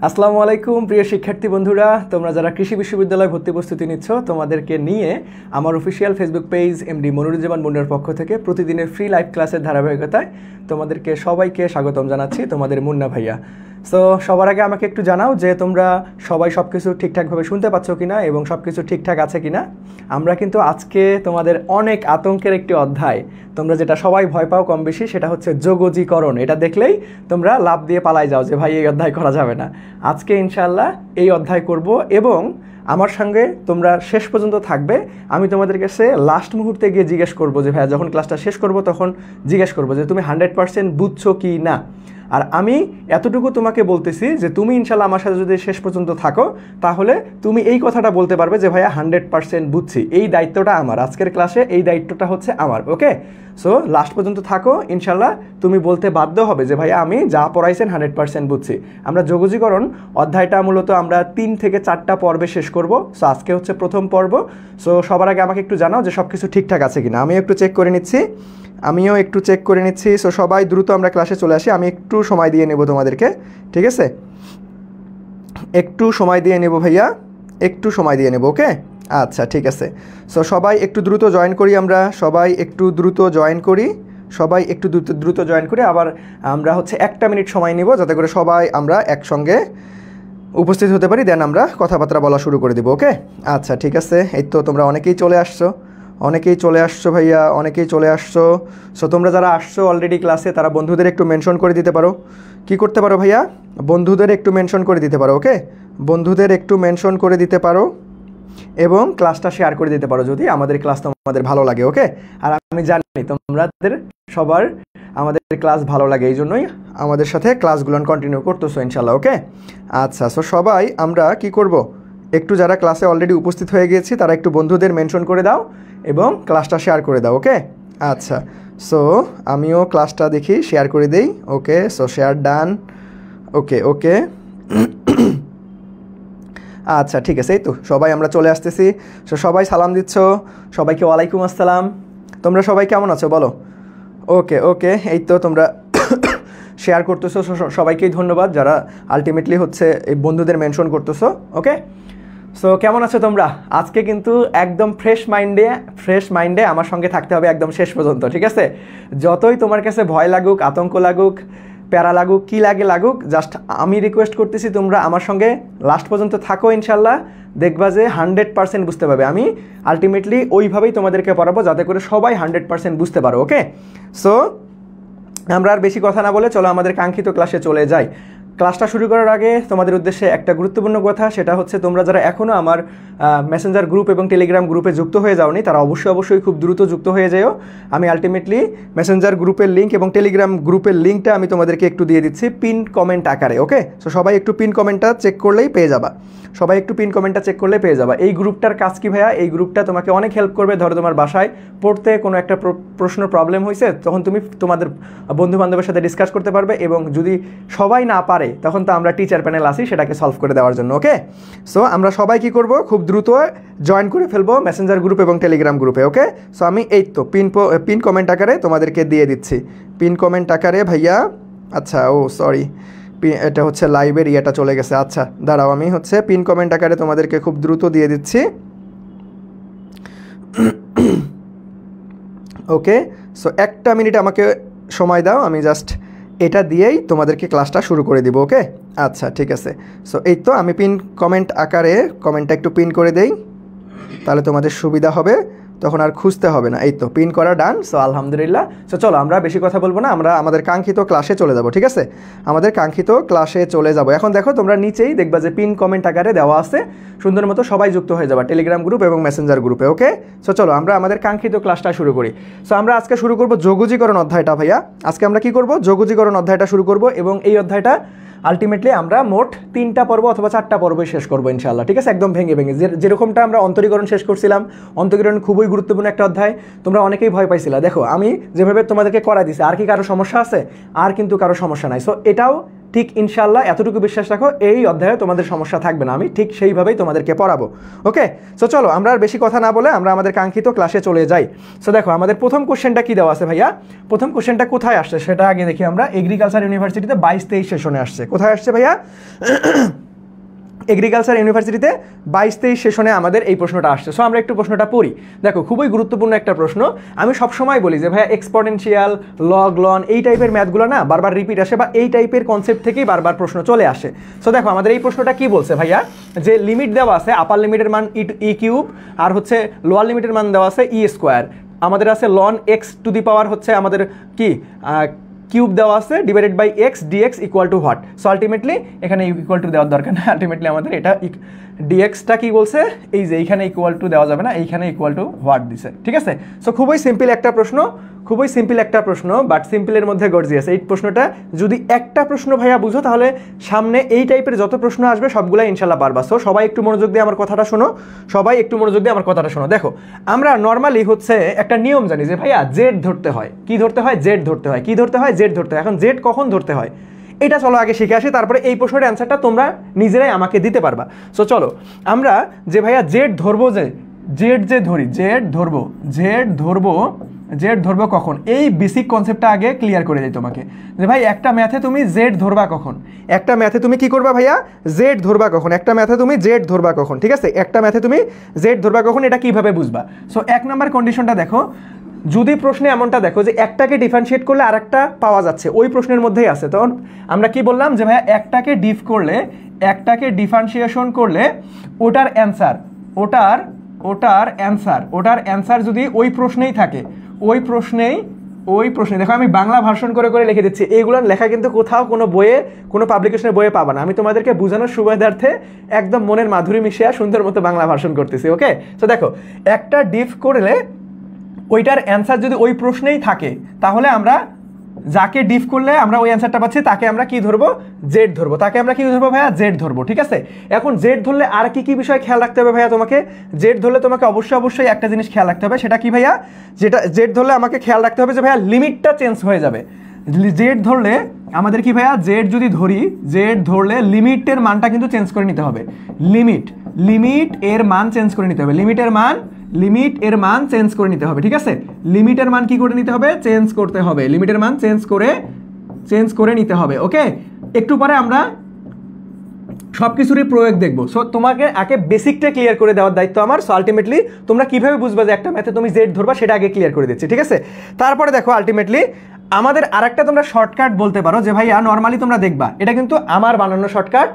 আসসালামু আলাইকুম প্রিয় শিক্ষার্থী বন্ধুরা, তোমরা যারা কৃষি বিশ্ববিদ্যালয়ে ভর্তি প্রস্তুতি নিচ্ছ তোমাদেরকে নিয়ে আমার official Facebook page MD Moniruzzaman মুন্নার পক্ষ থেকে প্রতিদিনের ফ্রি লাইভ ক্লাসের ধারাবাহিকতায় তোমাদেরকে সবাইকে স্বাগতম জানাচ্ছি, তোমাদের মুন্না ভাইয়া। সো সবার আগে আমাকে একটু জানাও যে তোমরা সবাই সব কিছু ঠিকঠাকভাবে শুনতে পাচ্ছ কিনা এবং সব কিছু ঠিকঠাক আছে কিনা। আমরা কিন্তু আজকে তোমাদের অনেক আতঙ্কের একটি অধ্যায়, তোমরা যেটা সবাই ভয় পাও কম বেশি, সেটা হচ্ছে যোগজীকরণ। এটা দেখলেই তোমরা লাভ দিয়ে পালাই যাও যে ভাই এই অধ্যায় করা যাবে না। আজকে ইনশাআল্লাহ এই অধ্যায় করব এবং আমার সঙ্গে তোমরা শেষ পর্যন্ত থাকবে। আমি তোমাদের কাছে লাস্ট মুহূর্তে গিয়ে জিজ্ঞেস করবো যে ভাইয়া যখন ক্লাসটা শেষ করব তখন জিজ্ঞেস করবো যে তুমি 100% বুঝছো কি না। আর আমি এতটুকু তোমাকে বলতেছি যে তুমি ইনশাল্লাহ আমার সাথে যদি শেষ পর্যন্ত থাকো তাহলে তুমি এই কথাটা বলতে পারবে যে ভাইয়া 100% বুঝছি। এই দায়িত্বটা আমার, আজকের ক্লাসে এই দায়িত্বটা হচ্ছে আমার। ওকে, সো লাস্ট পর্যন্ত থাকো, ইনশাল্লাহ তুমি বলতে বাধ্য হবে যে ভাইয়া আমি যা পড়াইছেন 100% বুঝছি। আমরা যোগজীকরণ অধ্যায়টা মূলত আমরা 3 থেকে 4টা পর্বে শেষ করব। সো আজকে হচ্ছে প্রথম পর্ব। সো সবার আগে আমাকে একটু জানাও যে সব কিছু ঠিকঠাক আছে কিনা। আমিও একটু চেক করে নিচ্ছি। সো সবাই দ্রুত আমরা ক্লাসে চলে আসি। আমি একটু সময় দিয়ে নেব তোমাদেরকে, ঠিক আছে? একটু সময় দিয়ে নেব ভাইয়া, একটু সময় দিয়ে নেব। ওকে, আচ্ছা ঠিক আছে। সো সবাই একটু দ্রুত জয়েন করি, সবাই একটু দ্রুত জয়েন করি। আবার আমরা হচ্ছে 1 মিনিট সময় নিব যাতে করে সবাই আমরা একসঙ্গে উপস্থিত হতে পারি, দেন আমরা কথাবার্তা বলা শুরু করে দেবো। ওকে, আচ্ছা ঠিক আছে। এই তো তোমরা অনেকেই চলে আসছো ভাইয়া, অনেকেই চলে আসছো। সো তোমরা যারা আসছো অলরেডি ক্লাসে তারা বন্ধুদের একটু মেনশন করে দিতে পারো। কি করতে পারো ভাইয়া? বন্ধুদের একটু মেনশন করে দিতে পারো। ওকে, বন্ধুদের একটু মেনশন করে দিতে পারো এবং ক্লাসটা শেয়ার করে দিতে পারো যদি আমাদের ক্লাস তোমাদের ভালো লাগে। ওকে, আর আমি জানি তোমাদের সবার আমাদের ক্লাস ভালো লাগে, এই জন্যই আমাদের সাথে ক্লাসগুলো কন্টিনিউ করতেছো ইনশাল্লাহ। ওকে, আচ্ছা। সো সবাই আমরা কি করব, একটু যারা ক্লাসে অলরেডি উপস্থিত হয়ে গিয়েছি তারা একটু বন্ধুদের মেনশন করে দাও এবং ক্লাসটা শেয়ার করে দাও। ওকে, আচ্ছা। সো আমিও ক্লাসটা দেখি, শেয়ার করে দেই। ওকে, সো শেয়ার ডান। ওকে আচ্ছা ঠিক আছে। এই তো সবাই আমরা চলে আসতেছি। সো সবাই সালাম দিচ্ছ, সবাইকে ওয়ালাইকুম আসসালাম। তোমরা সবাই কেমন আছো বলো? ওকে এই তো তোমরা শেয়ার করতেছো, সবাইকেই ধন্যবাদ যারা আলটিমেটলি হচ্ছে এই বন্ধুদের মেনশন করতেছো। ওকে, সো কেমন আছো তোমরা? আজকে কিন্তু একদম ফ্রেশ মাইন্ডে আমার সঙ্গে থাকতে হবে একদম শেষ পর্যন্ত, ঠিক আছে? যতই তোমার কাছে ভয় লাগুক, আতঙ্ক লাগুক, প্যারা লাগুক, কী লাগুক, জাস্ট আমি রিকোয়েস্ট করতেছি তোমরা আমার সঙ্গে লাস্ট পর্যন্ত থাকো। ইনশাল্লাহ দেখবা যে 100% বুঝতে পারবে। আমি আলটিমেটলি ওইভাবেই তোমাদেরকে পড়াবো যাতে করে সবাই 100% বুঝতে পারো। ওকে, সো আমরা আর বেশি কথা না বলে চলো আমাদের কাঙ্ক্ষিত ক্লাসে চলে যাই। ক্লাসটা শুরু করার আগে তোমাদের উদ্দেশ্যে একটা গুরুত্বপূর্ণ কথা, সেটা হচ্ছে তোমরা যারা এখনও আমার মেসেঞ্জার গ্রুপ এবং টেলিগ্রাম গ্রুপে যুক্ত হয়ে যাওনি তারা অবশ্যই খুব দ্রুত যুক্ত হয়ে যেও। আমি আলটিমেটলি মেসেঞ্জার গ্রুপের লিঙ্ক এবং টেলিগ্রাম গ্রুপের লিঙ্কটা আমি তোমাদেরকে একটু দিয়ে দিচ্ছি পিন কমেন্ট আকারে। ওকে, সো সবাই একটু পিন কমেন্টটা চেক করলেই পেয়ে যাবা। এই গ্রুপটার কাজ কি ভাইয়া? এই গ্রুপটা তোমাকে অনেক হেল্প করবে। ধরো তোমার বাসায় পড়তে কোনো একটা প্রশ্ন প্রবলেম হয়েছে, তখন তুমি তোমাদের বন্ধু বান্ধবের সাথে ডিসকাস করতে পারবে এবং যদি সবাই না পারে তখন তো আমরা টিচার প্যানেল আসি সেটাকে সলভ করে দেওয়ার জন্য। ওকে, সো আমরা সবাই কি করব, খুব দ্রুত জয়েন করে ফেলবো মেসেঞ্জার গ্রুপ এবং টেলিগ্রাম গ্রুপে। ওকে, সো আমি এই তো পিন কমেন্ট আকারে তোমাদেরকে দিয়ে দিচ্ছি, পিন কমেন্ট আকারে ভাইয়া। আচ্ছা, সরি, এটা হচ্ছে লাইভের ইয়েটা চলে গেছে। আচ্ছা দাঁড়াও, আমি হচ্ছে পিন কমেন্ট আকারে তোমাদেরকে খুব দ্রুত দিয়ে দিচ্ছি। ওকে, সো 1 মিনিট আমাকে সময় দাও, আমি জাস্ট এটা দিয়েই তোমাদেরকে ক্লাসটা শুরু করে দিব। ওকে, আচ্ছা ঠিক আছে। সো এই তো আমি পিন কমেন্ট আকারে কমেন্টটা একটু পিন করে দেই, তাহলে তোমাদের সুবিধা হবে, তখন আর খুঁজতে হবে না। এই তো পিন করা ডান। সো আলহামদুলিল্লাহ। সো চলো আমরা বেশি কথা বলবো না, আমরা আমাদের কাঙ্ক্ষিত ক্লাসে চলে যাব। ঠিক আছে, আমাদের কাঙ্ক্ষিত ক্লাসে চলে যাব। এখন দেখো তোমরা নিচেই দেখবা যে পিন কমেন্ট আকারে দেওয়া আছে, সুন্দর মতো সবাই যুক্ত হয়ে যাবা টেলিগ্রাম গ্রুপ এবং মেসেঞ্জার গ্রুপে। ওকে, সো চলো আমরা আমাদের কাঙ্ক্ষিত ক্লাসটা শুরু করি। সো আমরা আজকে শুরু করব যোগজীকরণ অধ্যায়টা ভাইয়া। আজকে আমরা কি করব, যোগজীকরণ অধ্যায়টা শুরু করব এবং এই অধ্যায়টা আলটিমেটলি আমরা মোট 3টা পর্ব অথবা 4টা পর্বই শেষ করবো ইনশাআল্লাহ। ঠিক আছে, একদম ভেঙে যেরকমটা আমরা অন্তরীকরণ শেষ করছিলাম। অন্তরীকরণ খুবই গুরুত্বপূর্ণ একটা অধ্যায়, তোমরা অনেকেই ভয় পাইছিলা। দেখো আমি যেভাবে তোমাদেরকে করা দিছি, আর কি কারো সমস্যা আছে? আর কিন্তু কারো সমস্যা নাই। সো এটাও ঠিক ইনশাল্লাহ এতটুকু বিশ্বাস রাখো এই অধ্যায়ে তোমাদের সমস্যা থাকবে না, আমি ঠিক সেইভাবেই তোমাদেরকে পড়াবো। ওকে, সো চলো আমরা আর বেশি কথা না বলে আমরা আমাদের কাঙ্ক্ষিত ক্লাসে চলে যাই। সো দেখো আমাদের প্রথম কোশ্চেনটা কি দেওয়া আছে ভাইয়া, প্রথম কোশ্চেনটা কোথায় আসছে সেটা আগে দেখি আমরা। এগ্রিকালচার ইউনিভার্সিটিতে 22-23 সেশনে আসছে। কোথায় আসছে ভাইয়া? এগ্রিকালচার ইউনিভার্সিটিতে 22-23 সেশনে আমাদের এই প্রশ্নটা আসছে। সো আমরা একটু প্রশ্নটা পড়ি। দেখো খুবই গুরুত্বপূর্ণ একটা প্রশ্ন। আমি সবসময় বলি যে ভাইয়া এক্সপোনেনশিয়াল, লগ, লন এই টাইপের ম্যাথগুলো না বারবার রিপিট আসে বা এই টাইপের কনসেপ্ট থেকেই বারবার প্রশ্ন চলে আসে। সো দেখো আমাদের এই প্রশ্নটা কি বলছে ভাইয়া, যে লিমিট দেওয়া আছে, আপার লিমিটের মান ই কিউব আর হচ্ছে লোয়ার লিমিটের মান দেওয়া আছে ই স্কোয়ার। আমাদের আছে ln x to the power হচ্ছে আমাদের কি কিউব দেওয়া আছে divided by x dx equal to what. So ultimately এখানে ইকুয়াল টু দেওয়ার দরকার না, আলটিমেটলি আমাদের এটা ডিএক্সটা কি বলছে, এই যে এইখানে ইকুয়াল টু দেওয়া যাবে না, এইখানে ইকুয়াল টু হোয়াট দিছে। ঠিক আছে, সো খুবই সিম্পল একটা প্রশ্ন, খুবই সিম্পল একটা প্রশ্ন, বাট সিম্পলের মধ্যে গর্জিয়াস। এই প্রশ্নটা যদি একটা প্রশ্ন ভাইয়া বুঝো তাহলে সামনে এই টাইপের যত প্রশ্ন আসবে সবগুলাই ইনশাল্লাহ পারবা। সো সবাই একটু মনোযোগ দিয়ে আমার কথাটা শোনো, সবাই একটু মনোযোগ দিয়ে আমার কথাটা শোনো। দেখো আমরা নর্মালি হচ্ছে একটা নিয়ম জানি যে ভাইয়া জেড ধরতে হয়, কি ধরতে হয়, জেড ধরতে হয়, কি ধরতে হয়, জেড ধরতে হয়। এখন জেড কখন ধরতে হয় এটা চলো আগে শিখে আসি, তারপরে এই প্রশ্নের অ্যান্সারটা তোমরা নিজেরাই আমাকে দিতে পারবা। সো চলো আমরা যে ভাইয়া জেড ধরবো, যে জেড যে ধরি, জেড ধরবো, জেড ধরবো, জেড ধরবো কখন, এই বেসিক কনসেপ্টটা আগে ক্লিয়ার করে দিই তোমাকে যে ভাই একটা ম্যাথে তুমি জেড ধরবা কখন, একটা ম্যাথে তুমি কি করবা ভাইয়া, জেড ধরবা কখন, একটা ম্যাথে তুমি জেড ধরবা কখন। ঠিক আছে, একটা ম্যাথে তুমি জেড ধরবা কখন, এটা কিভাবে বুঝবা। সো এক নাম্বার কন্ডিশনটা দেখো, যদি প্রশ্নে এমনটা দেখো যে একটাকে ডিফারেন্সিয়েট করলে আরেকটা পাওয়া যাচ্ছে, ওই প্রশ্নের মধ্যেই আছে, তখন আমরা কি বললাম যে ভাইয়া একটাকে ডিফ করলে, একটাকে ডিফারেন্সিয়েশন করলে ওটার অ্যান্সার, ওটার অ্যান্সার যদি ওই প্রশ্নেই থাকে, ওই প্রশ্নে দেখো আমি বাংলা ভার্সন করে করে লিখে দিচ্ছি, এইগুলোর লেখা কিন্তু কোথাও কোনো বইয়ে, কোনো পাবলিকেশনের বইয়ে পাবা না। আমি তোমাদেরকে বোঝানোর সুবিধার্থে একদম মনের মাধুরী মিশিয়ে সুন্দর মতো বাংলা ভার্সন করতেছি। ওকে, তো দেখো একটা ডিফ করলে ওইটার অ্যান্সার যদি ওই প্রশ্নেই থাকে তাহলে আমরা যাকে ডিফ করলে আমরা ওই অ্যান্সারটা পাচ্ছি তাকে আমরা কি ধরবো, জেড ধরবো, তাকে আমরা কি ধরবো ভাইয়া, জেড ধরবো। ঠিক আছে, এখন জেড ধরলে আর কি কি বিষয় খেয়াল রাখতে হবে ভাইয়া, তোমাকে জেড ধরলে তোমাকে অবশ্যই একটা জিনিস খেয়াল রাখতে হবে, সেটা কি ভাইয়া, যেটা জেড ধরলে আমাকে খেয়াল রাখতে হবে যে ভাইয়া লিমিটটা চেঞ্জ হয়ে যাবে। জেড ধরলে আমাদের কি ভাইয়া, জেড যদি ধরি, জেড ধরলে লিমিটের মানটা কিন্তু চেঞ্জ করে নিতে হবে, লিমিট এর মান চেঞ্জ করে নিতে হবে, লিমিট এর মান চেঞ্জ করে নিতে হবে। ঠিক আছে, লিমিটের মান কি করে নিতে হবে, চেঞ্জ করতে হবে, লিমিটের মান চেঞ্জ করে নিতে হবে। ওকে, একটু পরে আমরা সব কিছুরই প্রয়োগ দেখবো। সো তোমাকে আগে বেসিকটা ক্লিয়ার করে দেওয়ার দায়িত্ব আমার। সো আলটিমেটলি তোমরা কিভাবে বুঝবে যে একটা ম্যাথে তুমি জেড ধরবা সেটা আগে ক্লিয়ার করে দিচ্ছি। ঠিক আছে, তারপরে দেখো আলটিমেটলি আমাদের আরেকটা তোমরা শর্টকাট বলতে পারো যে ভাইয়া নর্মালি তোমরা দেখবা এটা কিন্তু আমার বানানো শর্টকাট।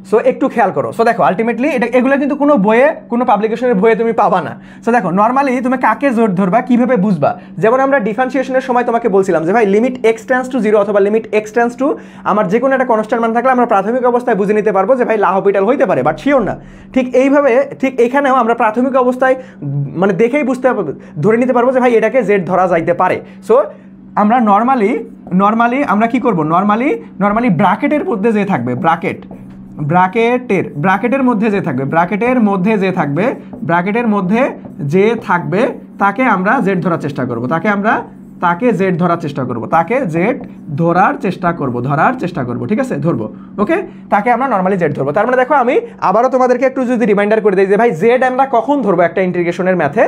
সো একটু খেয়াল করো। সো দেখো আলটিমেটলি এগুলো কিন্তু কোনো বইয়ে, কোনো পাবলিকেশনের বইয়ে তুমি পাবা না। সো দেখো নর্মালি তুমি কাকে জোর ধরবা, কিভাবে বুঝবা, যেমন আমরা ডিফারেন্সিয়েশনের সময় তোমাকে বলছিলাম যে ভাই লিমিট এক্স টেন্ডস টু 0 অথবা লিমিট এক্স টেন্ডস টু আমার যে কোনো একটা কনস্ট্যান্ট মান থাকলে আমরা প্রাথমিক অবস্থায় বুঝে নিতে পারবো যে ভাই লা হপিটাল হইতে পারে, বাট শিওর না। ঠিক এইভাবে ঠিক এখানেও আমরা প্রাথমিক অবস্থায় মানে দেখেই ধরে নিতে পারবো যে ভাই এটাকে জেড ধরা যাইতে পারে। সো আমরা নর্মালি আমরা কি করব, নর্মালি ব্র্যাকেটের মধ্যে যে থাকবে, ব্র্যাকেটের মধ্যে যে থাকবে তাকে আমরা জেড ধরার চেষ্টা করব, তাকে জেড ধরার চেষ্টা করব। ঠিক আছে, ধরবো। ওকে, তাকে আমরা নর্মালি জেড ধরবো। তার মানে দেখো আমি আবারও তোমাদেরকে একটু যদি রিমাইন্ডার করে দিই যে ভাই জেড আমরা কখন ধরবো একটা ইন্টিগ্রেশনের ম্যাথে,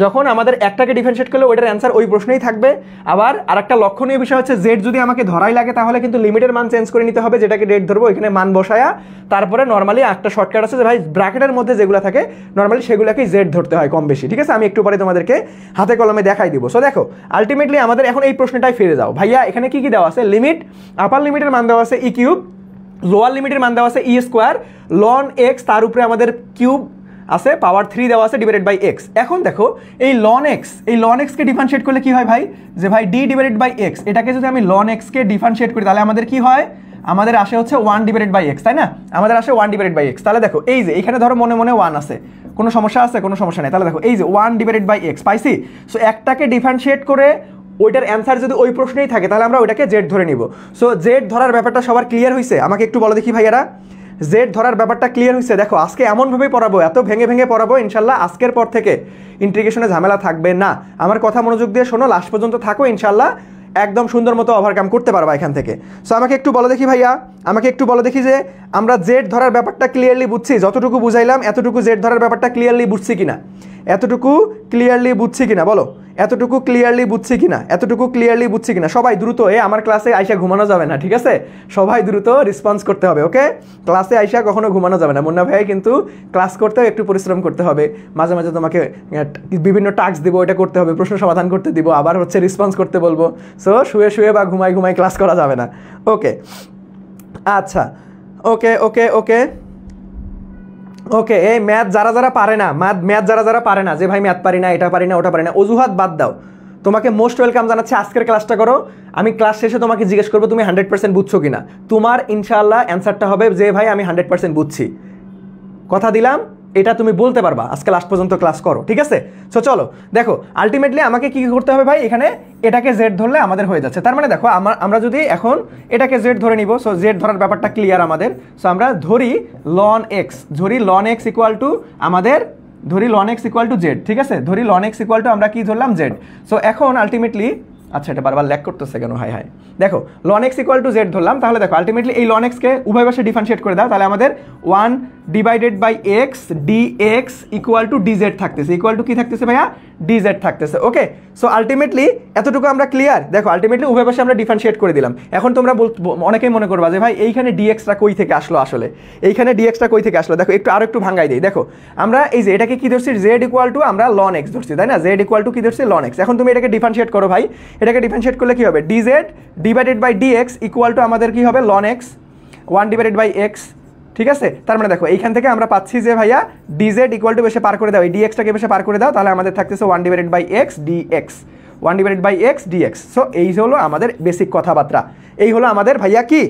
যখন আমাদের একটাকে ডিফারেন্সিয়েট করলে ওইটার অ্যান্সার ওই প্রশ্নেই থাকবে। আবার আরেকটা লক্ষণীয় বিষয় হচ্ছে জেড যদি আমাকে ধরাই লাগে তাহলে কিন্তু লিমিটের মান চেঞ্জ করে নিতে হবে, যেটাকে জেড ধরবো এখানে মান বসায়া, তারপরে নর্মালি একটা শর্টকাট আছে যে ভাই ব্র্যাকেটের মধ্যে যেগুলো থাকে নর্মালি সেগুলোকেই জেড ধরতে হয় কম বেশি। ঠিক আছে, আমি একটু পরে তোমাদেরকে হাতে কলমে দেখাই দিব। সো দেখো আলটিমেটলি আমাদের এখন এই প্রশ্নটাই ফিরে যাও ভাইয়া, এখানে কি কি দেওয়া আছে, লিমিট, আপার লিমিটের মান দেওয়া আছে ই কিউব, লোয়ার লিমিটের মান দেওয়া আছে ই স্কোয়ার, লন এক্স তার উপরে আমাদের কিউব আছে, পাওয়ার 3 দেওয়া আছে ডিভাইডেড বাই এক্স। এখন দেখো এই লন এক্সকে ডিফারেন্সিয়েট করলে কি হয় ভাই, যে ভাই ডি ডিভাইডেড বাই এক্স, এটাকে যদি আমি লন এক্সকে ডিফারেন্সিয়েট করি তাহলে আমাদের কি হয়, আমাদের আসে হচ্ছে 1 ডিভাইডেড বাই এক্স, তাই না, আমাদের আসে 1 ডিভাইডেড বাই এক্স। তাহলে দেখো এই যে এখানে ধরো মনে 1 আছে, কোনো সমস্যা আছে, কোনো সমস্যা নেই। তাহলে দেখো এই যে 1 ডিভাইডেড বাই এক্স পাইছি। সো একটাকে ডিফারেন্সিয়েট করে ওইটার অ্যান্সার যদি ওই প্রশ্নেই থাকে তাহলে আমরা ওইটাকে জেড ধরে নিব। সো জেড ধরার ব্যাপারটা সবার ক্লিয়ার হয়েছে? আমাকে একটু বলো দেখি ভাইয়ারা, জেড ধরার ব্যাপারটা ক্লিয়ার হয়েছে? দেখো আজকে এমনভাবেই পড়াবো, এত ভেঙে পড়াবো, ইনশাল্লাহ আজকের পর থেকে ইন্টিগ্রেশনে ঝামেলা থাকবে না। আমার কথা মনোযোগ দিয়ে শোনো, লাস্ট পর্যন্ত থাকো, ইনশাল্লাহ একদম সুন্দর মতো ওভারকাম করতে পারবা এখান থেকে। সো আমাকে একটু বলো দেখি ভাইয়া, আমাকে একটু বলো দেখি যে আমরা জেড ধরার ব্যাপারটা ক্লিয়ারলি বুঝছি, যতটুকু বুঝাইলাম এতটুকু জেড ধরার ব্যাপারটা ক্লিয়ারলি বুঝছি কিনা, এতটুকু ক্লিয়ারলি বুঝছি কিনা বলো, এতটুকু ক্লিয়ারলি বুঝছি কিনা, এতটুকু ক্লিয়ারলি বুঝছি কিনা। সবাই দ্রুত আমার ক্লাসে আইসা ঘুমানো যাবে না, ঠিক আছে? সবাই দ্রুত রেসপন্স করতে হবে, ওকে? ক্লাসে আইসা কখনো ঘুমানো যাবে না। মুন্না ভাই কিন্তু ক্লাস করতেও একটু পরিশ্রম করতে হবে, মাঝে মাঝে তোমাকে বিভিন্ন টাস্ক দিব, এটা করতে হবে, প্রশ্ন সমাধান করতে দিব, আবার হচ্ছে রেসপন্স করতে বলবো। সো শুয়ে শুয়ে বা ঘুমাই ঘুমাই ক্লাস করা যাবে না, ওকে? আচ্ছা, ওকে ওকে ওকে ওকে। এই ম্যাথ যারা যারা পারে না, ম্যাথ যারা যারা পারে না, যে ভাই ম্যাথ পারি না, এটা পারি না, ওটা পারি না, অজুহাত বাদ দাও। তোমাকে মোস্ট ওয়েলকাম জানাচ্ছি, আজকের ক্লাসটা করো। আমি ক্লাস শেষে তোমাকে জিজ্ঞেস করবো তুমি 100% বুঝছো কিনা। তোমার ইনশাআল্লাহ অ্যান্সারটা হবে যে ভাই আমি 100% বুঝছি, কথা দিলাম। এটা তুমি বলতে পারবা আজকে লাস্ট পর্যন্ত ক্লাস করো, ঠিক আছে? সো চলো দেখো, আলটিমেটলি আমাকে কি করতে হবে ভাই, এখানে এটাকে জেড ধরলে আমাদের হয়ে যাচ্ছে। তার মানে দেখো আমরা যদি এখন এটাকে জেড ধরে নিব, সো জেড ধরার ব্যাপারটা ক্লিয়ার আমাদের। সো আমরা ধরি লন এক্স, ধরি লন এক্স ইকুয়াল টু আমাদের, ধরি ln x equal to z, ঠিক আছে? ধরি লন এক্স ইকুয়াল টু আমরা কি ধরলাম, জেড। সো এখন আলটিমেটলি, আচ্ছা এটা বারবার ল্যাগ করতেছে কেন, হাই হাই। দেখো ln x equal to z ধরলাম, তাহলে দেখো আলটিমেটলি এই লন এক্সকে উভয় পাশে ডিফারেন্সিয়েট করে দাও, তাহলে আমাদের 1 divided by x dx equal to dz থাকতেছে, ইকুয়াল টু কি থাকতেছে ভাইয়া, ডিজেড থাকতেছে, ওকে? সো আলটিমেটলি এতটুকু আমরা ক্লিয়ার। দেখো আলটিমেটলি উভয় পাশে আমরা ডিফারেন্সিয়েট করে দিলাম। এখন তোমরা অনেকেই মনে করবা যে ভাই এইখানে ডিএক্সটা কই থেকে আসলো, আসলে এইখানে ডিএক্সটা কই থেকে আসলো। দেখো আরো একটু ভাঙাই দিই। দেখো আমরা এই যে এটাকে কি ধরছি, জেড ইকুয়াল টু আমরা লন এক্স ধরছি, তাই না? জেড ইকুয়াল টু কি ধরছি, লন এক্স। এখন তুমি এটাকে ডিফারেন্সিয়েট করো ভাই, এটাকে ডিফারেন্সিয়েট করলে কি হবে, dz divided by dx equal to আমাদের কি হবে, ln x 1 divided by x, ঠিক আছে? তার মানে দেখো এইখান থেকে আমরা পাচ্ছি যে ভাইয়া ডিজেড ইকুয়াল টু বেশি পার করে দাও, এই ডিএক্সটাকে বেশি পার করে দাও, তাহলে আমাদের থাকতেছে 1 divided by x dx, 1 divided by x dx. So এই হলো আমাদের বেসিক কথাবার্তা, এই হলো আমাদের ভাইয়া কি,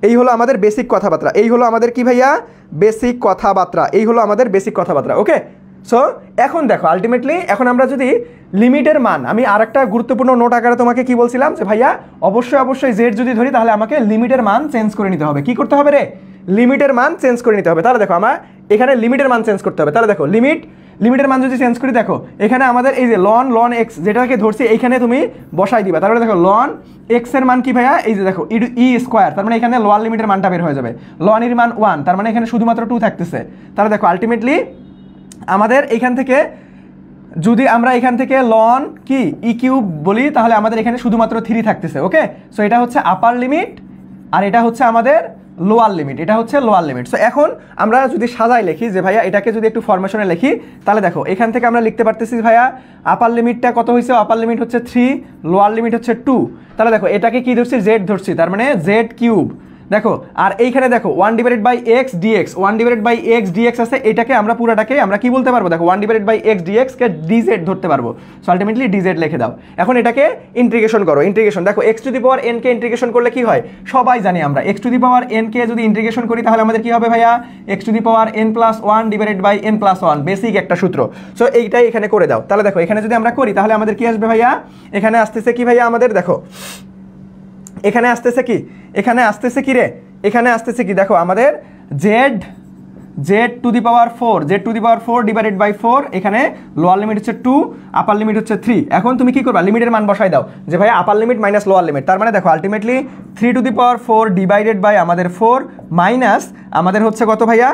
এই হলো আমাদের বেসিক কথাবার্তা, এই হলো আমাদের কি ভাইয়া, বেসিক কথাবার্তা, এই হলো আমাদের বেসিক কথাবার্তা, ওকে? সো এখন দেখো আলটিমেটলি এখন আমরা যদি লিমিটের মান, আমি আর একটা গুরুত্বপূর্ণ নোট আকারে তোমাকে কি বলছিলাম যে ভাইয়া অবশ্যই অবশ্যই জেড যদি ধরি তাহলে আমাকে লিমিটের মান চেঞ্জ করে নিতে হবে। কি করতে হবে রে, লিমিটের মান চেঞ্জ করে নিতে হবে। তাহলে দেখো আমরা এখানে লিমিটের মান চেঞ্জ করতে হবে, তাহলে দেখো লিমিটের মান যদি চেঞ্জ করি, দেখো এখানে আমাদের এই যে লন এক্স যেটাকে ধরছি এইখানে তুমি বসাই দিবা, তারপরে দেখো লন এক্স এর মান কি ভাইয়া, এই যে দেখো ই স্কোয়ার, তার মানে এখানে লোয়ার লিমিটের মানটা বের হয়ে যাবে, লন এর মান 1, তার মানে এখানে শুধুমাত্র 2 থাকতেছে। তাহলে দেখো আলটিমেটলি আমাদের এখান থেকে যদি আমরা এখান থেকে লন কি ই কিউব বলি তাহলে আমাদের এখানে শুধুমাত্র 3 থাকতেছে, ওকে? সো এটা হচ্ছে আপার লিমিট আর এটা হচ্ছে আমাদের লোয়ার লিমিট, এটা হচ্ছে লোয়ার লিমিট। সো এখন আমরা যদি সাজাই লিখি যে ভাইয়া এটাকে যদি একটু ফরমেশনে লিখি, তাহলে দেখো এখান থেকে আমরা লিখতে পারতেছি ভাইয়া আপার লিমিটটা কত হয়েছে, আপার লিমিট হচ্ছে 3, লোয়ার লিমিট হচ্ছে 2। তাহলে দেখো এটাকে কি ধরছি, জেড ধরছি, তার মানে জেড কিউব। দেখো আর এইখানে দেখো 1 divided by x dx, 1 divided by x dx আছে, এটাকে আমরা পুরাটাকে আমরা কি বলতে পারবো, দেখো 1 ডিভাইডেড বাই এক্স ডিএক্স কে ডিজেড ধরতে পারবো। সো আলটিমেটলি ডিজেড লিখে দাও। এখন এটাকে ইন্টিগ্রেশন করো, ইন্টিগ্রেশন দেখো x to the power n কে ইন্টিগ্রেশন করলে কি হয়, সবাই জানি আমরা x to the power n কে যদি ইন্টিগ্রেশন করি তাহলে আমাদের কি হবে ভাইয়া, x to the power n plus 1 divided by n plus 1, basic একটা সূত্র। সো এইটাই এখানে করে দাও। তাহলে দেখো এখানে যদি আমরা করি তাহলে আমাদের কি আসবে ভাইয়া, এখানে আসতেছে কি ভাইয়া আমাদের, দেখো এখানে আসতেছে কি, এখানে আসতেছে কি রে, এখানে আসতেছে কি, দেখো আমাদের z to the power 4, z to the power 4 divided by 4, এখানে লোয়ার লিমিট হচ্ছে 2, আপার লিমিট হচ্ছে 3। এখন তুমি কি করবা, লিমিটের মান বসাই দাও যে ভাই upper limit minus lower limit, তার মানে দেখো ultimately 3 to the power 4 divided by আমাদের 4 মাইনাস আমাদের হচ্ছে কত ভাইয়া,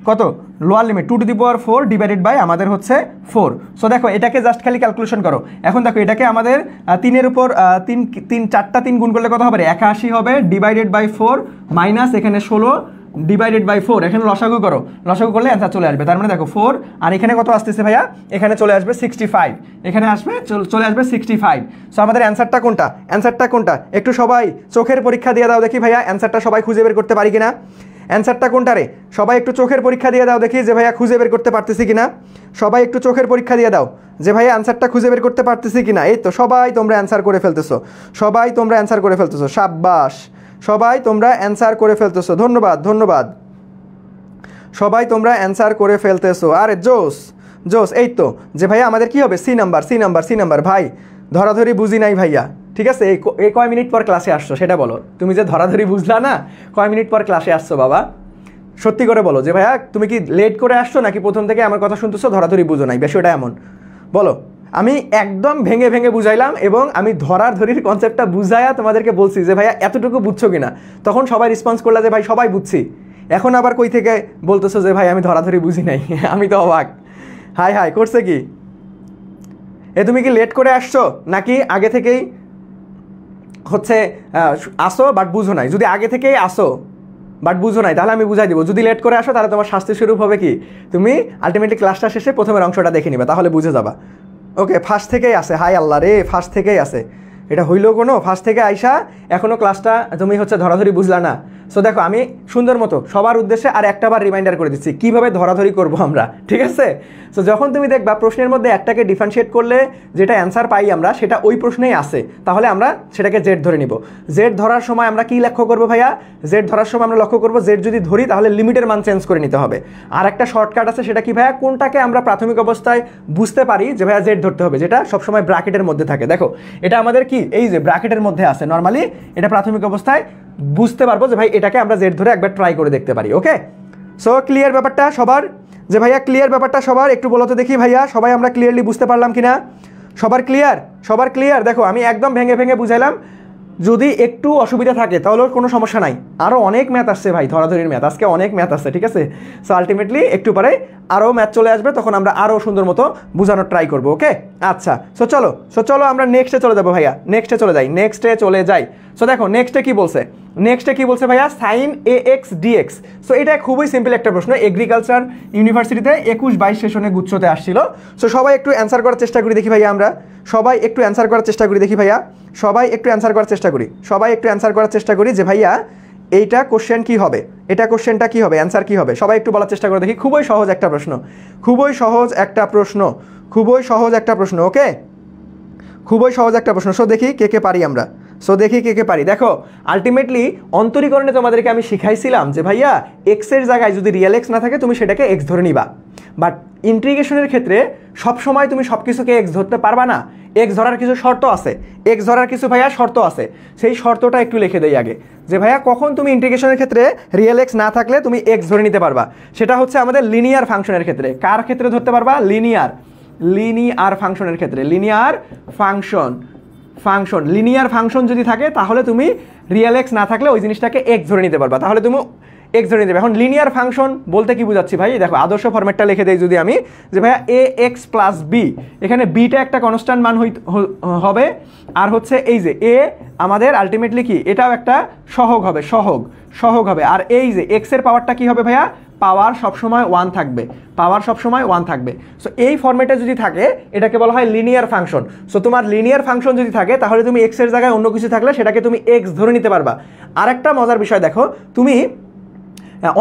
কত lower limit 2 to the power 4 divided by আমাদের হচ্ছে 4। সো দেখো এটাকে জাস্ট খালি ক্যালকুলেশন করো। এখন দেখো এটাকে আমাদের 3-এর উপর 4টা 3 গুণ করলে কত হবে, 81 হবে, ডিভাইডেড বাই 4 মাইনাস এখানে 16 ডিভাইডেড বাই 4, এখানে লসাগু করো, লসাগু করলে অ্যান্সার চলে আসবে। তার মানে দেখো 4 আর এখানে কত আসতেছে ভাইয়া, এখানে চলে আসবে 65, এখানে আসবে চলে আসবে 65। সো আমাদের অ্যান্সারটা কোনটা, অ্যান্সারটা কোনটা, একটু সবাই চোখের পরীক্ষা দিয়ে দাও দেখি ভাইয়া অ্যান্সারটা সবাই খুঁজে বের করতে পারি কিনা, অ্যান্সারটা কোনটা রে, সবাই একটু চোখের পরীক্ষা দিয়ে দাও দেখি যে ভাইয়া খুঁজে বের করতে পারতেছি কিনা, সবাই একটু চোখের পরীক্ষা দিয়ে দাও যে ভাইয়া অ্যান্সারটা খুঁজে বের করতে পারতেছি কিনা। এই তো সবাই তোমরা অ্যান্সার করে ফেলতেছো, সবাই তোমরা অ্যান্সার করে ফেলতেছো, সাব্বাস, সবাই তোমরা অ্যান্সার করে ফেলতেছো, ধন্যবাদ ধন্যবাদ, সবাই তোমরা অ্যান্সার করে ফেলতেছো। আরে জোস জোস, এই তো যে ভাইয়া আমাদের কি হবে, সি নাম্বার ভাই ধরাধরি বুঝি নাই ভাইয়া, ঠিক আছে? এই কয় মিনিট পর ক্লাসে আসছো সেটা বলো, তুমি যে ধরাধরি বুঝলা না, কয় মিনিট পর ক্লাসে আসছো বাবা, সত্যি করে বলো যে ভাইয়া তুমি কি লেট করে আসছো নাকি প্রথম থেকে আমার কথা শুনতেছো, ধরাধরি বুঝো নাই, বিষয়টা এমন বলো। আমি একদম ভেঙে ভেঙে বুঝাইলাম এবং আমি ধরাধরির কনসেপ্টটা বুঝাইয়া তোমাদেরকে বলছি যে ভাইয়া এতটুকু বুঝছো কিনা। তখন সবাই রেসপন্স করলা যে ভাই সবাই বুঝছি। এখন আবার কই থেকে বলতেছো যে ভাই আমি ধরাধরি বুঝি নাই। আমি তো অবাক। হাই হাই করছে কি তুমি কি লেট করে আসছো নাকি আগে থেকেই হচ্ছে আসো বাট বুঝো নাই? যদি আগে থেকেই আসো বাট বুঝো নাই তাহলে আমি বুঝাই দিব। যদি লেট করে আসো তাহলে তোমার শাস্তি স্বরূপ হবে কি, তুমি আলটিমেটলি ক্লাসটা শেষে প্রথমের অংশটা দেখে নিবে, তাহলে বুঝে যাবা। ওকে, ফার্স্ট থেকেই আসে। হাই আল্লাহ রে, ফার্স্ট থেকেই আসে। এটা হইলো কোনো ফার্স্ট থেকে আইসা এখনও ক্লাসটা তুমি হচ্ছে ধরাধরি বুঝলা না। সো দেখো আমি সুন্দর মতো সবার উদ্দেশ্যে আর একটা বার রিমাইন্ডার করে দিচ্ছি কীভাবে ধরাধরি করবো আমরা, ঠিক আছে? সো যখন তুমি দেখবা প্রশ্নের মধ্যে একটাকে ডিফারেন্সিয়েট করলে যেটা অ্যান্সার পাই আমরা সেটা ওই প্রশ্নেই আসে, তাহলে আমরা সেটাকে জেড ধরে নিব। জেড ধরার সময় আমরা কী লক্ষ্য করবো ভাইয়া? জেড ধরার সময় আমরা লক্ষ্য করবো জেড যদি ধরি তাহলে লিমিটের মান চেঞ্জ করে নিতে হবে। আর একটা শর্টকাট আছে, সেটা কি ভাইয়া? কোনটাকে আমরা প্রাথমিক অবস্থায় বুঝতে পারি যে ভাইয়া জেড ধরতে হবে, যেটা সবসময় ব্র্যাকেটের মধ্যে থাকে। দেখো এটা আমাদের কি এই যে ব্র্যাকেটের মধ্যে আছে, নর্মালি এটা প্রাথমিক অবস্থায় বুঝতে পারবো যে ভাই এটাকে আমরা জেড ধরে একবার ট্রাই করে দেখতে পারি। ওকে, সো ক্লিয়ার ব্যাপারটা সবার? যে ভাইয়া ক্লিয়ার ব্যাপারটা সবার? একটু বলো তো দেখি ভাইয়া, সবাই আমরা ক্লিয়ারলি বুঝতে পারলাম কিনা? সবার ক্লিয়ার? সবার ক্লিয়ার? দেখো আমি একদম ভেঙে ভেঙে বুঝাইলাম। যদি একটু অসুবিধা থাকে তাহলে কোনো সমস্যা নাই, আরও অনেক ম্যাথ আসছে ভাই, ধরাধরির ম্যাথ আজকে অনেক ম্যাথ আসছে, ঠিক আছে? সো আলটিমেটলি একটু পরে আরও ম্যাথ চলে আসবে, তখন আমরা আরও সুন্দর মতো বোঝানোর ট্রাই করবো। ওকে আচ্ছা, সো চলো আমরা নেক্সটে চলে যাবো ভাইয়া, নেক্সটে চলে যাই। সো দেখো নেক্সটে কি বলছে ভাইয়া? সাইন এ এক্স ডিএক্স। সো এটা খুবই সিম্পল একটা প্রশ্ন, এগ্রিকালচার ইউনিভার্সিটিতে 21-22 সেশনে গুচ্ছতে আসছিল। সো সবাই একটু অ্যান্সার করার চেষ্টা করি দেখি ভাইয়া, সবাই একটু অ্যান্সার করার চেষ্টা করি যে ভাইয়া এইটা কোশ্চেন কি হবে, এটা কোশ্চেনটা কি হবে, অ্যান্সার কি হবে? সবাই একটু বলার চেষ্টা করে দেখি। খুবই সহজ একটা প্রশ্ন, ওকে, খুবই সহজ একটা প্রশ্ন। সো দেখি কে কে পারি দেখো আলটিমেটলি অন্তরীকরণে তোমাদেরকে আমি শিখাইছিলাম যে ভাইয়া এক্সের জায়গায় যদি রিয়েল এক্স না থাকে তুমি সেটাকে এক্স ধরে নিবা, বাট ইন্টিগ্রেশনের ক্ষেত্রে সবসময় তুমি সব কিছুকে এক্স ধরতে পারবা না। এক্স ধরার কিছু শর্ত আছে, সেই শর্তটা একটু লিখে দেই আগে, যে ভাইয়া কখন তুমি ইন্টিগ্রেশনের ক্ষেত্রে রিয়েল এক্স না থাকলে তুমি এক্স ধরে নিতে পারবা। সেটা হচ্ছে আমাদের লিনিয়ার ফাংশনের ক্ষেত্রে। কার ক্ষেত্রে ধরতে পারবা? লিনিয়ার ফাংশনের ক্ষেত্রে। লিনিয়ার ফাংশন যদি থাকে তাহলে তুমি রিয়েল এক্স না থাকলে ওই জিনিসটাকে এক্স ধরে নিতে পারবা, তাহলে তুমি এক্স ধরে নিতে পারবে। এখন লিনিয়ার ফাংশন বলতে কি বুঝাচ্ছি ভাই? দেখো আদর্শ ফরম্যাটটা লিখে দেই যদি আমি, যে ভাইয়া এ এক্স প্লাস বি, এখানে বিটা একটা কনস্ট্যান্ট মান হবে, আর হচ্ছে এই যে এ আমাদের আলটিমেটলি কি এটাও একটা সহগ হবে, আর এই যে এক্স এর পাওয়ারটা কি হবে ভাইয়া? পাওয়ার সবসময় 1 থাকবে। সো এই ফরম্যাটে যদি থাকে এটাকে বলা হয় লিনিয়ার ফাংশন। সো তোমার লিনিয়ার ফাংশন যদি থাকে তাহলে তুমি এক্স এর জায়গায় অন্য কিছু থাকলে সেটাকে তুমি এক্স ধরে নিতে পারবা। আর একটা মজার বিষয় দেখো, তুমি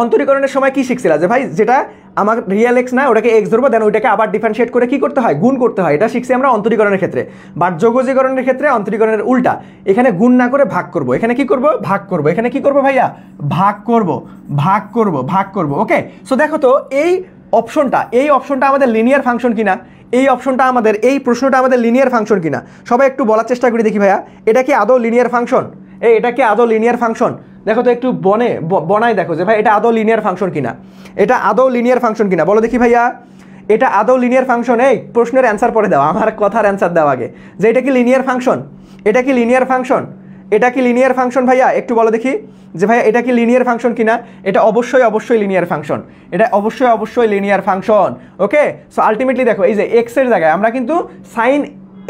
অন্তরীকরণের সময় কি শিখছিলা যে ভাই যেটা আমার রিয়েল এক্স না ওটাকে এক্স ধরবো, দেন ওইটাকে আবার ডিফারেন্সিয়েট করে কি করতে হয়? গুণ করতে হয়। এটা শিখছি আমরা অন্তরীকরণের ক্ষেত্রে। বাট যোগজীকরণের ক্ষেত্রে অন্তরীকরণের উল্টা, এখানে গুণ না করে ভাগ করব, এখানে কি করব? ভাগ করব। এখানে কি করব ভাইয়া? ভাগ করব। ওকে, সো দেখো তো এই অপশনটা আমাদের লিনিয়ার ফাংশন কিনা, এই প্রশ্নটা আমাদের লিনিয়ার ফাংশন কিনা? সবাই একটু বলার চেষ্টা করি দেখি ভাইয়া, এটা কি আদৌ লিনিয়ার ফাংশন? দেখো তো একটু বনাই দেখো যে ভাই এটা আদৌ লিনিয়ার ফাংশন কিনা, বলো দেখি ভাইয়া এটা আদৌ লিনিয়ার ফাংশন? এই প্রশ্নের অ্যান্সার পরে দাও, আমার কথার অ্যান্সার দাও আগে, যে এটা কি লিনিয়ার ফাংশন? ভাইয়া একটু বলো দেখি যে ভাইয়া এটা কি লিনিয়ার ফাংশন কিনা? এটা অবশ্যই লিনিয়ার ফাংশন। ওকে, সো আলটিমেটলি দেখো এই যে এক্স এর জায়গায় আমরা কিন্তু সাইন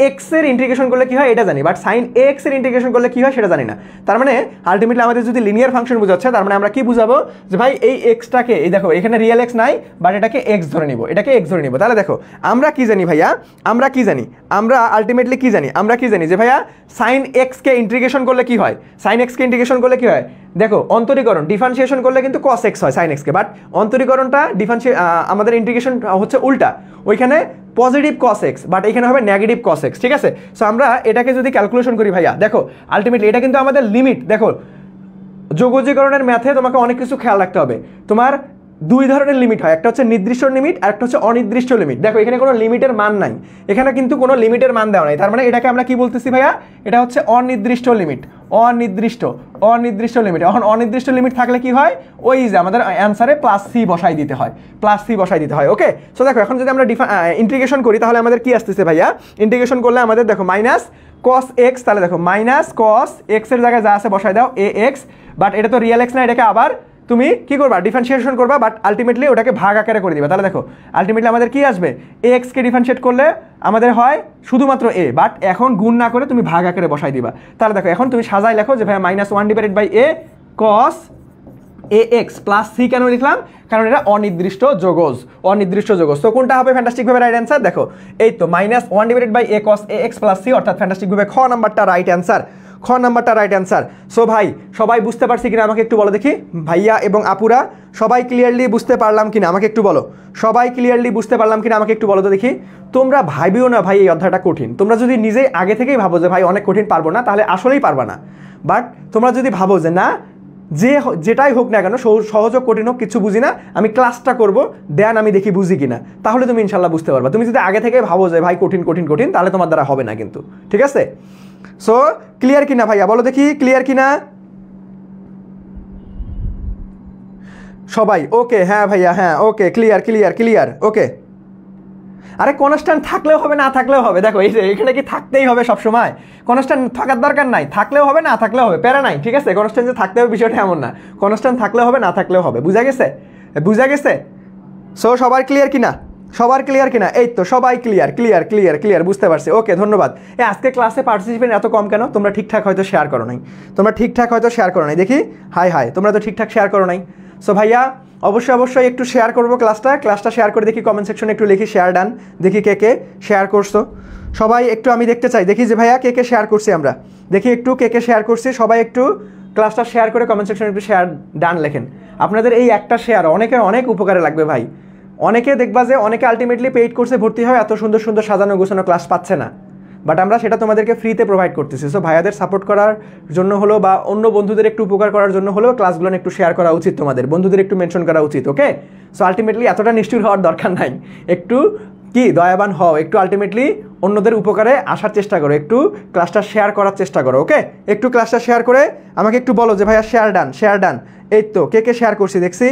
এক্স এর ইন্টিগ্রেশন করলে কি হয় এটা জানি, বাট সাইন এক্স এর ইন্টিগ্রেশন করলে কি হয় সেটা জানি না। তার মানে আলটিমেটলি আমাদের যদি লিনিয়ার ফাংশন বোঝাচ্ছে, তার মানে আমরা কি বুঝাবো যে ভাই এই এক্সটাকে, এই দেখো এখানে রিয়েল এক্স নাই, বাট এটাকে এক্স ধরে নিব, তাহলে দেখো আমরা কি জানি ভাইয়া? আমরা আলটিমেটলি কি জানি যে ভাইয়া সাইন এক্স কে ইন্টিগ্রেশন করলে কি হয়? দেখো অন্তরীকরণ ডিফারেন্সিয়েশন করলে কিন্তু cos x হয় sin x কে, বাট অন্তরীকরণটা আমাদের ইন্টিগ্রেশন হচ্ছে উল্টা, ওইখানে পজিটিভ cos x, বাট এখানে হবে নেগেটিভ cos x, ঠিক আছে? সো আমরা এটাকে যদি ক্যালকুলেশন করি ভাইয়া, দেখো আলটিমেটলি এটা কিন্তু আমাদের লিমিট। দেখো যোগজীকরণের ম্যাথে তোমাকে অনেক কিছু খেয়াল রাখতে হবে। তোমার দুই ধরনের লিমিট হয়, একটা হচ্ছে নির্দিষ্ট লিমিট আর একটা হচ্ছে অনির্দিষ্ট লিমিট। দেখো এখানে কোনো লিমিটের মান নাই, এখানে কিন্তু কোনো লিমিটের মান দেওয়া নাই, তার মানে এটাকে আমরা কি বলতেছি ভাইয়া, এটা হচ্ছে অনির্দিষ্ট লিমিট, অনির্দিষ্ট লিমিট। এখন অনির্দিষ্ট লিমিট থাকলে কি হয়, ওই যে আমাদের অ্যান্সারে প্লাস সি বসাই দিতে হয়, ওকে। সো দেখো এখন যদি আমরা ইন্টিগ্রেশন করি তাহলে আমাদের কি আসতেছে ভাইয়া, ইন্টিগ্রেশন করলে আমাদের দেখো মাইনাস cos x, তাহলে দেখো মাইনাস cos x এর জায়গায় যা আছে বসাই দাও ax, বাট এটা তো রিয়েল এক্স না, এটাকে আবার তুমি কি করবা, ডিফারেন্সিয়েশন করবা, বাট আলটিমেটলি ওটাকে ভাগ আকারে করে দিবা। তাহলে দেখো আলটিমেটলি আমাদের কি আসবে, ax কে ডিফারেন্সিয়েট করলে আমাদের হয় শুধুমাত্র a, বাট এখন গুণ না করে তুমি ভাগ আকারে বসাই দিবা। তাহলে দেখো এখন তুমি সাজাই লেখো যে ভাই -1/a cos ax plus c কেন লিখলাম, কারণ এটা অনির্দিষ্ট যোগজ। তো কোনটা হবে ফ্যান্টাস্টিক ভাবে রাইট অ্যান্সার, দেখো এই তো -1/a cos ax plus c, অর্থাৎ ফ্যান্টাস্টিক ভাবে খ নাম্বারটা রাইট অ্যান্সার। সো ভাই সবাই বুঝতে পারছি কিনা আমাকে একটু বলো দেখি, ভাইয়া এবং আপুরা সবাই ক্লিয়ারলি বুঝতে পারলাম কিনা আমাকে একটু বলো, তো দেখি। তোমরা ভাবিও না ভাই এই অধ্যায়টা কঠিন, তোমরা যদি নিজেই আগে থেকেই ভাবো যে ভাই অনেক কঠিন পারবো না, তাহলে আসলেই পারবা না। বাট তোমরা যদি ভাবো যে না, যেটাই হোক না কেন, সহজ হোক কঠিন হোক কিছু বুঝি না, আমি ক্লাসটা করবো, দেন আমি দেখি বুঝি কিনা, তাহলে তুমি ইনশাল্লাহ বুঝতে পারবা। তুমি যদি আগে থেকে ভাবো যে ভাই কঠিন, তাহলে তোমার দ্বারা হবে না কিন্তু, ঠিক আছে। সো ক্লিয়ার কিনা ভাইয়া বলো দেখি, ক্লিয়ার কিনা সবাই? ওকে, হ্যাঁ ভাইয়া, হ্যাঁ ওকে, ক্লিয়ার, ওকে। আরে কনস্ট্যান্ট থাকলেও হবে, না থাকলেও হবে, দেখো এই যে এখানে কি থাকতেই হবে সবসময়, কনস্ট্যান্ট থাকার দরকার নাই, থাকলেও হবে না থাকলেও হবে, প্যারা নাই, ঠিক আছে। কনস্ট্যান্ট যে থাকতে হবে বিষয়টা এমন না, কনস্ট্যান্ট থাকলেও হবে না থাকলেও হবে, বুঝা গেছে। সো সবার ক্লিয়ার কিনা, এই তো সবাই ক্লিয়ার, বুঝতে পারছি, ওকে ধন্যবাদ। আজকে ক্লাসে পার্টিসিপেন্ট এত কম কেন, তোমরা ঠিকঠাক হয়তো শেয়ার করো নাই, দেখি হাই তোমরা তো ঠিকঠাক শেয়ার করো নাই। সো ভাইয়া অবশ্যই একটু শেয়ার করবো ক্লাসটা শেয়ার করে দেখি, কমেন্ট সেকশনে একটু লিখি শেয়ার ডান, দেখি কে শেয়ার করছো সবাই, একটু আমি দেখতে চাই, দেখি যে ভাইয়া কে শেয়ার করছি আমরা, দেখি একটু কে শেয়ার করছি, সবাই একটু ক্লাসটা শেয়ার করে কমেন্ট সেকশনে একটু শেয়ার ডান লেখেন। আপনাদের এই একটা শেয়ার অনেক উপকারে লাগবে ভাই। অনেকে দেখবা যে অনেকে আলটিমেটলি পেইড কোর্সে ভর্তি হয়, এত সুন্দর সাজানো গোছানো ক্লাস পাচ্ছে না, বাট আমরা সেটা তোমাদেরকে ফ্রিতে প্রোভাইড করতেছি। সো ভাইয়াদের সাপোর্ট করার জন্য হলো বা অন্য বন্ধুদের একটু উপকার করার জন্য হলেও ক্লাসগুলো একটু শেয়ার করা উচিত, তোমাদের বন্ধুদের একটু মেনশন করা উচিত, ওকে। সো আলটিমেটলি এতটা নিষ্ঠুর হওয়ার দরকার নাই, একটু কি দয়াবান হও, একটু আলটিমেটলি অন্যদের উপকারে আসার চেষ্টা করো, একটু ক্লাসটা শেয়ার করার চেষ্টা করো, ওকে। একটু ক্লাসটা শেয়ার করে আমাকে একটু বলো যে ভাইয়া শেয়ার ডান। এই তো কে শেয়ার করছি দেখছি,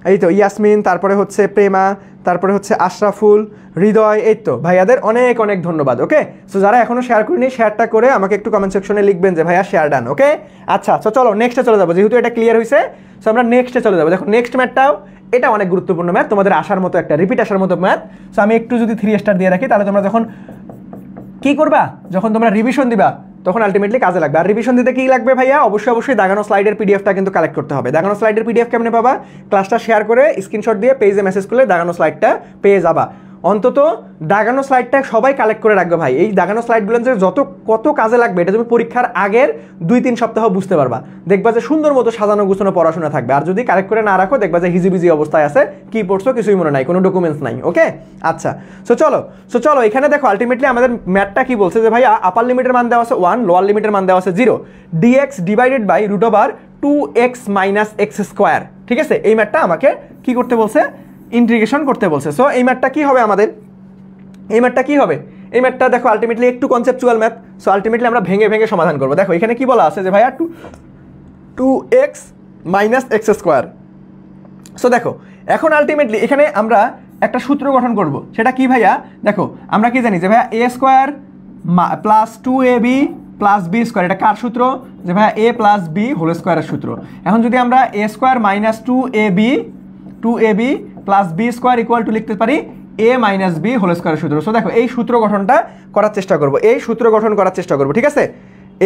এই তো ইয়াসমিন, তারপরে হচ্ছে প্রেমা, তারপরে হচ্ছে আশরাফুল, হৃদয়, এই তো ভাইয়াদের অনেক ধন্যবাদ, ওকে। সো যারা এখনো শেয়ার করেনি শেয়ারটা করে আমাকে একটু কমেন্ট সেকশনে লিখবেন যে ভাইয়া শেয়ার ডান, ওকে। আচ্ছা চলো নেক্সটে চলে যাবো, যেহেতু এটা ক্লিয়ার হয়েছে। সো আমরা নেক্সটে চলে যাবো। দেখো নেক্সট ম্যাথটাও এটা অনেক গুরুত্বপূর্ণ ম্যাথ, তোমাদের আসার মতো একটা রিপিট আসার মতো ম্যাথ। সো আমি একটু যদি 3 স্টার দিয়ে রাখি, তাহলে তোমরা যখন কি করবা, যখন তোমরা রিভিশন দিবা তখন আলটিমেটলি কাজে লাগবে। আর রিভিশন দিতে কি লাগবে ভাইয়া, অবশ্যই দাগানো স্লাইডের পিডিএফটা কিন্তু কালেক্ট করতে হবে। দাগানো স্লাইডের পিডিএফ কেমনে পাবা, ক্লাসটা শেয়ার করে স্ক্রিনশট দিয়ে পেজে মেসেজ করলে দাগানো স্লাইডটা পেয়ে যাবা। অন্তত দাগানো স্লাইডটা সবাই কালেক্ট করে রাখবে ভাই। এই দাগানো স্লাইডগুলো যে কত কাজে লাগবে এটা তুমি পরীক্ষার আগের 2-3 সপ্তাহ বুঝতে পারবা। দেখবা যে সুন্দর মতো সাজানো গুছানো পড়াশোনা থাকবে। আর যদি কালেক্ট করে না রাখো দেখবা যে হিজিবিজি অবস্থায় আছে, কি পড়ছো কিছুই মনে নাই, কোনো ডকুমেন্টস নাই, ওকে। আচ্ছা সো চলো এখানে দেখো আলটিমেটলি আমাদের ম্যাথটা কি বলছে যে ভাইয়া আপার লিমিটের মান দেওয়া আছে 1, লোয়ার লিমিটের মান দেওয়া আছে 0, dx divided by √2x - x²। ঠিক আছে, এই ম্যাথটা আমাকে কি করতে বলছে, ইন্টিগ্রেশন করতে বলছে। সো এই ম্যাথটা কি হবে আমাদের, এই ম্যাথটা দেখো আলটিমেটলি একটু কনসেপচুয়াল ম্যাথ। সো আলটিমেটলি আমরা ভেঙে সমাধান করবো। দেখো এখানে কি বলা আছে যে ভাইয়া 2x - x²। সো দেখো এখন আলটিমেটলি এখানে আমরা একটা সূত্র গঠন করব। সেটা কি ভাইয়া, দেখো আমরা কি জানি যে ভাইয়া a² + 2ab + b²। এটা কার সূত্র, যে ভাইয়া a + b হোল স্কোয়ারের সূত্র। এখন যদি আমরা a² - 2ab + b² = লিখতে পারি a - b হোল স্কোয়ারের সূত্র। সো দেখো এই সূত্র গঠনটা করার চেষ্টা করব, ঠিক আছে,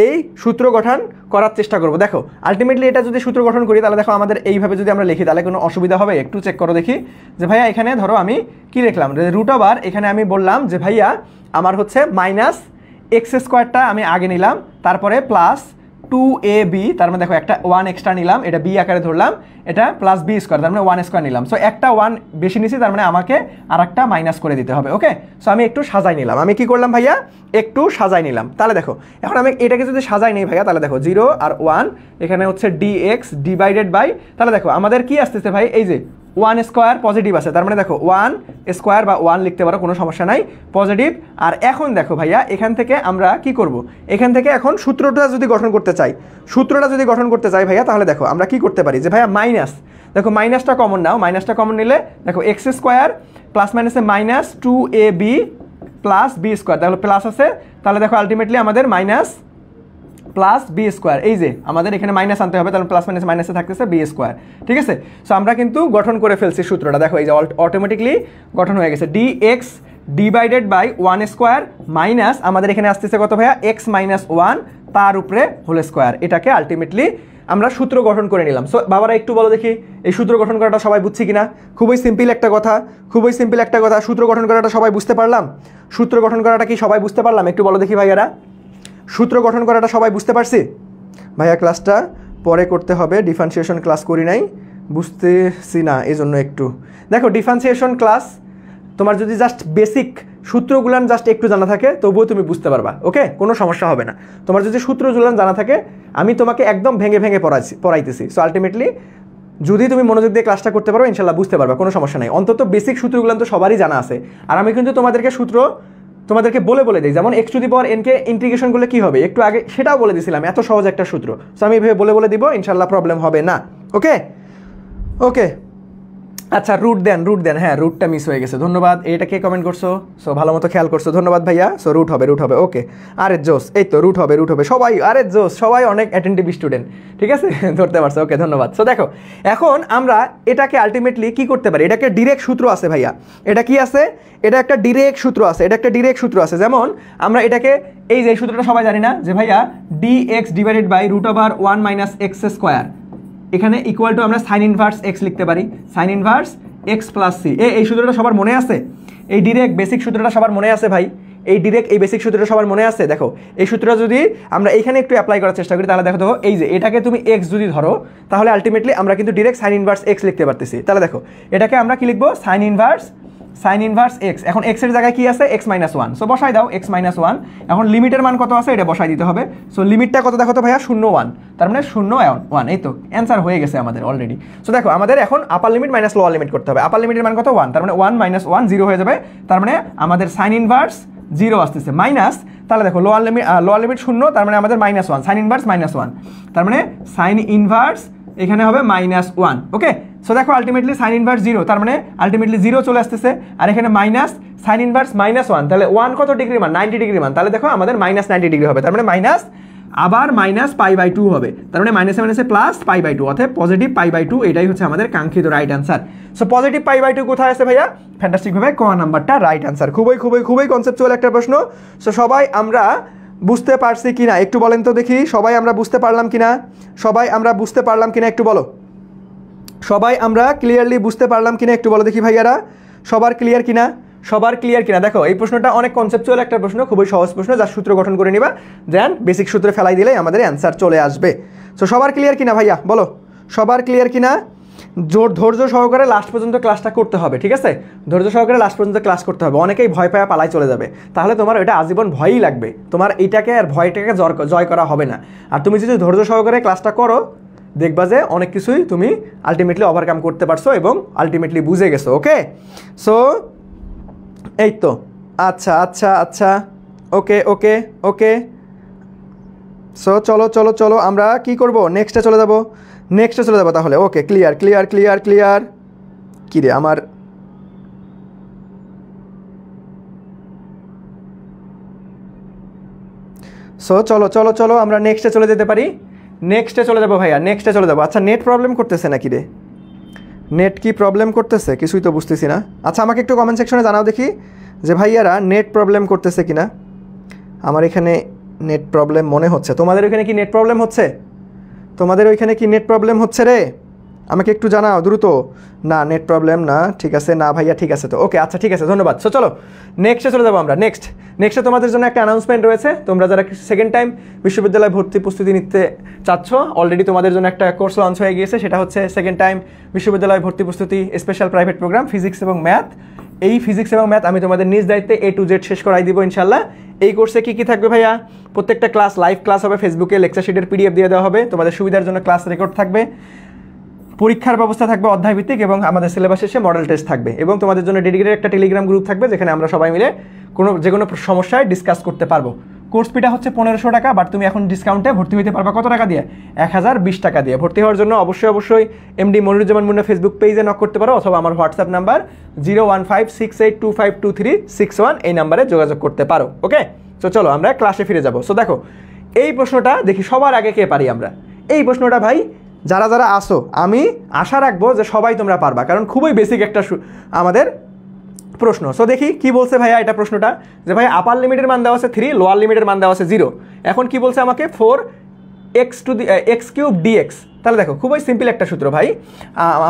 এই সূত্র গঠন করার চেষ্টা করব। দেখো আলটিমেটলি এটা যদি সূত্র গঠন করি তাহলে দেখো আমাদের এইভাবে যদি আমরা লিখি তাহলে কোনো অসুবিধা হবে, একটু চেক করো দেখি। যে ভাইয়া এখানে ধরো আমি কি লিখলাম, √, এখানে আমি বললাম যে ভাইয়া আমার হচ্ছে -x² আমি আগে নিলাম, তারপরে +2ab, তার মানে দেখো একটা 1 এক্সট্রা নিলাম, এটা b আকারে ধরলাম, এটা +b², তার মানে 1² নিলাম। সো একটা 1 বেশি নিছি, তার মানে আমাকে আর একটা মাইনাস করে দিতে হবে, ওকে। সো আমি একটু সাজাই নিলাম, আমি কি করলাম ভাইয়া, একটু সাজাই নিলাম। তাহলে দেখো এখন আমি এটাকে যদি সাজাই নেই ভাইয়া, তাহলে দেখো 0 আর 1, এখানে হচ্ছে dx ডিভাইডেড বাই, তাহলে দেখো আমাদের কি আসতেছে ভাই, এই যে ওয়ান স্কোয়ার পজিটিভ আছে, তার মানে দেখো ওয়ান স্কোয়ার বা ওয়ান লিখতে পারো, কোনো সমস্যা নাই, পজিটিভ। আর এখন দেখো ভাইয়া এখান থেকে আমরা কি করব, এখান থেকে এখন সূত্রটা যদি গঠন করতে চাই ভাইয়া, তাহলে দেখো আমরা কি করতে পারি যে ভাইয়া মাইনাস, দেখো মাইনাসটা কমন নাও, মাইনাসটা কমন নিলে দেখো এক্স স্কোয়ার প্লাস মাইনাসে minus 2ab plus b square, তাহলে প্লাস আছে, তাহলে দেখো আলটিমেটলি আমাদের মাইনাস প্লাস বি স্কোয়ার, এই যে আমাদের এখানে মাইনাস আনতে হবে, তাহলে প্লাস মাইনাস মাইনাসে থাকতেছে বি স্কোয়ার, ঠিক আছে। সো আমরা কিন্তু গঠন করে ফেলছি সূত্রটা, দেখো এই যে অটোমেটিকলি গঠন হয়ে গেছে, dx divided by one square minus আমাদের এখানে আসতেছে কত ভাইয়া, এক্স মাইনাস ওয়ান তার উপরে হোল স্কোয়ার, এটাকে আলটিমেটলি আমরা সূত্র গঠন করে নিলাম। সো বাবারা একটু বলো দেখি এই সূত্র গঠন করাটা সবাই বুঝছি কিনা? খুবই সিম্পল একটা কথা, সূত্র গঠন করাটা সবাই বুঝতে পারলাম? সূত্র গঠন করাটা কি সবাই বুঝতে পারলাম? একটু বলো দেখি ভাইয়ারা, সূত্র গঠন করাটা সবাই বুঝতে পারছি? ভাইয়া ক্লাসটা পরে করতে হবে, ডিফারেন্সিয়েশন ক্লাস করি নাই, বুঝতেছি না এই জন্য একটু দেখো। ডিফারেন্সিয়েশন ক্লাস তোমার যদি জাস্ট বেসিক সূত্রগুলান জাস্ট একটু জানা থাকে তবুও তুমি বুঝতে পারবা, ওকে, কোনো সমস্যা হবে না। তোমার যদি সূত্রগুলান জানা থাকে আমি তোমাকে একদম ভেঙে ভেঙে পড়াইতেছি। সো আলটিমেটলি যদি তুমি মনোযোগ দিয়ে ক্লাসটা করতে পারো ইনশাল্লাহ বুঝতে পারবা, কোনো সমস্যা নাই। অন্তত বেসিক সূত্রগুলান তো সবারই জানা আছে, আর আমি কিন্তু তোমাদেরকে বলে দিই, যেমন x two the power n K integration করলে কি হবে একটু আগে সেটাও বলে দিয়েছিলাম, এত সহজ একটা সূত্র। সো আমি এভাবে বলে দিব, ইনশাল্লাহ প্রবলেম হবে না, ওকে ওকে। আচ্ছা রুট দেন, হ্যাঁ রুটটা মিস হয়ে গেছে, ধন্যবাদ। এটা কে কমেন্ট করছো? সো ভালো মতো খেয়াল করছো, ধন্যবাদ ভাইয়া। সো রুট হবে, ওকে। আরে জোস, এই তো রুট হবে সবাই, আরে জোস, সবাই অনেক অ্যাটেন্টিভ স্টুডেন্ট, ঠিক আছে, ধরতে পারছো, ওকে ধন্যবাদ। সো দেখো এখন আমরা এটাকে আলটিমেটলি কি করতে পারি, এটাকে ডিরেক্ট সূত্র আছে ভাইয়া, এটা কি আছে, এটা একটা ডিরেক্ট সূত্র আছে, যেমন আমরা এটাকে এই যে সূত্রটা সবাই জানি না যে ভাইয়া dx divided by root over 1 minus x square, এখানে ইকুয়াল টু আমরা সাইন ইনভার্স এক্স লিখতে পারি, sine inverse x plus c. এই সূত্রটা সবার মনে আছে? এই ডিরেক্ট বেসিক সূত্রটা সবার মনে আছে ভাই? এই বেসিক সূত্রটা সবার মনে আছে? দেখো এই সূত্রটা যদি আমরা এইখানে একটু অ্যাপ্লাই করার চেষ্টা করি তাহলে দেখো এই যে এটাকে তুমি এক্স যদি ধরো তাহলে আলটিমেটলি আমরা কিন্তু ডিরেক্ট সাইন ইনভার্স এক্স লিখতে পারতেছি। তাহলে দেখো এটাকে আমরা কি লিখবো, সাইন ইনভার্স এক্স। এখন এক্স এর জায়গায় কি আছে, এক্স মাইনাস ওয়ান। সো বসাই দাও এক্স মাইনাস ওয়ান। এখন লিমিটের মান কত আছে এটা বসাই দিতে হবে। সো লিমিটটা কত দেখো তো ভাইয়া, 0 1, তার মানে 0 1, এই তো অ্যান্সার হয়ে গেছে আমাদের অলরেডি। সো দেখো আমাদের এখন আপার লিমিট মাইনাস লোয়ার লিমিট করতে হবে। আপার লিমিটের মান কত 1, তার মানে 1 মাইনাস 1 0 হয়ে যাবে, তার মানে আমাদের সাইন ইনভার্স 0 আসতেছে মাইনাস, তাহলে দেখো লোয়ার লিমিট 0, তার মানে আমাদের মাইনাস 1, সাইন ইনভার্স মাইনাস 1, তার মানে সাইন ইনভার্স এখানে হবে -1, ওকে। সো দেখো আলটিমেটলি সাইন ইনভার্স 0, তার মানে আলটিমেটলি 0 চলে আসতেছে, আর এখানে মাইনাস সাইন ইনভার্স -1, তাহলে 1 কত ডিগ্রি মান, 90 ডিগ্রি মান, তাহলে দেখো আমাদের -90 ডিগ্রি হবে, তার মানে মাইনাস আবার -π/2 হবে, তার মানে মাইনাসে মাইনাসে প্লাস π/2, অর্থাৎ পজিটিভ π/2, এটাই হচ্ছে আমাদের কাঙ্ক্ষিত রাইট অ্যান্সার। সো পজিটিভ π/2 কোথায় আছে ভাইয়া, ফ্যান্টাস্টিকভাবে ক নাম্বারটা রাইট অ্যান্সার। খুবই কনসেপচুয়াল একটা প্রশ্ন। সো সবাই আমরা বুঝতে পারছি কিনা একটু বলেন তো দেখি, সবাই আমরা বুঝতে পারলাম কিনা একটু বলো, সবাই আমরা ক্লিয়ারলি বুঝতে পারলাম কিনা একটু বলো দেখি ভাইয়ারা, সবার ক্লিয়ার কিনা? দেখো এই প্রশ্নটা অনেক কনসেপচুয়াল একটা প্রশ্ন, খুবই সহজ প্রশ্ন, যার সূত্র গঠন করে নিবা, দেন বেসিক সূত্রে ফেলাই দিলেই আমাদের অ্যান্সার চলে আসবে। সো সবার ক্লিয়ার কিনা ভাইয়া বলো, সবার ক্লিয়ার কিনা? ধৈর্য সহকারে লাস্ট পর্যন্ত ক্লাসটা করতে হবে, ঠিক আছে, ধৈর্য সহকারে লাস্ট পর্যন্ত ক্লাস করতে হবে। অনেকেই ভয় পায় পালাই চলে যাবে, তাহলে তোমার এটা আজীবন ভয়ই লাগবে, তোমার এইটাকে আর ভয়টাকে জয় করা হবে না। আর তুমি যদি ধৈর্য সহকারে ক্লাসটা করো দেখবা যে অনেক কিছুই তুমি আলটিমেটলি ওভারকাম করতে পারছো এবং আলটিমেটলি বুঝে গেছো, ওকে। সো এই তো, আচ্ছা, ওকে। সো চলো আমরা কি করব, নেক্সটে চলে যাব তাহলে, ওকে। ক্লিয়ার কি রে আমার, সো চলো আমরা নেক্সটে চলে যেতে পারি, নেক্সটে চলে যাবো ভাইয়া, আচ্ছা নেট প্রবলেম করতেছে নাকি রে, নেট কি প্রবলেম করতেছে, কিছুই তো বুঝতেছি না। আচ্ছা আমাকে একটু কমেন্ট সেকশনে জানাও দেখি যে ভাইয়ারা নেট প্রবলেম করতেছে কিনা। আমার এখানে নেট প্রবলেম মনে হচ্ছে, তোমাদের ওইখানে কি নেট প্রবলেম হচ্ছে রে, আমাকে একটু জানাও দ্রুত। না নেট প্রবলেম না, ঠিক আছে, না ভাইয়া ঠিক আছে তো, ওকে আচ্ছা ঠিক আছে, ধন্যবাদ। সো চলো নেক্সটে চলে যাবো আমরা। নেক্সটে তোমাদের জন্য একটা অ্যানাউন্সমেন্ট রয়েছে, তোমরা যারা সেকেন্ড টাইম বিশ্ববিদ্যালয় ভর্তি প্রস্তুতি নিতে চাচ্ছ, অলরেডি তোমাদের জন্য একটা কোর্স লঞ্চ হয়ে গিয়েছে, সেটা হচ্ছে সেকেন্ড টাইম বিশ্ববিদ্যালয় ভর্তি প্রস্তুতি স্পেশাল প্রাইভেট প্রোগ্রাম ফিজিক্স এবং ম্যাথ। এই ফিজিক্স এবং ম্যাথ আমি তোমাদের নিজ দায়িত্বে A to Z শেষ করাই দিব ইনশাল্লাহ। এই কোর্সে কি থাকবে ভাইয়া, প্রত্যেকটা ক্লাস লাইভ ক্লাস হবে, ফেসবুকে লেকচার শিটের PDF দিয়ে দেওয়া হবে, তোমাদের সুবিধার জন্য ক্লাস রেকর্ড থাকবে, পরীক্ষার ব্যবস্থা থাকবে অধ্যায়ভিত্তিক এবং আমাদের সিলেবাস শেষে মডেল টেস্ট থাকবে এবং তোমাদের জন্য ডেডিকেটেড একটা টেলিগ্রাম গ্রুপ থাকবে যেখানে আমরা সবাই মিলে যে কোনো সমস্যায় ডিসকাস করতে পারবো। কোর্স ফিটা হচ্ছে 1500 টাকা, বাট তুমি এখন ডিসকাউন্টে ভর্তি হতে পারবা কত টাকা দিয়ে? 1020 টাকা দিয়ে। ভর্তি হওয়ার জন্য অবশ্যই এমডি মনিরুজ্জামান মুন্না ফেসবুক পেজে নক করতে পারো অথবা আমার হোয়াটসঅ্যাপ নাম্বার 01568252361 এই নাম্বারে যোগাযোগ করতে পারো। ওকে, তো চলো আমরা ক্লাসে ফিরে যাব। সো দেখো এই প্রশ্নটা দেখি সবার আগে কে পারি আমরা। এই প্রশ্নটা ভাই যারা যারা আসো আমি আশা রাখবো যে সবাই তোমরা পারবা, কারণ খুবই বেসিক একটা আমাদের প্রশ্ন। সো দেখি কি বলছে ভাইয়া এটা প্রশ্নটা, যে ভাই আপার লিমিটের মান দেওয়া আছে 3, লোয়ার লিমিটের মান দেওয়া আছে 0। এখন কি বলছে আমাকে 4x³ dx। তাহলে দেখো খুবই সিম্পল একটা সূত্র ভাই।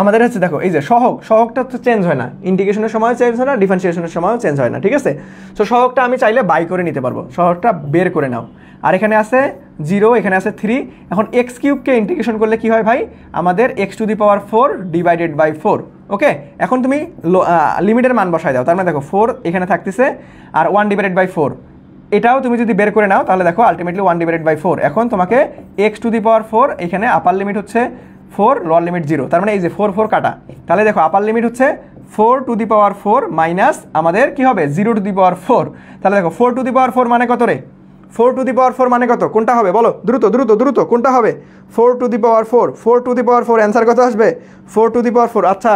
আমাদের হচ্ছে দেখো এই যে সহগটা তো চেঞ্জ হয় না, ইন্টিগ্রেশনের সময় চেঞ্জ হয় না, ডিফারেন্সিয়েশনের সময়ও চেঞ্জ হয় না, ঠিক আছে। সো সহগটা আমি চাইলে বাই করে নিতে পারবো, সহগটা বের করে নাও। আর এখানে আছে 0, এখানে আছে 3। এখন x³ ইন্টিগ্রেশন করলে কি হয় ভাই? আমাদের x⁴ ডিভাইডেড বাই 4। ওকে, এখন তুমি লিমিটের মান বসায় দাও। তার মানে দেখো 4 এখানে থাকতেছে আর 1/4। এটাও তুমি যদি বের করে নাও তাহলে দেখো আলটিমেটলি 1/4। এখন তোমাকে x⁴ এখানে আপার লিমিট হচ্ছে 4, লোয়ার লিমিট 0। তার মানে এই যে 4 কাটা, তাহলে দেখো আপার লিমিট হচ্ছে 4⁴ মাইনাস আমাদের কি হবে 0⁴। তাহলে দেখো 4⁴ মানে কত রে? 4⁴ মানে কত? কোনটা হবে বলো? দ্রুত কোনটা হবে? 4⁴ অ্যান্সার কত আসবে? 4⁴।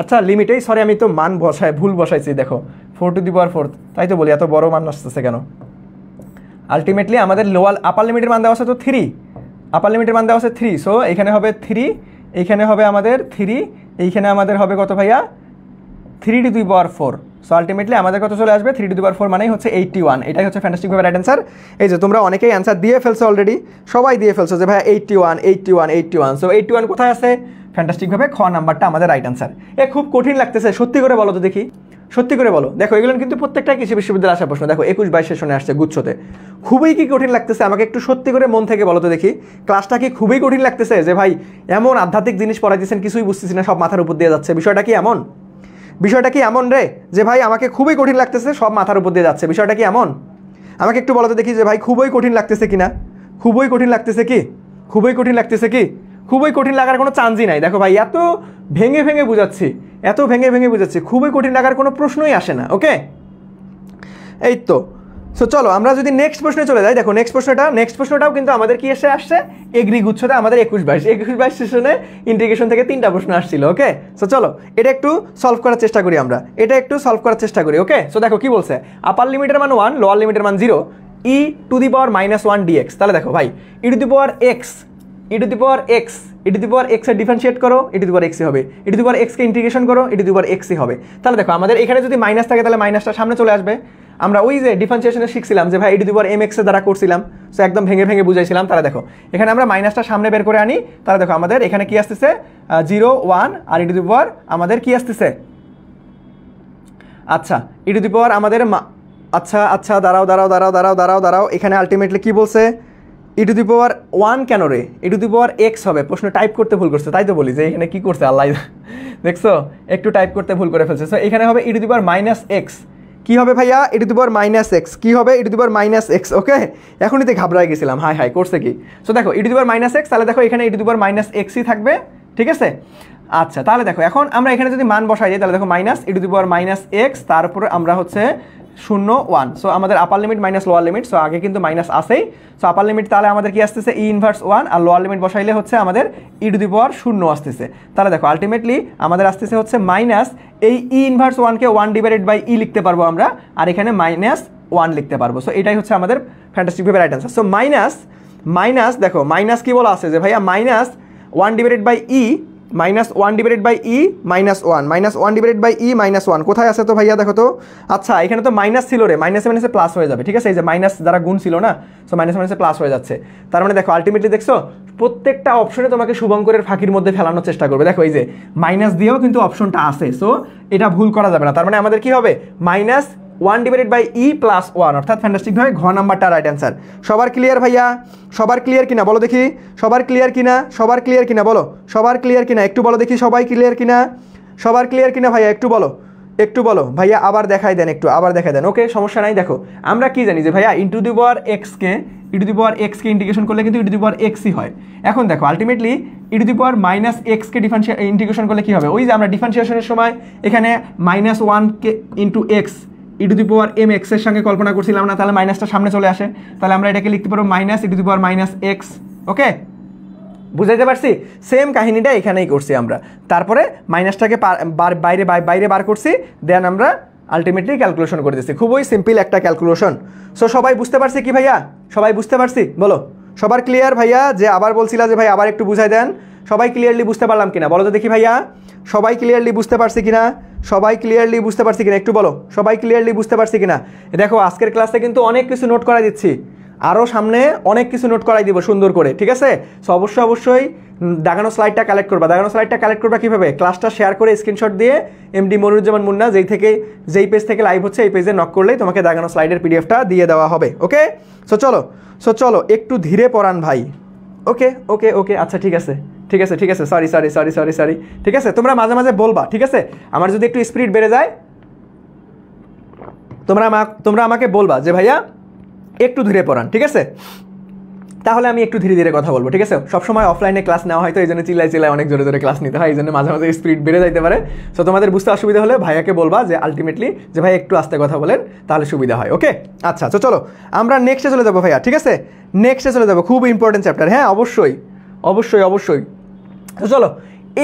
আচ্ছা লিমিটেই সরি আমি তো মান ভুল বসাইছি। দেখো 4⁴, তাই তো বলি এত বড় মান আসতেছে কেন? আলটিমেটলি আমাদের আপার লিমিটের মান দেওয়া আছে তো 3, আপার লিমিটের মান দেওয়া আছে 3। সো এখানে হবে 3, এইখানে হবে আমাদের 3, এইখানে আমাদের হবে কত ভাইয়া? 3⁴। সো আলটিমেটলি আমাদের কত চলে আসবে? 3⁴ মানেই হচ্ছে 81। এটাই হচ্ছে ফ্যান্টাস্টিকভাবে রাইট অ্যান্সার। এই যে তোমরা অনেকেই অ্যান্সার দিয়ে ফেলছো অলরেডি, সবাই দিয়ে ফেলছো যে ভাই 81। সো 81 কোথায় আছে? ফ্যান্টাস্টিকভাবে খ নাম্বারটা আমাদের রাইট অ্যান্সার। খুব কঠিন লাগতেছে সত্যি করে বলো তো দেখি, সত্যি করে বলো। দেখো এগুলো কিন্তু প্রত্যেকটা কৃষি বিশ্ববিদ্যালয়ে আসা প্রশ্ন। দেখো 21-22 সেশনে আসছে গুচ্ছতে। খুবই কি কঠিন লাগতেছে আমাকে একটু সত্যি করে মন থেকে বলো তো দেখি, ক্লাসটা কি খুবই কঠিন লাগতেছে? যে ভাই এমন আধ্যাত্মিক জিনিস পড়াইতেছেন কিছুই বুঝতেছি না, সব মাথার উপর দিয়ে যাচ্ছে, বিষয়টা কি এমন? বিষয়টা কি এমন রে যে ভাই আমাকে খুবই কঠিন লাগতেছে, সব মাথার উপর দিয়ে যাচ্ছে, বিষয়টা কি এমন? আমাকে একটু বলো তো দেখি যে ভাই খুবই কঠিন লাগতেছে কিনা? খুবই কঠিন লাগতেছে কি? খুবই কঠিন লাগতেছে কি? খুবই কঠিন লাগার কোনো চান্সই নাই। দেখো ভাই এত ভেঙে বুঝাচ্ছি, খুবই কঠিন লাগার কোনো প্রশ্নই আসে না। ওকে, এই তো। সো চলো আমরা যদি নেক্সট প্রশ্নে চলে যাই। দেখো নেক্সট প্রশ্নটাও কিন্তু আমাদের কি আসছে এগ্রি গুচ্ছতে আমাদের 21-22 সেশনে ইন্টিগ্রেশন থেকে 3টা প্রশ্ন আসছিল। ওকে, সো চলো এটা একটু সলভ করার চেষ্টা করি আমরা, ওকে। সো দেখো কি বলছে, আপার লিমিটের মান 1, লোয়ার লিমিটের মান 0, e⁻⁻1 dx। তাহলে দেখো ভাই e⁻x এর ডিফারেন্সিয়েট করো, ex হবে, ex কে ইন্টিগ্রেশন করো, ex হবে। তাহলে দেখো আমাদের এখানে যদি মাইনাস থাকে তাহলে মাইনাসটা সামনে চলে আসবে। আমরা ওই যে ডিফারেন্সিয়েশনে শিখছিলাম যে ভাই e⁻mx এর দ্বারা করছিলাম, সো একদম ভেঙে বুঝাইছিলাম। তাহলে দেখো এখানে আমরা মাইনাসটা সামনে বের করে আনি। তাহলে দেখো আমাদের এখানে কি আসতেছে 0, 1 আর আমাদের কি আসতেছে? আচ্ছা আমাদের আচ্ছা দাঁড়াও। এখানে আলটিমেটলি কি বলছে? e⁻1 কেন রে? ex হবে। প্রশ্ন টাইপ করতে ভুল করছে, তাই তো বলি যে এখানে কি করছে আল্লাহ, দেখছো একটু টাইপ করতে ভুল করে ফেলছে। সো এখানে হবে e⁻x। কি হবে ভাইয়া? e⁻x। কি হবে? e⁻x। ওকে, এখনই তো ঘাবড়ায় গেছিলাম, হাই করছে কি? সো দেখো e⁻x, তাহলে দেখো এখানে e⁻xই থাকবে, ঠিক আছে। আচ্ছা তাহলে দেখো এখন আমরা এখানে যদি মান বসাই দিই তাহলে দেখো e⁻x, তারপরে আমরা হচ্ছে 0, 1। সো আমাদের আপার limit minus lower limit, so আগে কিন্তু মাইনাস আসেই। সো আপার লিমিট তাহলে আমাদের কি আসতেছে e⁻1 আর লোয়ার লিমিট বসাইলে হচ্ছে আমাদের e⁻0 আসতেছে। তাহলে দেখো আলটিমেটলি আমাদের আসতেছে হচ্ছে মাইনাস এই e⁻1 কে 1/e লিখতে পারবো আমরা, আর এখানে -1 লিখতে পারবো। সো এটাই হচ্ছে আমাদের ফ্যান্টাস্টিকভাবে রাইট অ্যান্সার। সো মাইনাস দেখো মাইনাস কি বলা আছে যে ভাইয়া -1/e -1/e-1 কোথায় আছে তো ভাইয়া? দেখো তো, আচ্ছা এখানে তো মাইনাস ছিল রে, মাইনাসে প্লাস হয়ে যাবে, ঠিক আছে। এই যে মাইনাস দ্বারা গুণ ছিল না, সো মাইনাসে প্লাস হয়ে যাচ্ছে। তার মানে দেখো আলটিমেটলি দেখছো প্রত্যেকটা অপশনে তোমাকে শুভঙ্করের ফাঁকির মধ্যে ফেলানোর চেষ্টা করবে। দেখো এই যে মাইনাস দিয়েও কিন্তু অপশনটা আছে, সো এটা ভুল করা যাবে না। তার মানে আমাদের কি হবে? -1/e+1, অর্থাৎ ফ্যান্টাস্টিকভাবে ঘ নাম্বারটা রাইট অ্যান্সার। সবার ক্লিয়ার ভাইয়া? সবার ক্লিয়ার কিনা বলো দেখি, সবার ক্লিয়ার কিনা বলো, সবার ক্লিয়ার কিনা একটু বলো দেখি, সবাই ক্লিয়ার কিনা ভাইয়া একটু বলো ভাইয়া, আবার দেখাই দেন। ওকে সমস্যা নাই। দেখো আমরা কি জানি যে ভাইয়া x K E to the পাওয়ার এক্সকে ইন্টিগ্রেশন করলে কিন্তু ই টু দি পাওয়ার এক্সই হয়। এখন দেখো ultimately e to the power minus এক্সকে ইন্টিগ্রেশন করলে কী হবে, ওই যে আমরা ডিফারেন্সিয়েশনের সময় এখানে -1 into x e to the power m এক্সের সঙ্গে কল্পনা করছিলাম না, তাহলে মাইনাসটা সামনে চলে আসে, তাহলে আমরা এটাকে লিখতে পারবো minus e to the power minus x. Okay, বুঝাইতে পারছি? সেম কাহিনীটা এখানেই করছি আমরা, তারপরে মাইনাসটাকে বাইরে বার করছি, দেন আমরা আলটিমেটলি ক্যালকুলেশন করে দিচ্ছি। খুবই সিম্পল একটা ক্যালকুলেশন। সো সবাই বুঝতে পারছি কি ভাইয়া? সবাই বুঝতে পারছি? বলো সবার ক্লিয়ার ভাইয়া? যে আবার বলছিলা যে ভাই আবার একটু বুঝাই দেন, সবাই ক্লিয়ারলি বুঝতে পারলাম কিনা বলো তো দেখি ভাইয়া? সবাই ক্লিয়ারলি বুঝতে পারছি কিনা? সবাই ক্লিয়ারলি বুঝতে পারছি কিনা একটু বলো, সবাই ক্লিয়ারলি বুঝতে পারছি কিনা? দেখো আজকের ক্লাসে কিন্তু অনেক কিছু নোট করা দিচ্ছি, আরও সামনে অনেক কিছু নোট করাই দিব সুন্দর করে, ঠিক আছে? সো অবশ্যই দাগানো স্লাইডটা কালেক্ট করবা। দাগানো স্লাইডটা কালেক্ট করবা কীভাবে? ক্লাসটা শেয়ার করে স্ক্রিনশট দিয়ে এমডি মনিরুজ্জামান মুন্না যেই পেজ থেকে লাইভ হচ্ছে এই পেজে নক করলেই তোমাকে দাগানো স্লাইডের পিডিএফটা দিয়ে দেওয়া হবে। ওকে, সো চলো একটু ধীরে পড়ান ভাই। ওকে ওকে ওকে আচ্ছা ঠিক আছে সরি ঠিক আছে, তোমরা মাঝে মাঝে বলবা, ঠিক আছে? আমার যদি একটু স্পিড বেড়ে যায় তোমরা আমাকে বলবা যে ভাইয়া একটু ধীরে পড়ান, ঠিক আছে? তাহলে আমি একটু ধীরে ধীরে কথা বলবো, ঠিক আছে? সবসময় অফলাইনে ক্লাস নেওয়া হয় তো এই জন্য চিল্লায় অনেক জোরে ক্লাস নিতে হয়, এই জন্য মাঝে মাঝে স্পিড বেড়ে যাইতে পারে। সো তোমাদের বুঝতে অসুবিধা হলে ভাইয়াকে বলবা যে আলটিমেটলি যে ভাই একটু আস্তে কথা বলেন, তাহলে সুবিধা হয়। ওকে আচ্ছা, তো চলো আমরা নেক্সটে চলে যাবো ভাইয়া, ঠিক আছে? নেক্সটে চলে যাবো, খুব ইম্পর্টেন্ট চ্যাপ্টার। হ্যাঁ অবশ্যই। তো চলো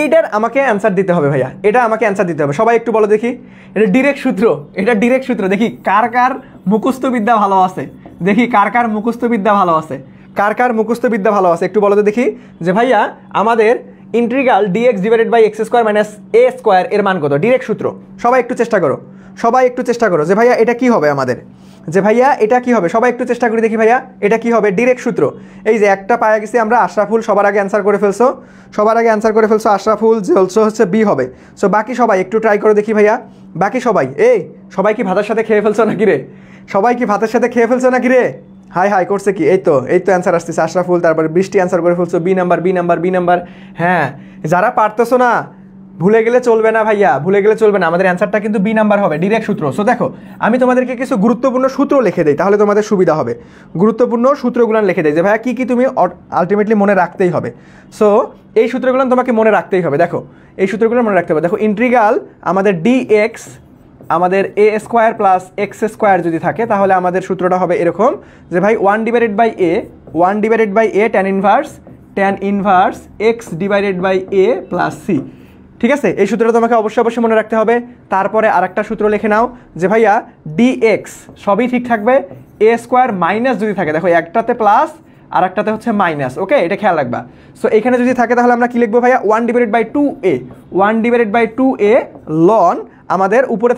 এইটার আমাকে অ্যান্সার দিতে হবে ভাইয়া, এটা আমাকে অ্যান্সার দিতে হবে। সবাই একটু বলো দেখি, এটা ডিরেক্ট সূত্র, দেখি কার মুখস্থ বিদ্যা ভালো আছে, কার মুখস্থবিদ্যা ভালো আছে একটু বলো তো দেখি। যে ভাইয়া আমাদের integral dx divided by x square minus a square এর মান কত? ডিরেক্ট সূত্র। সবাই একটু চেষ্টা করো যে ভাইয়া এটা কি হবে আমাদের, সবাই একটু চেষ্টা করি দেখি ভাইয়া এটা কি হবে। ডিরেক্ট সূত্র, এই যে একটা পায়ে গেছি আমরা, আশরাফুল সবার আগে অ্যান্সার করে ফেলছো, আশরাফুল যে হচ্ছে বি হবে। সো বাকি সবাই একটু ট্রাই করো দেখি ভাইয়া, বাকি সবাই কি ভাতের সাথে খেয়ে ফেলছো নাকি রে? হাই করছে কি? এই তো অ্যান্সার আসতেছে আশরাফুল, তারপরে বৃষ্টি অ্যান্সার করে ফেলছো বি নাম্বার। হ্যাঁ, যারা পারতেছো না ভুলে গেলে চলবে না ভাইয়া, আমাদের অ্যান্সারটা কিন্তু বি নাম্বার হবে, ডিরেক্ট সূত্র। সো দেখো আমি তোমাদেরকে কিছু গুরুত্বপূর্ণ সূত্র লিখে দিই, তাহলে তোমাদের সুবিধা হবে। গুরুত্বপূর্ণ সূত্রগুলো লিখে দেয় যে ভাইয়া কি তুমি আলটিমেটলি মনে রাখতেই হবে। সো এই সূত্রগুলো তোমাকে মনে রাখতেই হবে। দেখো এই সূত্রগুলো মনে রাখতে হবে। দেখো ইন্টিগ্রাল আমাদের ডিএক্স আমাদের এ স্কোয়ার প্লাস এক্স স্কোয়ার যদি থাকে, তাহলে আমাদের সূত্রটা হবে এরকম যে ভাই 1 divided by a tan inverse x divided by a plus c. ঠিক আছে, এই সূত্রটা তোমাকে অবশ্যই মনে রাখতে হবে। তারপরে আরেকটা সূত্র লিখে নাও যে ভাইয়া ডিএক্স সবই ঠিক থাকবে, এ স্কোয়ার মাইনাস যদি থাকে, দেখো একটাতে প্লাস আর একটাতে হচ্ছে মাইনাস। ওকে, এটা খেয়াল রাখবা। সো এখানে যদি থাকে তাহলে আমরা কি লিখবো ভাইয়া? 1 ডিভাইডেড বাই 2a লন আমাদের উপরে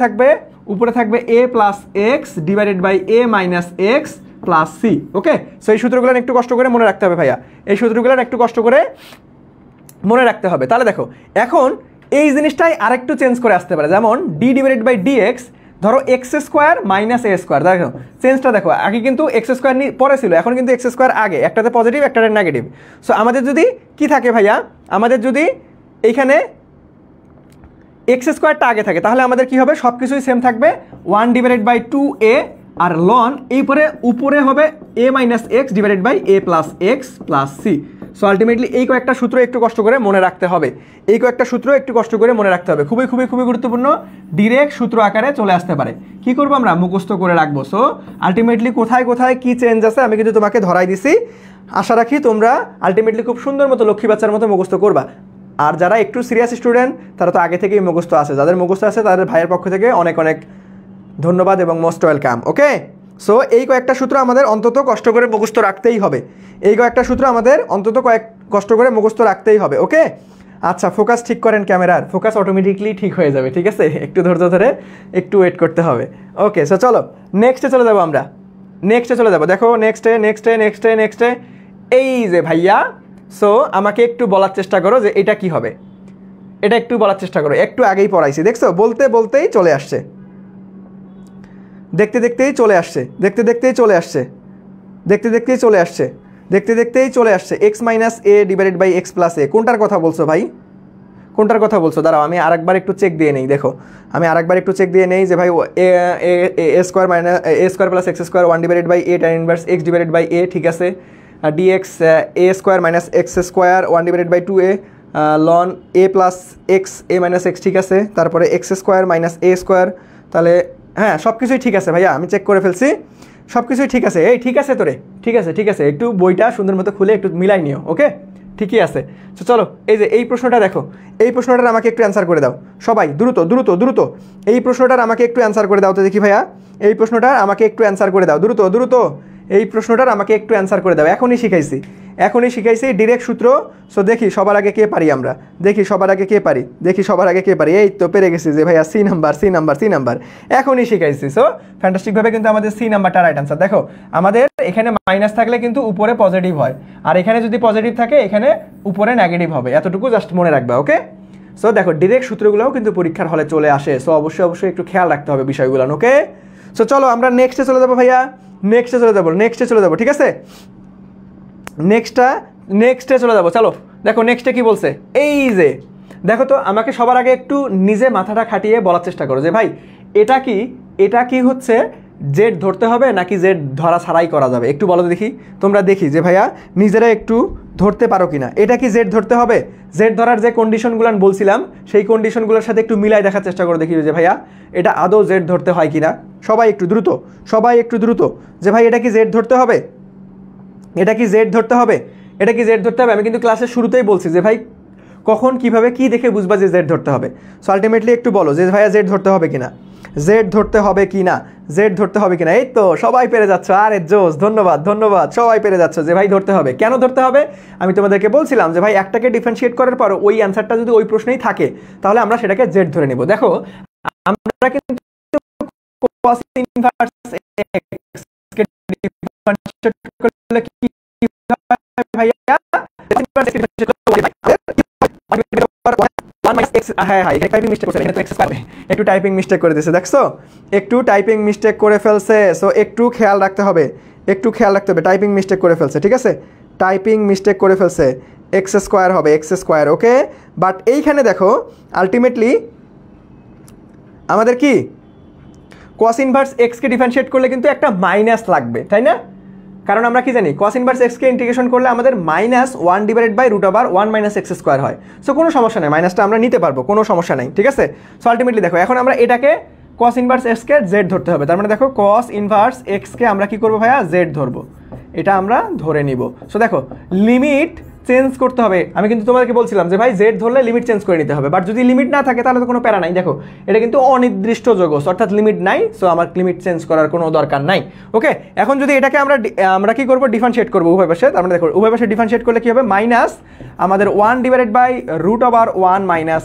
থাকবে a plus x divided by a minus x plus c. Okay, so এই সূত্রগুলো একটু কষ্ট করে মনে রাখতে হবে ভাইয়া, মনে রাখতে হবে। তাহলে দেখো এখন এই জিনিসটাই আরেকটু চেঞ্জ করে আসতে পারে, যেমন ডি ডিভাইডেড বাই ডিএক্স, ধরো x square minus a square. দেখো চেঞ্জটা দেখো, আগে কিন্তু এক্স স্কোয়ার পরে ছিল, এখন কিন্তু এক্স স্কোয়ার আগে, একটাতে পজিটিভ একটাতে নেগেটিভ। সো আমাদের যদি কি থাকে ভাইয়া, আমাদের যদি এইখানে এক্স স্কোয়ারটা আগে থাকে তাহলে আমাদের কি হবে? সব কিছুই সেম থাকবে, 1 divided by 2a R loan উপরে হবে a minus x divided by a plus x plus c. So ultimately এই কয়েকটা সূত্র একটু কষ্ট করে মনে রাখতে হবে, খুবই গুরুত্বপূর্ণ। ডিরেক্ট সূত্র আকারে চলে আসতে পারে, কি করবো আমরা? মুখস্থ করে রাখবো। সো আলটিমেটলি কোথায় কি চেঞ্জ আছে আমি কিন্তু তোমাকে ধরাই দিছি। আশা রাখি তোমরা আলটিমেটলি খুব সুন্দর মতো লক্ষ্মী বাচ্চার মতো মুখস্থ করবা। আর যারা একটু সিরিয়াস স্টুডেন্ট তারা তো আগে থেকেই মুখস্থ আছে, যাদের মুখস্থ আছে তাদের ভাইয়ের পক্ষ থেকে অনেক ধন্যবাদ এবং মোস্ট ওয়েলকাম। ওকে, সো এই কয়েকটা সূত্র আমাদের অন্তত কষ্ট করে মুখস্থ রাখতেই হবে। ওকে আচ্ছা, ফোকাস ঠিক করেন ক্যামেরার, ফোকাস অটোমেটিকলি ঠিক হয়ে যাবে, ঠিক আছে? একটু ধৈর্য ধরে একটু ওয়েট করতে হবে। ওকে, সো চলো নেক্সটে চলে যাবো আমরা, দেখো নেক্সটে এই যে ভাইয়া, সো আমাকে একটু বলার চেষ্টা করো যে এটা কি হবে, একটু আগেই পড়াইছি, দেখছো? বলতেই চলে আসছে, দেখতে দেখতেই চলে আসছে x minus a divided by x plus a. কোনটার কথা বলছো ভাই? কোনটার কথা বলছো? দাঁড়াও আমি আরেকবার একটু চেক দিয়ে নেই। দেখো আমি আরেকবার একটু চেক দিয়ে নেই যে ভাই a square minus a square plus x square 1/a tan inverse x/a, ঠিক আছে। dx a square minus x square 1/2a ln a plus x a minus x, ঠিক আছে। তারপরে x square minus a square, তাহলে হ্যাঁ সব কিছুই ঠিক আছে ভাইয়া, আমি চেক করে ফেলছি, সব কিছুই ঠিক আছে। এই ঠিক আছে তোরে, ঠিক আছে ঠিক আছে, একটু বইটা সুন্দর মতো খুলে একটু মিলাই নিও, ওকে ঠিকই আছে। তো চলো এই যে এই প্রশ্নটা দেখো, এই প্রশ্নটার আমাকে একটু অ্যান্সার করে দাও সবাই, দ্রুত দ্রুত দ্রুত এই প্রশ্নটার আমাকে একটু অ্যান্সার করে দাও তো দেখি ভাইয়া, এই প্রশ্নটার আমাকে একটু অ্যান্সার করে দাও দ্রুত দ্রুত, এই প্রশ্নটার আমাকে একটু অ্যান্সার করে দাও। এখনই শিখাইছি ডিরেক্ট সূত্র। সো দেখি সবার আগে কে পারি আমরা, দেখি সবার আগে কে পারি, এই তো পেরে গেছি যে ভাইয়া সি নাম্বার এখনই শিখাইছি। সো ফ্যান্টাস্টিকভাবে কিন্তু আমাদের সি নাম্বারটা রাইট আনসার। দেখো আমাদের এখানে মাইনাস থাকলে কিন্তু উপরে পজিটিভ হয়, আর এখানে যদি পজিটিভ থাকে এখানে উপরে নেগেটিভ হবে, এতটুকু জাস্ট মনে রাখবে, ওকে। সো দেখো ডিরেক্ট সূত্রগুলোও কিন্তু পরীক্ষার হলে চলে আসে, সো অবশ্যই একটু খেয়াল রাখতে হবে বিষয়গুলো, ওকে। সো চলো আমরা নেক্সটে চলে যাবো ভাইয়া, নেক্সটে চলে যাবো, ঠিক আছে। নেক্সটে চলে যাবো, চলো দেখো নেক্সটে কি বলছে। এই যে দেখো তো, আমাকে সবার আগে একটু নিজে মাথাটা খাটিয়ে বলার চেষ্টা করো যে ভাই এটা কি হচ্ছে জেড ধরতে হবে নাকি জেড ধরা ছাড়াই করা যাবে, একটু বলো দেখি তোমরা, দেখি যে ভাইয়া নিজেরা একটু ধরতে পারো কিনা। এটা কি জেড ধরতে হবে? জেড ধরার যে কন্ডিশনগুলো বলছিলাম সেই কন্ডিশনগুলোর সাথে একটু মিলাই দেখার চেষ্টা করো দেখি যে ভাইয়া এটা আদৌ জেড ধরতে হয় কিনা। সবাই একটু দ্রুত যে ভাই এটা কি জেড ধরতে হবে, এটা কি জেড ধরতে হবে। আমি কিন্তু ক্লাসের শুরুতেই বলছি যে ভাই কখন কিভাবে কি দেখে বুঝবা যে জেড ধরতে হবে। সো আলটিমেটলি একটু বলো যে ভাইয়া জেড ধরতে হবে কিনা, এই তো সবাই পেরে যাচ্ছ, আরে জোস, ধন্যবাদ সবাই পেরে যাচ্ছ যে ভাই ধরতে হবে। কেন ধরতে হবে আমি তোমাদেরকে বলছিলাম যে ভাই একটাকে ডিফারেন্সিয়েট করার পর ওই অ্যান্সারটা যদি ওই প্রশ্নেই থাকে তাহলে আমরা সেটাকে জেড ধরে নিব। দেখো আমরা কিন্তু cos ইনভার্স x কে ডিফারেন্সিয়েট করলে কি ভাইয়া একটু টাইপিং মিস্টেক করে দিয়েছে, দেখছো একটু টাইপিং মিস্টেক করে ফেলছে। সো একটু খেয়াল রাখতে হবে, টাইপিং মিস্টেক করে ফেলছে, ঠিক আছে, টাইপিং মিস্টেক করে ফেলছে। এক্স স্কোয়ার হবে ওকে। বাট এইখানে দেখো আলটিমেটলি আমাদের কি cos ইনভার্স x কে ডিফারেন্সিয়েট করলে কিন্তু একটা মাইনাস লাগবে, তাই না? কারণ আমরা কি জানি cos ইনভার্স x কে ইন্টিগ্রেশন করলে আমাদের -1/√1 - x² হয়। সো কোনো সমস্যা নেই, মাইনাসটা আমরা নিতে পারবো, কোনো সমস্যা নেই, ঠিক আছে। সো আলটিমেটলি দেখো এখন আমরা এটাকে cos ইনভার্স x কে z ধরতে হবে, তার মানে দেখো cos ইনভার্স x কে আমরা কি করব ভাইয়া z ধরবো, এটা আমরা ধরে নিব। সো দেখো লিমিট চেঞ্জ করতে হবে, আমি কিন্তু তোমাদেরকে বলছিলাম যে ভাই জেড ধরলে লিমিট চেঞ্জ করে নিতে হবে, বাট যদি লিমিট না থাকে তাহলে তো কোনো প্যারা নাই। দেখো এটা কিন্তু অনির্দিষ্ট যোগস, অর্থাৎ লিমিট নাই, সো আমার লিমিট চেঞ্জ করার কোনো দরকার নাই, ওকে। এখন যদি এটাকে আমরা কি করব, ডিফারেন্সিয়েট করব উভয় পাশে। তার মানে দেখো উভয় পাশে ডিফারেন্সিয়েট করলে কি হবে, মাইনাস আমাদের 1/√1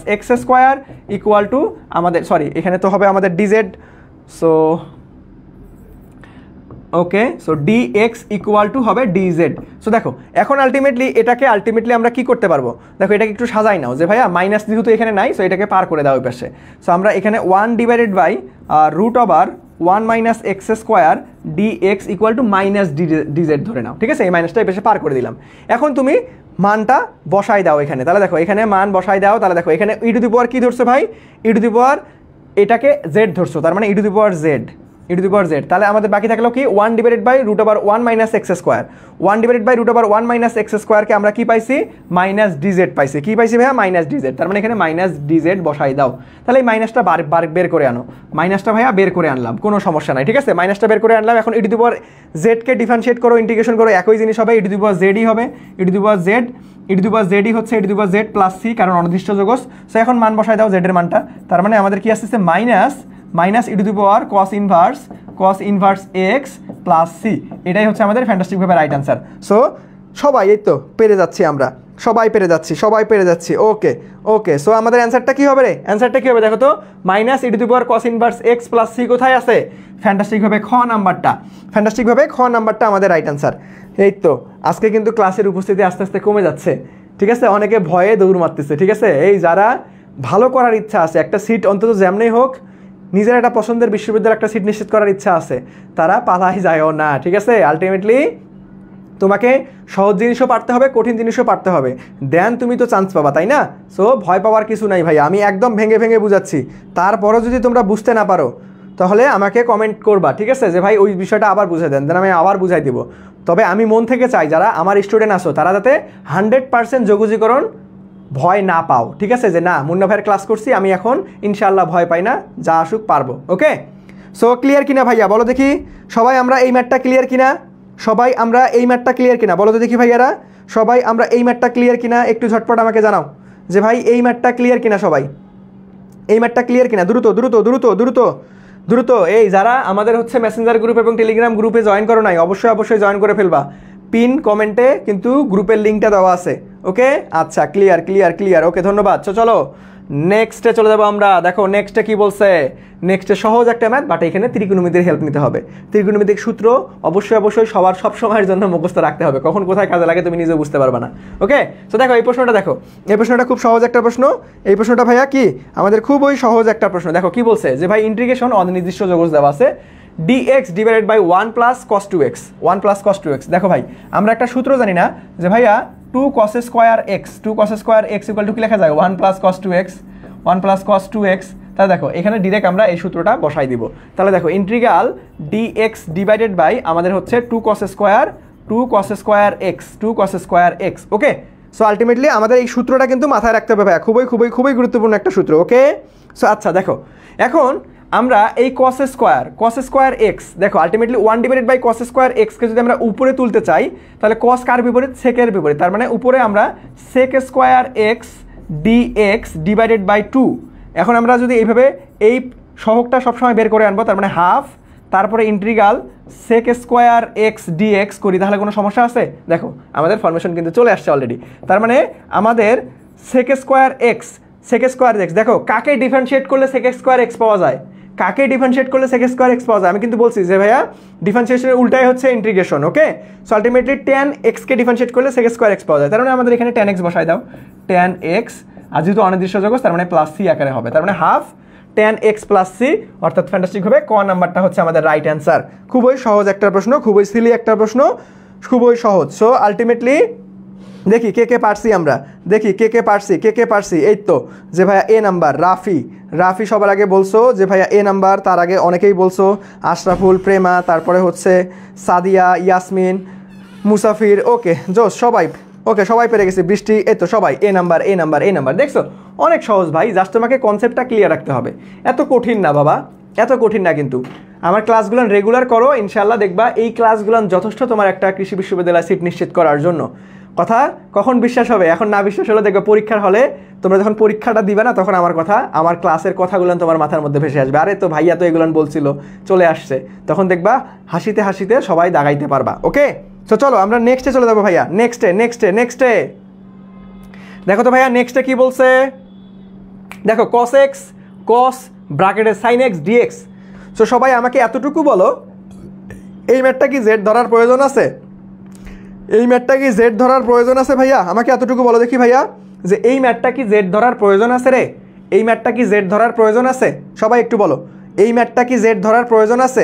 - x² ইকুয়াল টু আমাদের, সরি এখানে তো হবে আমাদের DZ, so okay. So dx equal two হবে dz। সো দেখো এখন এটাকে আমরা কি করতে পারবো, দেখো এটাকে একটু সাজাই নাও যে ভাইয়া মাইনাস যেহেতু এখানে নাই, সো এটাকে পার করে দাও ওই পাশে। সো আমরা এখানে 1/√1 - x² dx equal to -dz ধরে নাও, ঠিক আছে। এই মাইনাসটা এই পাশে পার করে দিলাম। এখন তুমি মানটা বসাই দাও এখানে, তাহলে দেখো এখানে মান বসাই দাও, তাহলে দেখো এখানে ই টু দি পাওয়ার কি ধরছো ভাই, ই টু দি পাওয়ার এটাকে z ধরছো, তার মানে ই টু দি পাওয়ার z, তাহলে আমাদের বাকি থাকলো কি 1/√1 - x², 1/√1 - x² কে আমরা কি পাইছি, -dz পাইছি। কি পাইছি ভাইয়া, -dz, তার মানে এখানে -dz বসাই দাও। তাহলে এই মাইনাসটা বের করে আনো, মাইনাসটা ভাইয়া বের করে আনলাম, কোনো সমস্যা নাই, ঠিক আছে। মাইনাসটা বের করে আনলাম। এখন e to the power z কে ডিফারেন্সিয়েট করো, ইন্টিগ্রেশন করো, একই জিনিস হবে, e to the power z ই হবে, e to the power z ই হচ্ছে e to the power z plus c, কারণ অনির্দিষ্ট যোগস। সো এখন মান বসাই দাও z এর মানটা, তার মানে আমাদের কি আসছে minus e to the power cos inverse x plus c, এটাই হচ্ছে আমাদের ফ্যান্টাস্টিকভাবে রাইট আনসার। সো সবাই এই তো পেরে যাচ্ছি, আমরা সবাই পেরে যাচ্ছি, ওকে। সো আমাদের অ্যান্সারটা কি হবে রে, দেখো তো, minus e to the power cos inverse x plus c কোথায় আছে, ফ্যান্টাস্টিকভাবে খ নাম্বারটা আমাদের রাইট আনসার। এই তো আজকে কিন্তু ক্লাসের উপস্থিতি আস্তে আস্তে কমে যাচ্ছে, ঠিক আছে, অনেকে ভয়ে দৌড় মারতেছে, ঠিক আছে। এই যারা ভালো করার ইচ্ছা আছে, একটা সিট অন্তত যেমনই হোক নিজের একটা পছন্দের বিশ্ববিদ্যালয়ে একটা সিট নিশ্চিত করার ইচ্ছা আছে, তারা পালাই যায়ও না, ঠিক আছে। আলটিমেটলি তোমাকে সহজ জিনিসও পারতে হবে, কঠিন জিনিসও পারতে হবে, দেন তুমি তো চান্স পাবা, তাই না? সো ভয় পাওয়ার কিছু নাই ভাই, আমি একদম ভেঙে ভেঙে বুঝাচ্ছি। তারপরও যদি তোমরা বুঝতে না পারো তাহলে আমাকে কমেন্ট করবা, ঠিক আছে, যে ভাই ওই বিষয়টা আবার বুঝাই দেন, দেন আমি আবার বুঝাই দিব। তবে আমি মন থেকে চাই যারা আমার স্টুডেন্ট আসো তারা যাতে 100% যোগজীকরণ ভয় না পাও, ঠিক আছে, যে না মুন্না ভাইয়ের ক্লাস করছি আমি এখন ইনশাআল্লাহ ভয় পাই না, যা আসুক পারবো। ওকে, সো ক্লিয়ার কিনা ভাইয়া বলো দেখি, সবাই আমরা এই ম্যাথটা ক্লিয়ার কিনা? সবাই আমরা এই ম্যাথটা ক্লিয়ার কিনা বলো তো দেখি ভাইয়ারা, সবাই আমরা এই ম্যাথটা ক্লিয়ার কিনা? একটু ঝটপট আমাকে জানাও যে ভাই এই ম্যাথটা ক্লিয়ার কিনা, সবাই এই ম্যাথটা ক্লিয়ার কিনা? দ্রুত দ্রুত দ্রুত দ্রুত দ্রুত। এই যারা আমাদের হচ্ছে মেসেঞ্জার গ্রুপ এবং টেলিগ্রাম গ্রুপে জয়েন করো নাই, অবশ্যই অবশ্যই জয়েন করে ফেলবা, পিন কমেন্টে কিন্তু গ্রুপের লিঙ্কটা দেওয়া আছে। ওকে, আচ্ছা ক্লিয়ার ক্লিয়ার ক্লিয়ার, ওকে ধন্যবাদ। চলো নেক্সটে চলে যাবো আমরা। দেখো নেক্সটে কি বলছে, নেক্সটে সহজ একটা ম্যাথ, বাট এখানে ত্রিকোণমিতির হেল্প নিতে হবে। ত্রিকোণমিতিক সূত্র অবশ্যই অবশ্যই সবার সব সময়ের জন্য মুখস্থ রাখতে হবে, কখন কোথায় কাজে লাগে তুমি নিজে বুঝতে পারবে না। ওকে, তো দেখো এই প্রশ্নটা, দেখো এই প্রশ্নটা খুব সহজ একটা প্রশ্ন। এই প্রশ্নটা ভাইয়া কি আমাদের খুবই সহজ একটা প্রশ্ন। দেখো কি বলছে, যে ভাই ইন্টিগ্রেশন অনির্দিষ্ট যোগজ দেওয়া আছে dx divided by 1 plus cos 2x, 1 plus cos 2x। দেখো ভাই আমরা একটা সূত্র জানি না যে ভাইয়া 2 cos square x, 2 cos square x equal to কি লেখা যায় 1 plus cos 2x, 1 plus cos 2x। তাহলে দেখো এখানে ডিরেক্ট আমরা এই সূত্রটা বসাই দিব। তাহলে দেখো ইন্টিগ্রাল dx ডিভাইডেড বাই আমাদের হচ্ছে 2 cos square, 2 cos square x, 2 cos square x। ওকে, সো আলটিমেটলি আমাদের এই সূত্রটা কিন্তু মাথায় রাখতে হবে ভাইয়া, খুবই খুবই খুবই গুরুত্বপূর্ণ একটা সূত্র। ওকে, সো আচ্ছা দেখো এখন আমরা এই cos স্কোয়ার x, দেখো ultimately 1 divided by cos square x কে যদি আমরা উপরে তুলতে চাই তাহলে cos কার বিপরীত, সেকের বিপরীত, তার মানে উপরে আমরা sec square x dx divided by 2। এখন আমরা যদি এইভাবে এই সহগটা সবসময় বের করে আনবো, তার মানে হাফ, তারপরে integral sec square x dx করি, তাহলে কোনো সমস্যা আছে? দেখো আমাদের ফরমেশন কিন্তু চলে আসছে অলরেডি। তার মানে আমাদের sec স্কোয়ার x, দেখো কাকে ডিফারেন্সিয়েট করলে sec স্কোয়ার x পাওয়া যায়, কাকে ডিফারেন্সিয়েট করলে sec স্কোয়ার x পাওয়া যায়? আমি কিন্তু বলছি যে ভাইয়া ডিফারেন্সিয়েশনের উল্টাই হচ্ছে ইন্টিগ্রেশন। ওকে, সো আলটিমেটলি tan x কে ডিফারেন্সিয়েট করলে sec স্কোয়ার x পাওয়া যায়। তার মানে আমাদের এখানে tan x বসাই দাও, tan x, আর যেহেতু অনির্দিষ্ট যোগজ তার মানে প্লাস সি আকারে হবে, তার মানে half tan x plus c, অর্থাৎ ফ্যান্টাস্টিক হবে। ক নাম্বারটা হচ্ছে আমাদের রাইট অ্যান্সার। খুবই সহজ একটা প্রশ্ন, খুবই সিলি একটা প্রশ্ন, খুবই সহজ। সো আলটিমেটলি দেখি কে কে পারছি, আমরা দেখি কে কে পারছি। এই তো যে ভাইয়া এ নাম্বার, রাফি সবার আগে বলছো যে ভাইয়া এ নাম্বার, তার আগে অনেকেই বলছো আশরাফুল, প্রেমা, তারপরে হচ্ছে সাদিয়া, ইয়াসমিন, মুসাফির। ওকে জোস সবাই, ওকে সবাই পেরে গেছি, বৃষ্টি, এই তো সবাই এ নাম্বার। দেখছো অনেক সহজ ভাই, জাস্ট তোমাকে কনসেপ্টটা ক্লিয়ার রাখতে হবে, এত কঠিন না বাবা, এত কঠিন না। কিন্তু আমার ক্লাসগুলো রেগুলার করো, ইনশাল্লাহ দেখবা এই ক্লাসগুলো যথেষ্ট তোমার একটা কৃষি বিশ্ববিদ্যালয় সিট নিশ্চিত করার জন্য। কথা কখন বিশ্বাস হবে, এখন না বিশ্বাস হলে দেখবে পরীক্ষার হলে তোমরা যখন পরীক্ষাটা দিবে না তখন আমার কথা, আমার ক্লাসের কথাগুলো তোমার মাথার মধ্যে ভেসে আসবে, আরে তো ভাইয়া তো এগুলো বলছিল, চলে আসছে, তখন দেখবা হাসিতে হাসিতে সবাই দাগাইতে পারবা। ওকে, তো চলো আমরা নেক্সটে চলে যাবো ভাইয়া। নেক্সটে দেখো তো ভাইয়া নেক্সটে কি বলছে, দেখো cos x cos ব্র্যাকেটে sin x dx। সো সবাই আমাকে এতটুকু বলো, এই ম্যাথটা কি জেড ধরার প্রয়োজন আছে? এই ম্যাথটা কি জেড ধরার প্রয়োজন আছে ভাইয়া? আমাকে এতটুকু বলো দেখি ভাইয়া, যে এই ম্যাথটা কি জেড ধরার প্রয়োজন আছে রে? এই ম্যাথটা কি জেড ধরার প্রয়োজন আছে? সবাই একটু বলো, এই ম্যাথটা কি জেড ধরার প্রয়োজন আছে?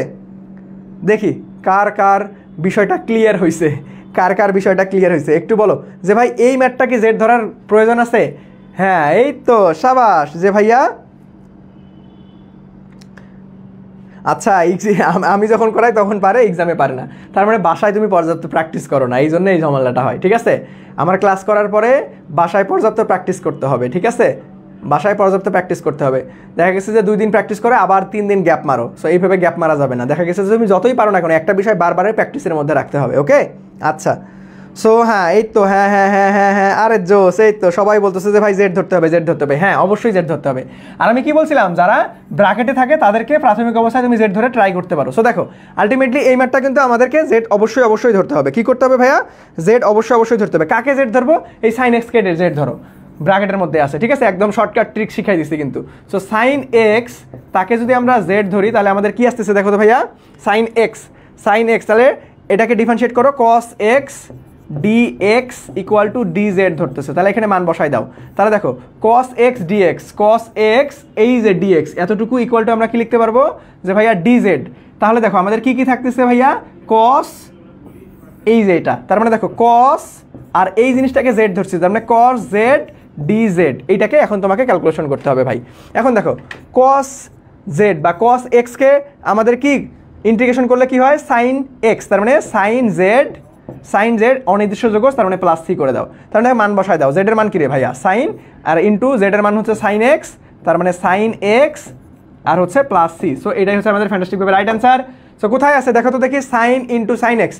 দেখি কার কার বিষয়টা ক্লিয়ার হয়েছে, কার বিষয়টা ক্লিয়ার হয়েছে একটু বলো যে ভাই এই ম্যাথটা কি জেড ধরার প্রয়োজন আছে। হ্যাঁ এই তো সাবাস যে ভাইয়া। আচ্ছা আমি যখন করাই তখন পারে, এক্সামে পারে না, তার মানে বাসায় তুমি পর্যাপ্ত প্র্যাকটিস করো না, এই জন্য এই ঝামেলাটা হয়। ঠিক আছে, আমার ক্লাস করার পরে বাসায় পর্যাপ্ত প্র্যাকটিস করতে হবে। ঠিক আছে, বাসায় পর্যাপ্ত প্র্যাকটিস করতে হবে। দেখা গেছে যে 2 দিন প্র্যাকটিস করে আবার 3 দিন গ্যাপ মারো, সো এইভাবে গ্যাপ মারা যাবে না। দেখা গেছে যে তুমি যতই পারো না কেন একটা বিষয় বারবারের প্র্যাকটিসের মধ্যে রাখতে হবে। ওকে আচ্ছা, সো হ্যাঁ এই তো হ্যাঁ আরে জোস, এই তো সবাই বলতেছে যে ভাই জেড ধরতে হবে। হ্যাঁ অবশ্যই জেড ধরতে হবে। আর আমি কি বলছিলাম, যারা ব্র্যাকেটে থাকে তাদেরকে প্রাথমিক অবস্থায় তুমি জেড ধরে ট্রাই করতে পারো। সো দেখো আলটিমেটলি এই ম্যাথটা কিন্তু আমাদেরকে জেড অবশ্যই ধরতে হবে। কি করতে হবে ভাইয়া? জেড অবশ্যই ধরতে হবে। কাকে জেড ধরবো? এই সাইন এক্স কে জেড ধরো, ব্র্যাকেটের মধ্যে আছে। ঠিক আছে, একদম শর্টকাট ট্রিক শিখাই দিচ্ছি কিন্তু। সো সাইন এক্স তাকে যদি আমরা জেড ধরি তাহলে আমাদের কি আসতেছে দেখো তো ভাইয়া, সাইন এক্স। তাহলে এটাকে ডিফারেন্সিয়েট করো, cos x dx equal to dz ধরতেছে, তাহলে এখানে মান বসাই দাও। তাহলে দেখো cos x এই যে dx এতটুকু ইকুয়াল টু আমরা কি লিখতে পারবো যে ভাইয়া dz। তাহলে দেখো আমাদের কি থাকতেছে ভাইয়া, cos এই যে এটা, তার মানে দেখো কস আর এই জিনিসটাকে জেড ধরছি, তার মানে কস জেড ডি জেড, এইটাকে এখন তোমাকে ক্যালকুলেশন করতে হবে ভাই। এখন দেখো কস জেড বা কস এক্সকে আমাদের কি ইন্টিগ্রেশন করলে কি হয়, সাইন এক্স, তার মানে সাইন জেড অনির্দিষ্ট যোগজ, তার মানে প্লাস সি করে দাও, তার মানে মান বসায় দাও। জেডের মান কি রে ভাইয়া, সাইন, আর ইন্টু জেডের মান হচ্ছে সাইন এক্স, তার মানে সাইন এক্স আর হচ্ছে প্লাস সি। সো এটাই হচ্ছে আমাদের ফ্যান্টাস্টিকভাবে রাইট অ্যান্সার। সো কোথায় আছে দেখো তো দেখি, sine into sine x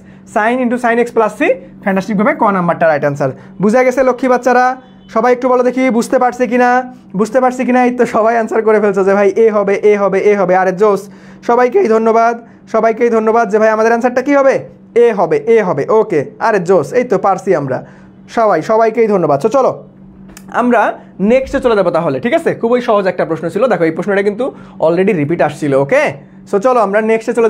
plus c, ফ্যান্টাস্টিকভাবে ক নাম্বারটা রাইট অ্যান্সার। বুঝা গেছে লক্ষ্মী বাচ্চারা? সবাই একটু বলো দেখি বুঝতে পারছি কিনা। এই তো সবাই অ্যান্সার করে ফেলছো যে ভাই এ হবে। আরে জোস, সবাইকেই ধন্যবাদ যে ভাই আমাদের অ্যান্সারটা কি হবে, এ হবে। ওকে, আরে জোস, এই তো পারছি আমরা সবাইকেই ধন্যবাদ। সো চলো আমরা নেক্সটে চলে যাবো তাহলে, ঠিক আছে? খুবই সহজ একটা প্রশ্ন ছিল, দেখো এই প্রশ্নটা কিন্তু অলরেডি রিপিট আসছিল। ওকে, সো চলো আমরা নেক্সটে চলে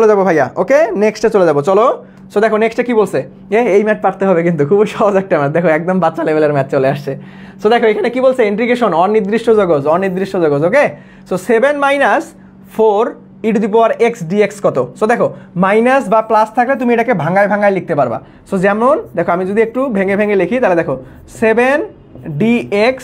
যাবো ভাইয়া। ওকে, নেক্সটে চলে যাবো, চলো। সো দেখো নেক্সটে কি বলছে, এই ম্যাথ পারতে হবে কিন্তু, খুবই সহজ একটা ম্যাথ, দেখো একদম বাচ্চা লেভেলের ম্যাথ চলে আসছে। সো দেখো এখানে কি বলছে, ইন্টিগ্রেশন অনির্দিষ্ট যোগজ। Okay, so 7 - 4 e to the power x dx কত? সো দেখো মাইনাস বা প্লাস থাকলে তুমি এটাকে ভাঙায় লিখতে পারবা। সো যেমন দেখো আমি যদি একটু ভেঙে লিখি, তাহলে দেখো 7dx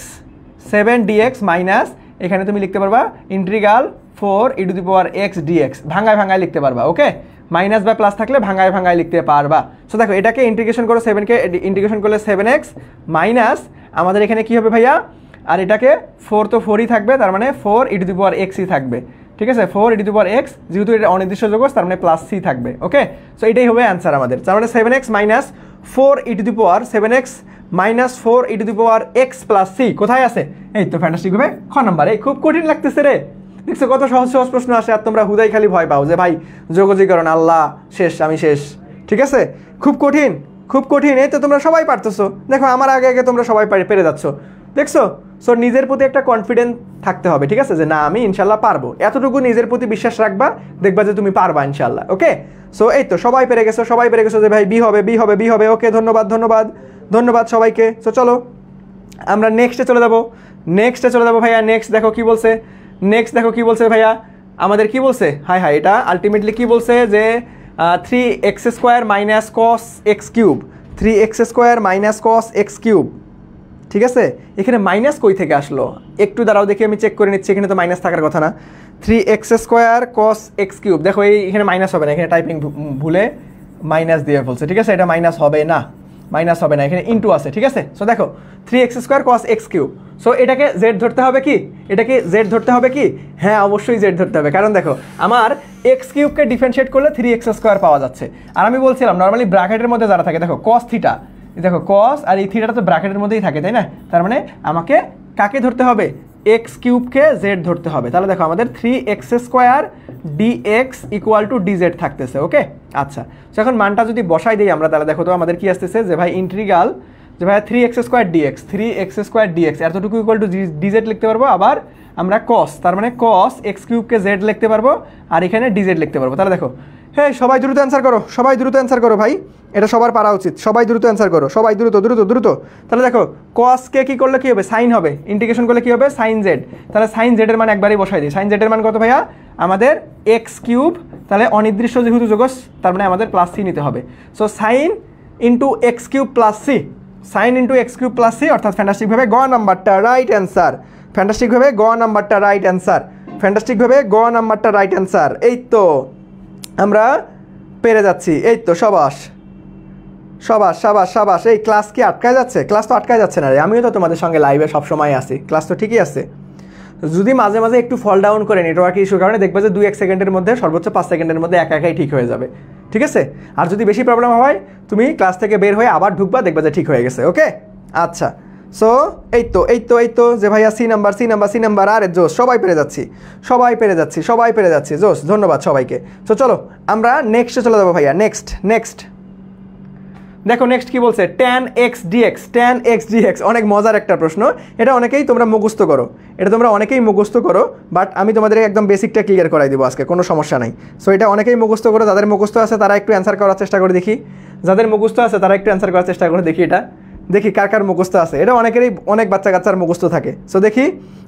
মাইনাস, এখানে তুমি লিখতে পারবা integral 4 e to the power x dx, ভাঙায় লিখতে পারবা। ওকে, মাইনাস বা প্লাস থাকলে ভাঙায় লিখতে পারবা। সো দেখো এটাকে ইন্টিগ্রেশন করো, 7কে ইন্টিগ্রেশন করলে 7x মাইনাস আমাদের এখানে কি হবে ভাইয়া, আর এটাকে 4 তো 4ই থাকবে, তার মানে 4 e টু দি পাওয়ার xই থাকবে, ঠিক আছে? 4 e to the power x, যেহেতু এটা অনির্দিষ্ট যোগজ তার মানে প্লাস সি থাকবে। ওকে, সো এটাই হবে অ্যান্সার আমাদের, তার মানে 7x minus 4 e to the power 7x minus 4 e to the power x plus c কোথায় আছে? এই তো ফ্যান্টাস্টিক হবে খ নাম্বার। এই খুব কঠিন লাগতেছে রে, দেখছো কত সহজ প্রশ্ন আসে, আর তোমরা হুদাই খালি ভয় পাও যে ভাই যোগজীকরণ, আল্লাহ শেষ, আমি শেষ, ঠিক আছে? খুব কঠিন। এই তো তোমরা সবাই পারতেছো, দেখো আমার আগে তোমরা সবাই পেরে যাচ্ছ, দেখছো? সো নিজের প্রতি একটা কনফিডেন্স থাকতে হবে, ঠিক আছে, যে না আমি ইনশাল্লাহ পারবো, এতটুকু নিজের প্রতি বিশ্বাস রাখবা, দেখবা যে তুমি পারবা ইনশাল্লাহ। ওকে, সো এই তো সবাই পেরে গেছো যে ভাই বি হবে। ওকে, ধন্যবাদ সবাইকে। সো চলো আমরা নেক্সটে চলে যাবো ভাইয়া। নেক্সট দেখো কি বলছে ভাইয়া, আমাদের কি বলছে, হাই এটা আলটিমেটলি কি বলছে যে 3x² minus cos x cube, 3x² minus cos x cube, ঠিক আছে? এখানে মাইনাস কই থেকে আসলো একটু দাঁড়াও দেখি, আমি চেক করে নিচ্ছি, এখানে তো মাইনাস থাকার কথা না। 3x² cos x কিউব, দেখো এখানে মাইনাস হবে না, এখানে টাইপিং ভুলে মাইনাস দিয়ে ফেলছে, ঠিক আছে? এটা মাইনাস হবে না, এখানে ইনটু আছে, ঠিক আছে? সো দেখো 3x² cos x cube, so এটাকে জেড ধরতে হবে কি? হ্যাঁ অবশ্যই জেড ধরতে হবে, কারণ দেখো আমার x কিউবকে ডিফারেন্সিয়েট করলে 3x² পাওয়া যাচ্ছে, আর আমি বলছিলাম নর্মালি ব্র্যাকেটের মধ্যে যারা থাকে, দেখো cos থিটা, দেখো cos আর এই থিটাটা তো ব্র্যাকেটের মধ্যেই থাকে, তাই না? তার মানে আমাকে কাকে ধরতে হবে, x কিউবকে জেড ধরতে হবে। তাহলে দেখো আমাদের 3x² dx equal to dz থাকতেছে। ওকে, আচ্ছা, তো এখন মানটা যদি বসাই দিই আমরা, তাহলে দেখো তো আমাদের কি আসতেছে যে ভাই ইন্টিগ্রাল যে ভাই 3x² dx এতটুকু ইকুয়াল টু dz লিখতে পারবো, আবার আমরা cos, তার মানে cos x কিউবকে z লিখতে পারবো, আর এখানে dz লিখতে পারবো। তাহলে দেখো হ্যাঁ সবাই দ্রুত অ্যান্সার করো ভাই, এটা সবার পারা উচিত, সবাই দ্রুত অ্যান্সার করো, সবাই দ্রুত। তাহলে দেখো cos কে কি করলে কি হবে, সাইন হবে, ইন্টিগ্রেশন করলে কি হবে, সাইন জেড, তাহলে সাইন জেডের মান একবারই বসাই দিই। সাইন জেডের মান কত ভাইয়া, আমাদের x কিউব, তাহলে অনির্দিষ্ট যেহেতু যোগস তার মানে আমাদের প্লাস সি নিতে হবে। So sine into x cube plus c, অর্থাৎ ফ্যান্টাস্টিকভাবে গ নাম্বারটা রাইট অ্যান্সার, রাইট অ্যান্সার। এই তো আমরা পেরে যাচ্ছি, এই তো সাবাস। এই ক্লাস কি আটকায় যাচ্ছে? ক্লাস তো আটকায় যাচ্ছে না রে, আমিও তো তোমাদের সঙ্গে লাইভে সবসময় আসি, ক্লাস তো ঠিকই আছে। যদি মাঝে মাঝে একটু ফল ডাউন করে নেটওয়ার্ক ইস্যুর কারণে দেখবে যে 2-1 সেকেন্ডের মধ্যে, সর্বোচ্চ 5 সেকেন্ডের মধ্যে একাই ঠিক হয়ে যাবে, ঠিক আছে? আর যদি বেশি প্রবলেম হয় তুমি ক্লাস থেকে বের হয়ে আবার ঢুকবা, দেখবা যে ঠিক হয়ে গেছে। ওকে, আচ্ছা, সো এই তো যে ভাইয়া সি নাম্বার, আরে জোস, সবাই পেরে যাচ্ছি, জোস, ধন্যবাদ সবাইকে। সো চলো আমরা নেক্সটে চলে যাবো ভাইয়া। নেক্সট দেখো নেক্সট কি বলছে, tan x dx, অনেক মজার একটা প্রশ্ন, এটা অনেকেই তোমরা মুখস্থ করো, বাট আমি তোমাদের একদম বেসিকটা ক্লিয়ার করাই দিব আজকে, কোনো সমস্যা নাই। সো এটা অনেকেই মুখস্থ করো, যাদের মুখস্থ আছে তারা একটু অ্যান্সার করার চেষ্টা করে দেখি, এটা দেখি কার কার মুখস্থ আছে, এটা অনেকেরই অনেক বাচ্চা কাচ্চার মুখস্থ থাকে। সো দেখি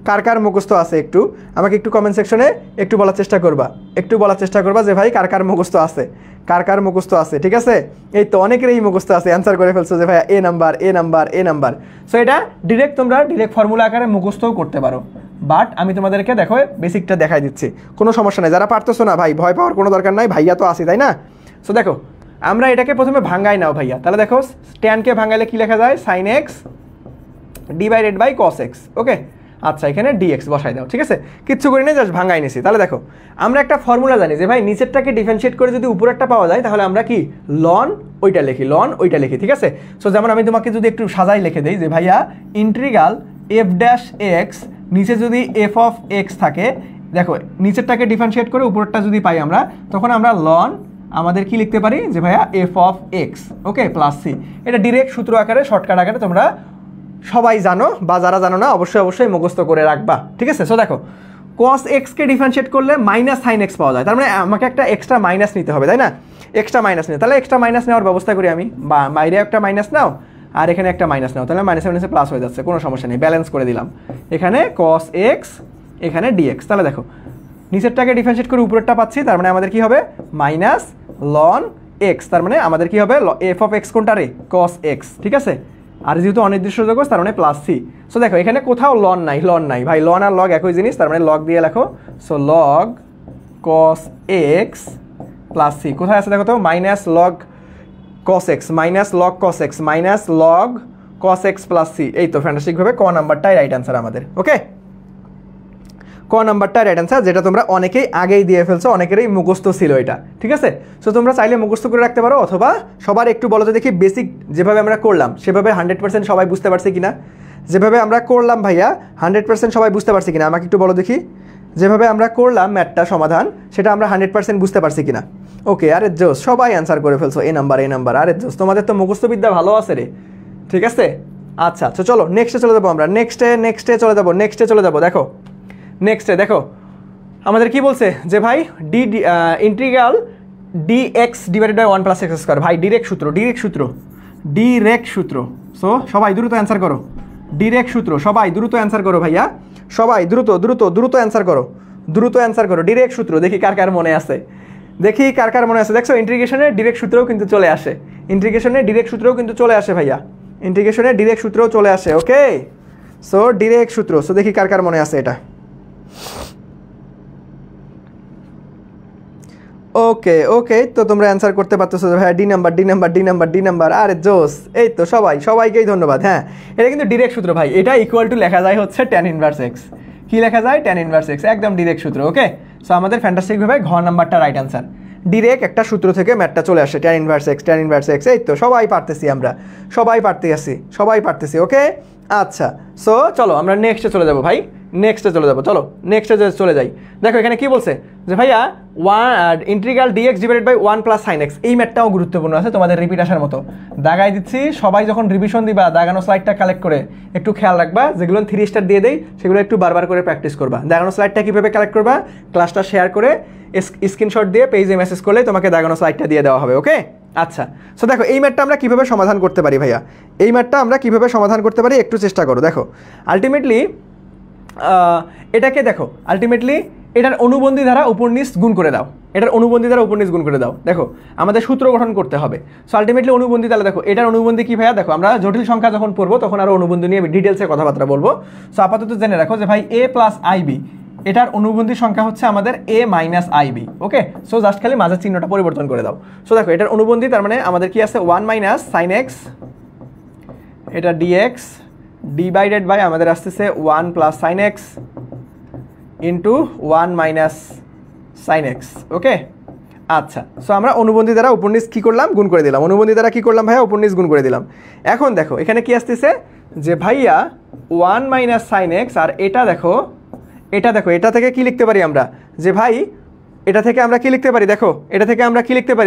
কার কার মুখস্থ আছে, একটু আমাকে একটু কমেন্ট সেকশনে একটু বলার চেষ্টা করবা যে ভাই কার কার মুখস্থ আছে, কার কার মুখস্থ আছে। ঠিক আছে, এই তো অনেকেরই মুখস্থ আছে, অ্যান্সার করে ফেলছো যে ভাই এ নাম্বার। সো এটা ডিরেক্ট তোমরা ডিরেক্ট ফর্মুলা আকারে মুখস্থও করতে পারো, বাট আমি তোমাদেরকে দেখো বেসিকটা দেখাই দিচ্ছি, কোনো সমস্যা নেই। যারা পারতেছো না ভাই ভয় পাওয়ার কোনো দরকার নাই, ভাইয়া তো আসি, তাই না? সো দেখো আমরা এটাকে প্রথমে ভাঙ্গাই নাও ভাইয়া, তাহলে দেখো ট্যানকে ভাঙাইলে কি লেখা যায়, sine x divided by cos x. Okay, আচ্ছা এখানে ডিএক্স বসাই দাও। ঠিক আছে, কিচ্ছু করি না, জাস্ট ভাঙাই নিছি। তাহলে দেখো আমরা একটা ফর্মুলা জানি যে ভাই নিচেরটাকে ডিফারেন্সিয়েট করে যদি উপরেরটা পাওয়া যায় তাহলে আমরা কি লন ওইটা লিখি। ঠিক আছে, সো যেমন আমি তোমাকে যদি একটু সাজাই লিখে দিই যে ভাইয়া ইন্টিগ্রাল এফ ড্যাশ এক্স, নিচে যদি এফ অফ এক্স থাকে, দেখো নিচেরটাকে ডিফারেন্সিয়েট করে উপরেরটা যদি পাই আমরা, তখন আমরা লন আমাদের কি লিখতে পারি যে ভাইয়া f of x, okay, plus c. এটা ডিরেক্ট সূত্র আকারে শর্টকাট আকারে তোমরা সবাই জানো, বা যারা জানো না অবশ্যই মুখস্থ করে রাখবা। ঠিক আছে, সো দেখো কস এক্সকে ডিফারেন্সিয়েট করলে মাইনাস সাইন এক্স পাওয়া যায়, তার মানে আমাকে একটা এক্সট্রা মাইনাস নিতে হবে, তাই না? এক্সট্রা মাইনাস নিতে, তাহলে এক্সট্রা মাইনাস নেওয়ার ব্যবস্থা করি আমি, বা বাইরে একটা মাইনাস নাও আর এখানে একটা মাইনাস নাও, তাহলে মাইনাস মাইনাসে প্লাস হয়ে যাচ্ছে, কোনো সমস্যা নেই, ব্যালেন্স করে দিলাম। এখানে কস এক্স, এখানে ডিএক্স। তাহলে দেখো নিচেরটাকে ডিফারেন্সিয়েট করে উপরেরটা পাচ্ছি, তার মানে আমাদের কি হবে মাইনাস লন এক্স, তার মানে আমাদের কি হবে এফ অফ এক্স কোনটা রে, কস এক্স। ঠিক আছে, আর যেহেতু অনির্দিষ্ট যোগজ তার মানে প্লাস সি। সো দেখো এখানে কোথাও লন নাই ভাই, লন আর লগ একই জিনিস, তার মানে লগ দিয়ে লেখো। So log cos x plus c কোথায় আছে দেখো তো, minus log cos x minus log cos x minus log cos x plus c. এই তো ফ্যান্টাস্টিকভাবে ক নাম্বারটাই রাইট অ্যান্সার আমাদের। ওকে, ক নাম্বারটাই রাইট অ্যান্সার, যেটা তোমরা অনেকেই আগেই দিয়ে ফেলছো, অনেকেরই মুখস্থ ছিল এটা। ঠিক আছে, সো তোমরা চাইলে মুখস্থ করে রাখতে পারো, অথবা সবার একটু বলো তো দেখি বেসিক যেভাবে আমরা করলাম সেভাবে 100% সবাই বুঝতে পারছে কিনা, যেভাবে আমরা করলাম ভাইয়া 100% সবাই বুঝতে পারছে কিনা, আমাকে একটু বলো দেখি। যেভাবে আমরা করলাম ম্যাথটা সমাধান সেটা আমরা 100% বুঝতে পারছি কিনা। ওকে, আরে জোস, সবাই অ্যান্সার করে ফেলছো, এ নাম্বার। আরে জোস, তোমাদের তো মুখস্থবিদ্যা ভালো আছে রে। ঠিক আছে, আচ্ছা তো চলো নেক্সটে চলে যাবো আমরা, নেক্সটে চলে যাবো। দেখো নেক্সটে দেখো আমাদের কি বলছে যে ভাই integral dx divided by 1 plus x square. ভাই ডিরেক্ট সূত্র। সো সবাই দ্রুত অ্যান্সার করো, ডিরেক্ট সূত্র, সবাই দ্রুত অ্যান্সার করো ভাইয়া, সবাই দ্রুত অ্যান্সার করো, ডিরেক্ট সূত্র। দেখি কার কার মনে আছে, দেখছো ইন্টিগ্রেশনের ডিরেক্ট সূত্রও কিন্তু চলে আসে, ভাইয়া, ইন্টিগ্রেশনের ডিরেক্ট সূত্রও চলে আসে। ওকে, সো ডিরেক্ট সূত্র, সো দেখি কার কার মনে আছে এটা। ওকে, তো তোমরা অ্যান্সার করতে পারতেছো ভাই, ডি নাম্বার। আরে জোস, এই তো সবাইকেই ধন্যবাদ। হ্যাঁ, এটা কিন্তু ডিরেক্ট সূত্র ভাই, এটা ইকুয়াল টু লেখা যায় হচ্ছে tan ইনভার্স এক্স। কি লেখা যায়, tan ইনভার্স এক্স, একদম ডিরেক্ট সূত্র। ওকে, সো আমাদের ফ্যান্টাস্টিকভাবে ঘ নাম্বারটা রাইট অ্যান্সার, ডিরেক্ট একটা সূত্র থেকে ম্যাথটা চলে আসে, tan ইনভার্স এক্স। এই তো সবাই পারতেছি, আমরা সবাই পারতেছি। ওকে, আচ্ছা, সো চলো আমরা নেক্সটে চলে যাবো ভাই, চলো নেক্সটে চলে যাই। দেখো এখানে কি বলছে যে ভাইয়া integral dx divided by 1 plus sine x. এই ম্যাথটাও গুরুত্বপূর্ণ আছে, তোমাদের রিপিট আসার মতো। দাগাই দিচ্ছি, সবাই যখন রিভিশন দিবা দাগানো স্লাইডটা কালেক্ট করে একটু খেয়াল রাখবা, যেগুলো 3 স্টার দিয়ে দেই সেগুলো একটু বারবার করে প্র্যাকটিস করবা। দাগানো স্লাইডটা কীভাবে কালেক্ট করবা, ক্লাসটা শেয়ার করে স্ক্রিনশট দিয়ে পেজে মেসেজ করলে তোমাকে দাগানো স্লাইডটা দিয়ে দেওয়া হবে। ওকে, আচ্ছা, সো দেখো এই ম্যাথটা আমরা কীভাবে সমাধান করতে পারি ভাইয়া, একটু চেষ্টা করো। দেখো আলটিমেটলি এটাকে দেখো, এটার অনুবন্ধী দ্বারা উপর নিচ গুণ করে দাও, দেখো আমাদের সূত্র গঠন করতে হবে। সো আলটিমেটলি অনুবন্ধী, তাহলে দেখো এটার অনুবন্ধী কি ভাইয়া, দেখো আমরা জটিল সংখ্যা যখন পড়বো তখন আরও অনুবন্ধী নিয়ে ডিটেলসে কথাবার্তা বলবো। সো আপাতত জেনে রাখো যে ভাই এ প্লাস আইবি, এটার অনুবন্ধী সংখ্যা হচ্ছে আমাদের এ মাইনাস আইবি। ওকে, সো জাস্ট খালি মাঝের চিহ্নটা পরিবর্তন করে দাও। সো দেখো এটার অনুবন্ধী, তার মানে আমাদের কি আছে 1 মাইনাস সাইন এক্স, এটা ডিএক্স ডিভাইডেড বাই আমাদের আসতেছে 1 plus sine x into 1 minus sine x. Okay, আচ্ছা, সো আমরা অনুবন্ধী দ্বারা উপর নিচ কী করলাম, গুণ করে দিলাম। অনুবন্ধী দ্বারা কী করলাম ভাইয়া, উপর নিচ গুণ করে দিলাম। এখন দেখো এখানে কি আসতেছে যে ভাইয়া 1 মাইনাস সাইন এক্স, আর এটা দেখো এটা থেকে কি লিখতে পারি আমরা, যে ভাই এটা থেকে আমরা কি লিখতে পারি,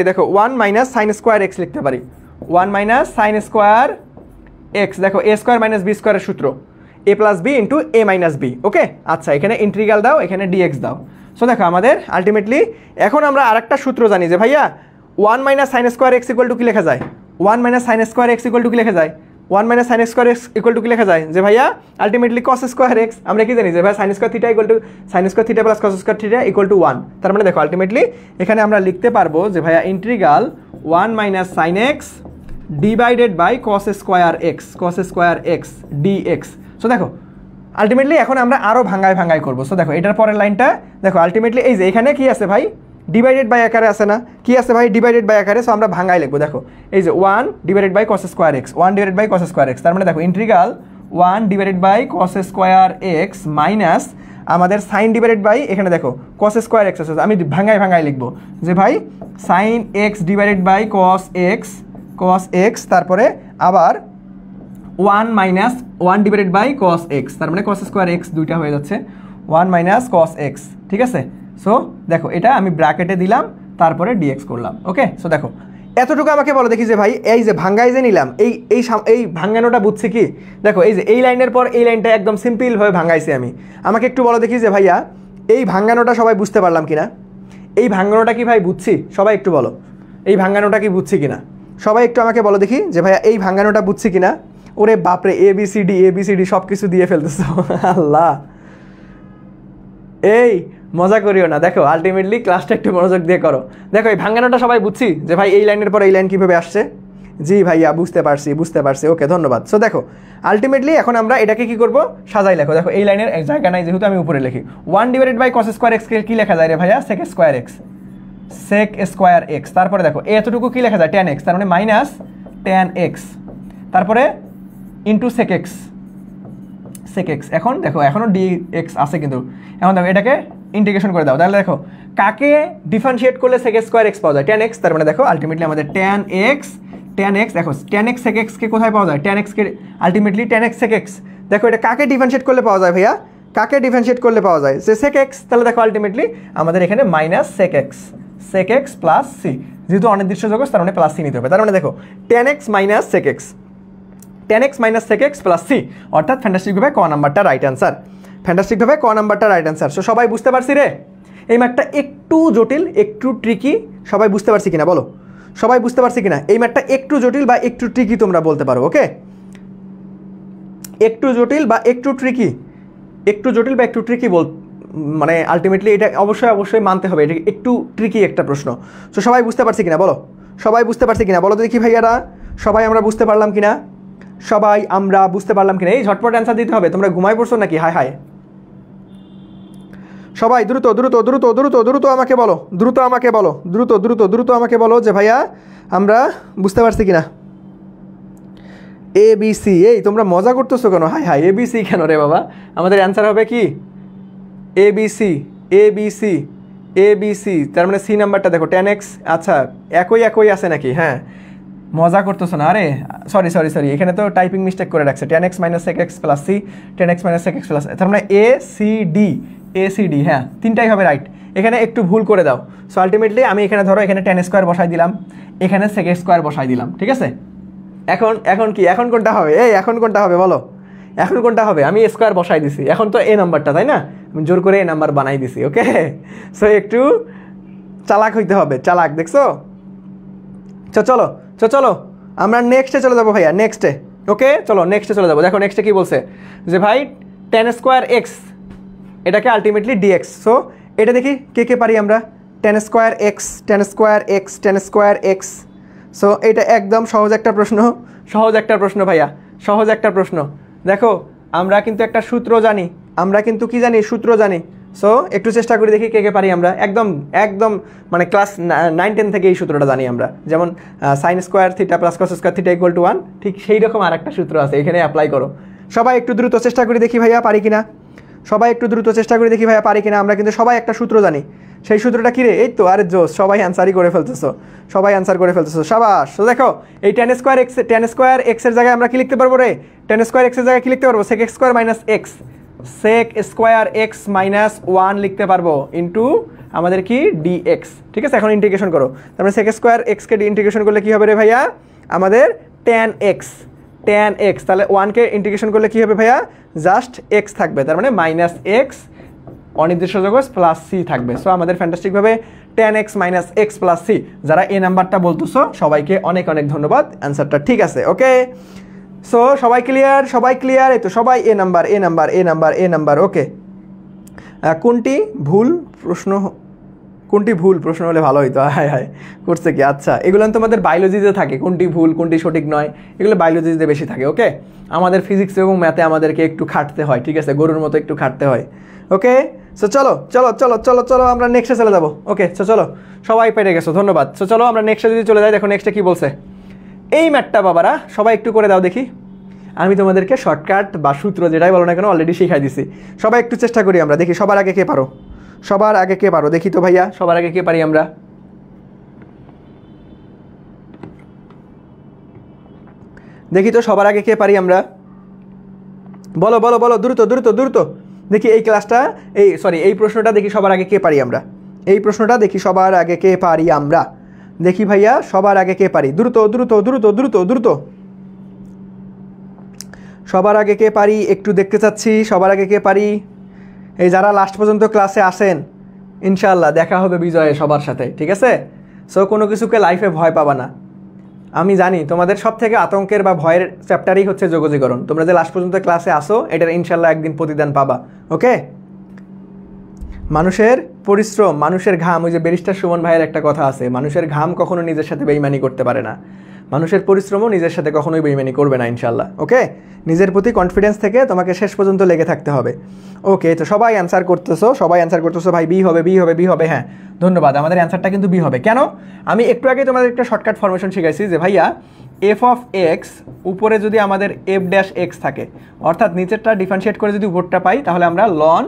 দেখো 1 মাইনাস সাইন স্কোয়ার এক্স লিখতে পারি, 1 মাইনাস সাইন স্কোয়ার এক্স। দেখো এ স্কোয়ার মাইনাস বি স্কোয়ারের সূত্র, এ প্লাস বি ইন্টু এ মাইনাস বি। ওকে, আচ্ছা, এখানে ইন্টিগ্রাল দাও, এখানে ডিএক্স দাও। সো দেখো আমাদের আলটিমেটলি এখন আমরা আরেকটা সূত্র জানি যে ভাইয়া 1 minus sine square x equal to কি লেখা যায়, 1 minus sine square x equal to কি লেখা যায়, 1 minus sine square x equal to কি লেখা যায় যে ভাইয়া আলটিমেটলি কস স্কোয়ার এক্স। আমরা কি জানি যে ভাই sine square theta equal to sine square theta plus cos square theta equal to 1। তার মানে দেখো আলটিমেটলি এখানে আমরা লিখতে পারবো যে ভাইয়া integral 1 minus sine x divided by cos square x dx. So দেখো আলটিমেটলি এখন আমরা আরও ভাঙায় করবো। সো দেখো এটার পরের লাইনটা দেখো আলটিমেটলি এই যে এখানে কি আছে ভাই ডিভাইডেড বাই আকারে আছে না, কি আছে ভাই ডিভাইডেড বাই আকারে। সো আমরা ভাঙায় লিখবো দেখো এই যে 1 divided by cos square x, 1 divided by cos square x. তার মানে দেখো integral 1 divided by cos square x minus আমাদের সাইন ডিভাইডেড বাই এখানে দেখো কস স্কোয়ার এক্স আছে, আমি ভাঙায় লিখবো যে ভাই sine x divided by cos x তারপরে আবার 1 minus 1 divided by cos x, তার মানে কস স্কোয়ার এক্স দুইটা হয়ে যাচ্ছে 1 মাইনাস কস এক্স। ঠিক আছে, সো দেখো এটা আমি ব্র্যাকেটে দিলাম তারপরে ডিএক্স করলাম। ওকে, সো দেখো এতটুকু আমাকে বলো দেখি যে ভাই এই যে ভাঙ্গাই যে নিলাম এই ভাঙ্গানোটা বুঝছি কি। দেখো এই যে এই লাইনের পর এই লাইনটা একদম সিম্পলভাবে ভাঙ্গাইছি আমি। আমাকে একটু বলো দেখি যে ভাইয়া এই ভাঙ্গানোটা সবাই বুঝতে পারলাম কিনা, এই ভাঙ্গানোটা কি ভাই বুঝছি সবাই একটু বলো, এই ভাঙ্গানোটা কি বুঝছি কিনা সবাই একটু আমাকে বলো দেখি যে ভাইয়া এই ভাঙ্গানোটা বুঝছি কিনা। ওরে বাপরে এবিসিডি সব কিছু দিয়ে ফেলতেছ আল্লাহ, এই মজা করিও না। দেখো আলটিমেটলি ক্লাসটা একটু মনোযোগ দিয়ে করো। দেখো এই ভাঙ্গানোটা সবাই বুঝছি যে ভাই এই লাইনের পর এই লাইন কীভাবে আসছে। জি ভাইয়া বুঝতে পারছি ওকে ধন্যবাদ। সো দেখো আলটিমেটলি এখন আমরা এটাকে কি করব সাজাই লেখো। দেখো এই লাইনের এক জায়গা নাই যেহেতু আমি উপরে লিখি 1 ডিভাইডেড বাই কস স্কোয়ার এক্সকে কী লেখা যায় রে ভাইয়া সেক স্কোয়ার এক্স। তারপরে দেখো এতটুকু কী লেখা যায় ট্যান এক্স, তার মানে মাইনাস ট্যান এক্স তারপরে ইন্টু সেক এক্স। এখন দেখো এখনও ডি এক্স আছে কিন্তু এখন দেখো এটাকে ইন্টিগ্রেশন করে দাও, তাহলে দেখো কাকে ডিফারেন্সিয়েট করলে সেক স্কোয়ার এক্স পাওয়া যায় ট্যান এক্স। তার মানে দেখো আলটিমেটলি আমাদের ট্যান এক্স দেখো ট্যান এক্স সেক এক্সকে কোথায় পাওয়া যায় ট্যান এক্সকে ultimately tan x sec x. দেখো এটা কাকে ডিফারেন্সিয়েট করলে পাওয়া যায় ভাইয়া, কাকে ডিফারেন্সিয়েট করলে পাওয়া যায় যে সেক এক্স। তাহলে দেখো আলটিমেটলি আমাদের এখানে minus sec x plus c, যেহেতু অনির্দিষ্ট জগৎ তার মানে প্লাস সি নিতে হবে। তার মানে দেখো tan x minus sec x plus c, অর্থাৎ ফ্যান্টাস্টিকভাবে ক নাম্বারটা রাইট অ্যান্সার। সো সবাই বুঝতে পারছি রে, এই ম্যাথটা একটু জটিল একটু ট্রিকি, সবাই বুঝতে পারছি কিনা বলো, সবাই বুঝতে পারছি কিনা এই ম্যাথটা একটু জটিল বা একটু ট্রিকি তোমরা বলতে পারো। ওকে, একটু জটিল বা একটু ট্রিকি বল মানে আলটিমেটলি এটা অবশ্যই মানতে হবে, এটা একটু ট্রিকি একটা প্রশ্ন। সো সবাই বুঝতে পারছি কিনা বলো, সবাই বুঝতে পারছি কিনা বলো দেখি ভাইয়ারা, সবাই আমরা বুঝতে পারলাম কিনা, এই ঝটপট অ্যান্সার দিতে হবে। তোমরা ঘুমাই পড়ছো নাকি? হাই সবাই দ্রুত আমাকে বলো যে ভাইয়া আমরা বুঝতে পারছি কিনা। ABC, এই তোমরা মজা করতেছো কেন? হাই ABC কেন রে বাবা? আমাদের অ্যান্সার হবে কি ABC, তার মানে সি নাম্বারটা দেখো ট্যান এক্স। আচ্ছা একই আছে নাকি? হ্যাঁ মজা করতেছো না? আরে সরি এখানে তো টাইপিং মিস্টেক করে রাখছে tan x minus sec x plus c, tan x minus sec x plus, তার মানে ACD হ্যাঁ তিনটাই হবে রাইট, এখানে একটু ভুল করে দাও। সো আলটিমেটলি আমি এখানে ধরো এখানে ট্যান স্কোয়ার বসাই দিলাম, এখানে সেক স্কোয়ার বসাই দিলাম, ঠিক আছে। এখন কোনটা হবে? এখন কোনটা হবে বলো, এখন কোনটা হবে? আমি স্কোয়ার বসাই দিছি, এখন তো এ নাম্বারটা তাই না, আমি জোর করে এ নাম্বার বানাই দিছি। ওকে, সো একটু চালাক হইতে হবে, চালাক দেখছো। চলো আমরা নেক্সটে চলে যাবো ভাইয়া, নেক্সটে। ওকে চলো নেক্সটে চলে যাবো। দেখো নেক্সটে কি বলছে যে ভাই ট্যান স্কোয়ার এক্স এটাকে আলটিমেটলি ডিএক্স। সো এটা দেখি কে পারি আমরা, ট্যান স্কোয়ার এক্স। সো এটা একদম সহজ একটা প্রশ্ন ভাইয়া, সহজ একটা প্রশ্ন। দেখো আমরা কিন্তু একটা সূত্র জানি, সূত্র জানি। সো একটু চেষ্টা করে দেখি কে পারি আমরা, একদম মানে ক্লাস 9-10 থেকে এই সূত্রটা জানি আমরা, যেমন sine square theta plus cos square theta equal to 1, ঠিক সেই রকম আর একটা সূত্র আছে, এখানে অ্যাপ্লাই করো। সবাই একটু দ্রুত চেষ্টা করে দেখি ভাইয়া পারি কিনা, আমরা কিন্তু সবাই একটা সূত্র জানি। সেই সূত্রটা কি রে? এই তো, আরে জোস, সবাই অ্যান্সার করে ফেলতেছো। সাবাস। তো দেখো এই ট্যান স্কোয়ার এক্সের জায়গায় আমরা কি লিখতে পারবো রে? ট্যান স্কোয়ার এক্সের জায়গায় কি লিখতে পারবো? সেক স্কোয়ার এক্স মাইনাস 1 লিখতে পারবো ইন্টু আমাদের কি ডিএক্স, ঠিক আছে। এখন ইন্টিগ্রেশন করো, তারপরে সেক স্কোয়ার এক্সকে ইন্টিগ্রেশন করলে কি হবে রে ভাইয়া? আমাদের ট্যান এক্স, তাহলে 1কে ইন্টিগ্রেশন করলে কি হবে ভাইয়া? জাস্ট এক্স থাকবে, তার মানে মাইনাস এক্স অনির্দিষ্ট জগৎ প্লাস সি থাকবে। সো আমাদের ফ্যান্টাস্টিকভাবে tan x minus x plus c, যারা এই নাম্বারটা বলতেছো সবাইকে অনেক ধন্যবাদ, অ্যান্সারটা ঠিক আছে। ওকে, সো সবাই ক্লিয়ার, এই তো সবাই এ নাম্বার। ওকে, কোনটি ভুল প্রশ্ন হলে ভালো হইতো। হায় করছে কি? আচ্ছা, এগুলো তোমাদের বায়োলজিতে থাকে, কোনটি ভুল কোনটি সঠিক নয়, এগুলো বায়োলজিতে বেশি থাকে। ওকে, আমাদের ফিজিক্স এবং ম্যাথে আমাদেরকে একটু খাটতে হয়, ঠিক আছে, গরুর মতো একটু খাটতে হয়। ওকে, সো চলো আমরা নেক্সটে চলে যাবো। ওকে, সো চলো, সবাই পেরে গেছো, ধন্যবাদ। সো চলো আমরা নেক্সটে যদি চলে যাই, দেখো নেক্সটে কি বলছে। এই ম্যাথটা বাবারা সবাই একটু করে দাও দেখি। আমি তোমাদেরকে শর্টকাট বা সূত্র যেটাই বলো না কেন অলরেডি শিখাই দিছি। সবাই একটু চেষ্টা করি আমরা, দেখি সবার আগে কে পারো, দেখি তো ভাইয়া সবার আগে কে পারি আমরা। দেখি তো সবার আগে কে পারি আমরা, বলো দ্রুত দেখি এই ক্লাসটা, এই প্রশ্নটা দেখি সবার আগে কে পারি আমরা। এই প্রশ্নটা দেখি সবার আগে কে পারি আমরা। দেখি ভাইয়া সবার আগে কে পারি, দ্রুত সবার আগে কে পারি একটু দেখতে চাচ্ছি। সবার আগে কে পারি? এই যারা লাস্ট পর্যন্ত ক্লাসে আসেন, ইনশাআল্লাহ দেখা হবে বিজয়ে সবার সাথে, ঠিক আছে। সো কোনো কিছুকে লাইফে ভয় পাবা না। আমি জানি তোমাদের সব থেকে আতঙ্কের বা ভয়ের চ্যাপ্টারই হচ্ছে যোগজীকরণ। তোমরা যে লাস্ট পর্যন্ত ক্লাসে আসো, এটার ইনশাআল্লাহ একদিন প্রতিদান পাবা। ওকে, মানুষের পরিশ্রম, মানুষের ঘাম, ওই যে ব্যারিস্টার সুমন ভাইয়ের একটা কথা আছে, মানুষের ঘাম কখনো নিজের সাথে বেইমানি করতে পারে না, মানুষের পরিশ্রমও নিজের সাথে কখনোই বেইমানি করবে না ইনশাআল্লাহ। ওকে, নিজের প্রতি কনফিডেন্স থেকে তোমাকে শেষ পর্যন্ত লেগে থাকতে হবে। ওকে, তো সবাই অ্যান্সার করতেছো ভাই, বি হবে। হ্যাঁ, ধন্যবাদ। আমাদের অ্যান্সারটা কিন্তু বি হবে। কেন? আমি একটু আগে তোমাদের একটা শর্টকাট ফরমেশন শিখাইছি যে ভাইয়া এফ অফ এক্স উপরে যদি আমাদের এফ ড্যাশ এক্স থাকে, অর্থাৎ নিচেরটা ডিফারেন্সিয়েট করে যদি উপরটা পাই, তাহলে আমরা লন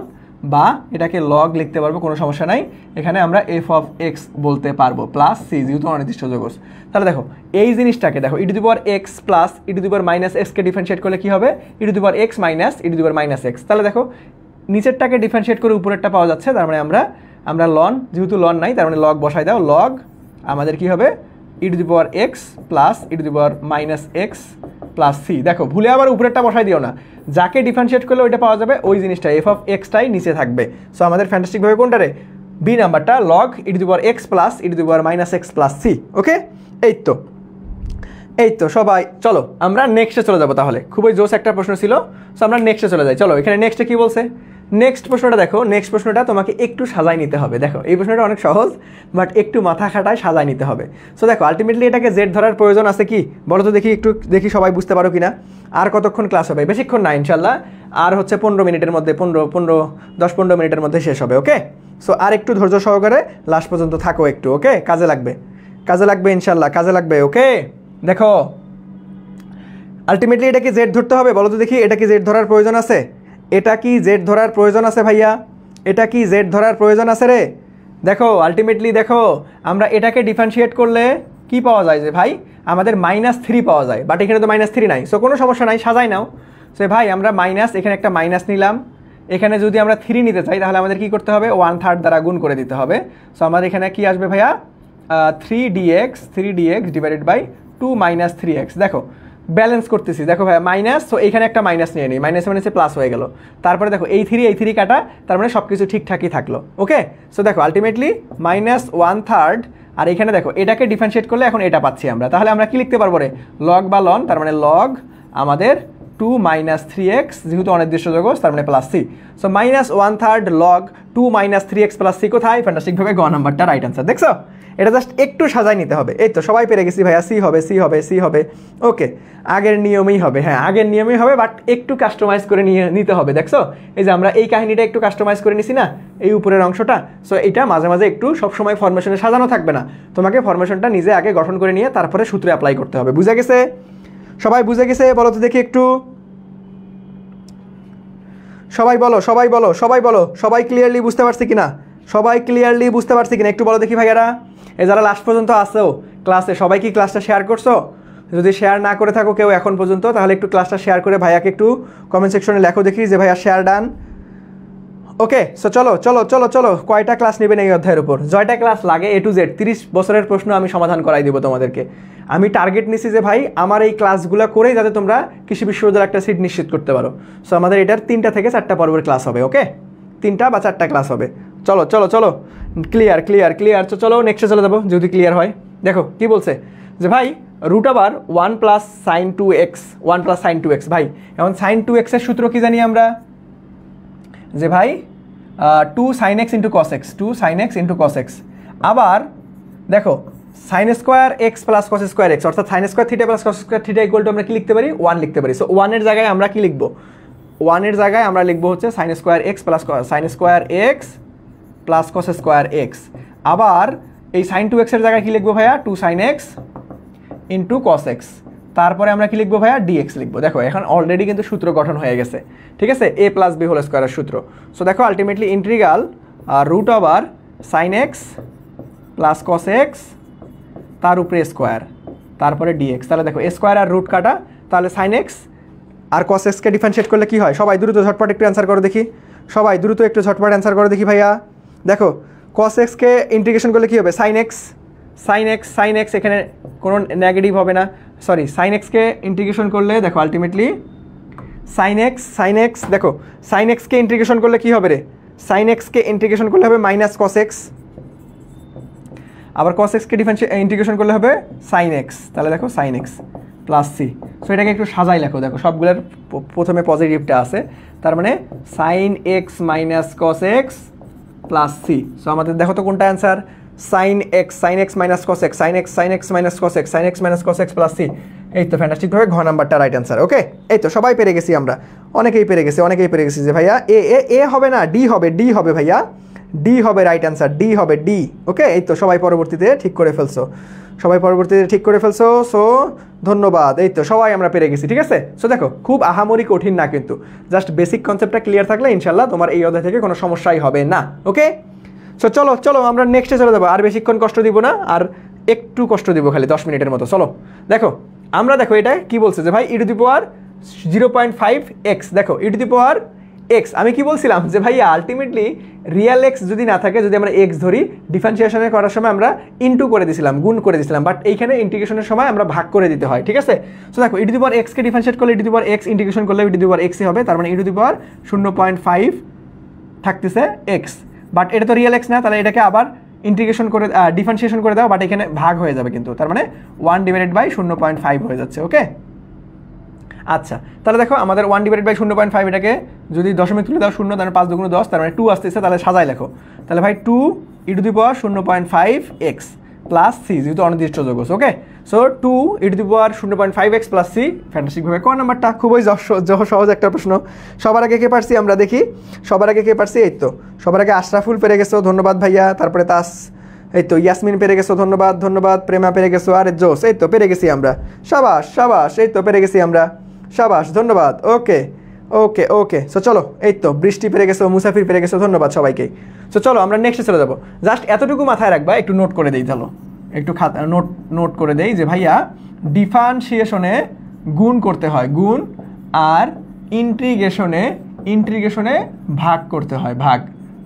বা এটাকে লগ লিখতে পারবো, কোনো সমস্যা নাই। এখানে আমরা এফ অফ এক্স বলতে পারবো প্লাস সি, যেহেতু অনির্দিষ্ট যোগজ। তাহলে দেখো এই জিনিসটাকে দেখো, e to the power x plus e to the power minus এক্সকে ডিফারেন্সিয়েট করলে কি হবে? E to the power x minus e to the power minus x. তাহলে দেখো নিচেরটাকে ডিফারেন্সিয়েট করে উপরেরটা পাওয়া যাচ্ছে, তার মানে আমরা লন, যেহেতু লন নাই তার মানে লগ বসাই দাও। লগ আমাদের কি হবে? E to the power x plus e to the power minus x plus c. দেখো ভুলে আবার উপরেরটা বসাই দিও না, যাকে ডিফারেন্সিয়েট করলে ওইটা পাওয়া যাবে, ওই জিনিসটা এফ অফ এক্সটাই নিচে থাকবে। সো আমাদের ফ্যান্টাস্টিকভাবে কোনটা রে? বি নাম্বারটা, log e to the power x plus e to the power minus x plus c. Okay, এই তো সবাই চলো আমরা নেক্সটে চলে যাবো। তাহলে খুবই জোস একটা প্রশ্ন ছিল, সো আমরা নেক্সটে চলে যাই। চলো এখানে নেক্সটে কি বলছে? নেক্সট প্রশ্নটা দেখো, নেক্সট প্রশ্নটা তোমাকে একটু সাজায় নিতে হবে। দেখো এই প্রশ্নটা অনেক সহজ, বাট একটু মাথা খাটায় সাজায় নিতে হবে। সো দেখো আলটিমেটলি এটাকে জেড ধরার প্রয়োজন আছে কি বলো তো দেখি, একটু দেখি সবাই বুঝতে পারো কিনা। আর কতক্ষণ ক্লাস হবে? বেশিক্ষণ না ইনশাল্লাহ, আর হচ্ছে 15 মিনিটের মধ্যে, 10-15 মিনিটের মধ্যে শেষ হবে। ওকে, সো আর একটু ধৈর্য সহকারে লাস্ট পর্যন্ত থাকো একটু। ওকে, কাজে লাগবে ইনশাল্লাহ, কাজে লাগবে। ওকে, দেখো আলটিমেটলি এটা কি জেড ধরতে হবে বলো তো দেখি, এটা কি জেড ধরার প্রয়োজন আছে? এটা কি জেড ধরার প্রয়োজন আছে ভাইয়া? এটা কি জেড ধরার প্রয়োজন আছে রে? দেখো আলটিমেটলি দেখো আমরা এটাকে ডিফারেন্সিয়েট করলে কি পাওয়া যায় যে ভাই আমাদের -3 পাওয়া যায়, বাট এখানে তো -3 নাই। সো কোনো সমস্যা নাই, সাজাই নাও। সো ভাই আমরা এখানে একটা মাইনাস নিলাম, এখানে যদি আমরা 3 নিতে চাই তাহলে আমাদের কি করতে হবে? 1/3 দ্বারা গুণ করে দিতে হবে। সো আমাদের এখানে কি আসবে ভাইয়া? 3dx divided by 2 - 3x। দেখো ব্যালেন্স করতেছি, দেখো ভাই মাইনাস, তো এখানে একটা মাইনাস নিয়ে নিই, মাইনাসে প্লাস হয়ে গেল। তারপরে দেখো এই 3 কাটা, তার মানে সব কিছু ঠিকঠাকই থাকলো। ওকে, সো দেখো আলটিমেটলি -1/3, আর এখানে দেখো এটাকে ডিফারেন্সিয়েট করলে এখন এটা পাচ্ছি আমরা। তাহলে আমরা কি লিখতে পারবো রে? লগ বা লন, তার মানে লগ আমাদের 2 - 3x, যেহেতু অনির্দিষ্ট যোগজ তার মানে plus c. So -1/3 log 2 - 3x plus c কোথায়? ফ্যান্টাস্টিকভাবে গ নাম্বারটা রাইট অ্যান্সার। দেখছো, এটা জাস্ট একটু সাজাই নিতে হবে। এই তো সবাই পেরে গেছি ভাইয়া, সি হবে। ওকে, আগের নিয়মেই হবে। হ্যাঁ আগের নিয়মেই হবে, বাট একটু কাস্টমাইজ করে নিতে হবে। দেখছো এই যে আমরা এই কাহিনীটা একটু কাস্টমাইজ করে নিছি না, এই উপরের অংশটা। সো এটা মাঝে মাঝে একটু সবসময় ফরমেশনে সাজানো থাকবে না, তোমাকে ফরমেশনটা নিজে আগে গঠন করে নিয়ে তারপরে সূত্রে অ্যাপ্লাই করতে হবে। বুঝে গেছে? সবাই বুঝে গেছে? বলো তো দেখি একটু, সবাই বলো। সবাই ক্লিয়ারলি বুঝতে পারছি কিনা? একটু বলো দেখি ভাইয়ারা। এই যারা লাস্ট পর্যন্ত আসো ক্লাসে, সবাই কি ক্লাসটা শেয়ার করছো? যদি শেয়ার না করে থাকো কেউ এখন পর্যন্ত, তাহলে একটু ক্লাসটা শেয়ার করে ভাইয়াকে একটু কমেন্ট সেকশনে লেখো দেখি যে ভাইয়া শেয়ার ডান। ওকে, সো চলো কয়টা ক্লাস নেবেন এই অধ্যায়ের উপর? জয়টা ক্লাস লাগে A to Z, 30 বছরের প্রশ্ন আমি সমাধান করাই দেবো তোমাদেরকে। আমি টার্গেট নিছি যে ভাই আমার এই ক্লাসগুলো করেই যাতে তোমরা কৃষি বিশ্ববিদ্যালয়ের একটা সিট নিশ্চিত করতে পারো। সো আমাদের এটার 3টা থেকে 4টা পর্বের ক্লাস হবে। ওকে, 3টা বা 4টা ক্লাস হবে। চলো ক্লিয়ার। তো চলো নেক্সটে চলে যাবো যদি ক্লিয়ার হয়। দেখো কি বলছে যে ভাই root over 1 plus sine 2x 1 plus sine 2x ভাই এখন সাইন 2x এর সূত্র কি জানি আমরা যে ভাই 2 sin x into cos x 2 sin x into cos x আবার দেখো sin square x plus cos square x অর্থাৎ sin square theta plus cos square theta equal to আমরা কি লিখতে পারি 1 লিখতে পারি সো 1 এর জায়গায় আমরা কি লিখব 1 এর জায়গায় আমরা লিখব হচ্ছে sin square x plus sin square x plus cos square x আবার এই sin 2x এর জায়গায় কি লিখব ভাইয়া 2 sin x into cos x তারপরে আমরা কি লিখব ভাইয়া dx লিখব দেখো এখন অলরেডি কিন্তু সূত্র গঠন হয়ে গেছে ঠিক আছে a প্লাস b হোল স্কোয়ারের সূত্র সো দেখো ultimately integral root over sin x plus cos x তার উপরে স্কোয়ার তারপরে dx তাহলে দেখো স্কোয়ার আর রুট কাটা তাহলে sin x আর cos x কে ডিফারেন্সিয়েট করলে কি হয় সবাই দ্রুত ঝটপট একটু অ্যান্সার করো দেখি সবাই দ্রুত একটু ঝটপট অ্যান্সার করো দেখি ভাইয়া দেখো cos x কে ইন্টিগ্রেশন করলে কি হবে sin x এখানে কোনো নেগেটিভ হবে না সরি sin x কে ইন্টিগ্রেশন করলে দেখো আলটিমেটলি sin x দেখো sin x কে ইন্টিগ্রেশন করলে কি হবে রে sin x কে ইন্টিগ্রেশন করলে হবে মাইনাস cos x আবার cos x কে ইন্টিগ্রেশন করলে হবে sin x তাহলে দেখো sin x plus c so এটাকে একটু সাজাই লেখো দেখো সবগুলোর প্রথমে পজিটিভটা আছে তার মানে sin x minus cos x plus c so আমাদের দেখো তো কোনটা answer sin x minus cos x sin x minus cos x sin x minus cos x plus c এই তো ফ্যান্টাস্টিক ভাবে ঘ নাম্বারটা রাইট অ্যান্সার ওকে এই তো সবাই পেরে গেছি আমরা অনেকেই পেরে গেছি যে ভাইয়া এ হবে না ডি হবে ভাইয়া ডি হবে রাইট অ্যান্সার ডি হবে ডি ওকে এই তো সবাই পরবর্তীতে ঠিক করে ফেলছো সো ধন্যবাদ এই তো সবাই আমরা পেরে গেছি ঠিক আছে সো দেখো খুব আহামরি কঠিন না কিন্তু জাস্ট বেসিক কনসেপ্টটা ক্লিয়ার থাকলে ইনশাল্লাহ তোমার এই অধ্যায় থেকে কোনো সমস্যাই হবে না ওকে সো চলো আমরা নেক্সটে চলে যাবো আর বেশিক্ষণ কষ্ট দিব না আর একটু কষ্ট দিব খালি 10 মিনিটের মতো চলো দেখো আমরা দেখো এটা কি বলছে যে ভাই e to the power 0.5x দেখো e to the power x আমি কি বলছিলাম যে ভাই আলটিমেটলি রিয়েল x যদি না থাকে যদি আমরা x ধরি ডিফারেন্সিয়েশনের করার সময় আমরা ইনটু করে দিয়েছিলাম গুণ করে দিয়েছিলাম বাট এইখানে ইন্টিগ্রেশনের সময় আমরা ভাগ করে দিতে হয় ঠিক আছে সো দেখো e to the power x K differentiate করলে e to the power x integration করলে e to the power x হবে তার মানে e টু দি পাওয়ার 0.5 থাকতেছে x বাট এটা তো রিয়েল x না তাহলে এটাকে আবার ইন্টিগ্রেশন করে ডিফারেন্সিয়েশন করে দাও বাট এখানে ভাগ হয়ে যাবে কিন্তু তার মানে 1/0.5 হয়ে যাচ্ছে ওকে আচ্ছা তাহলে দেখো আমাদের 1/0.5 এটাকে যদি দশমিক তুলে দাও 0 তাহলে 5 দুগুণ 10 তার মানে 2 আসতেছে তাহলে সাজাই লেখো তাহলে ভাই 2 e to the power 0.5x plus c যেহেতু অনির্দিষ্ট যোগ okay so 2 e to the power 0.5x plus c fantastic ভাবে কোন নাম্বারটা খুবই সহজ একটা প্রশ্ন সবার আগে কে পারছি আমরা দেখি সবার আগে কে পারছি এই তো সবার আগে আশরাফুল পেরে গেছো ধন্যবাদ ভাইয়া তারপরে তাস এই তো ইয়াসমিন পেরে গেছো ধন্যবাদ প্রেমা পেরে গেছো আরে জোস এই তো পেরে গেছি আমরা শাবাশ এই তো পেরে গেছি আমরা শাবাশ ধন্যবাদ ওকে সো চলো এই তো বৃষ্টি পেরে গেছো মুসাফির পেরে গেছো ধন্যবাদ সবাইকে সো চলো আমরা নেক্সটে চলে যাবো জাস্ট এতটুকু মাথায় রাখবা একটু নোট করে দেই চলো একটু নোট করে দেই যে ভাইয়া ডিফারেন্সিয়েশনে গুণ করতে হয় গুণ আর ইন্টিগ্রেশনে ভাগ করতে হয় ভাগ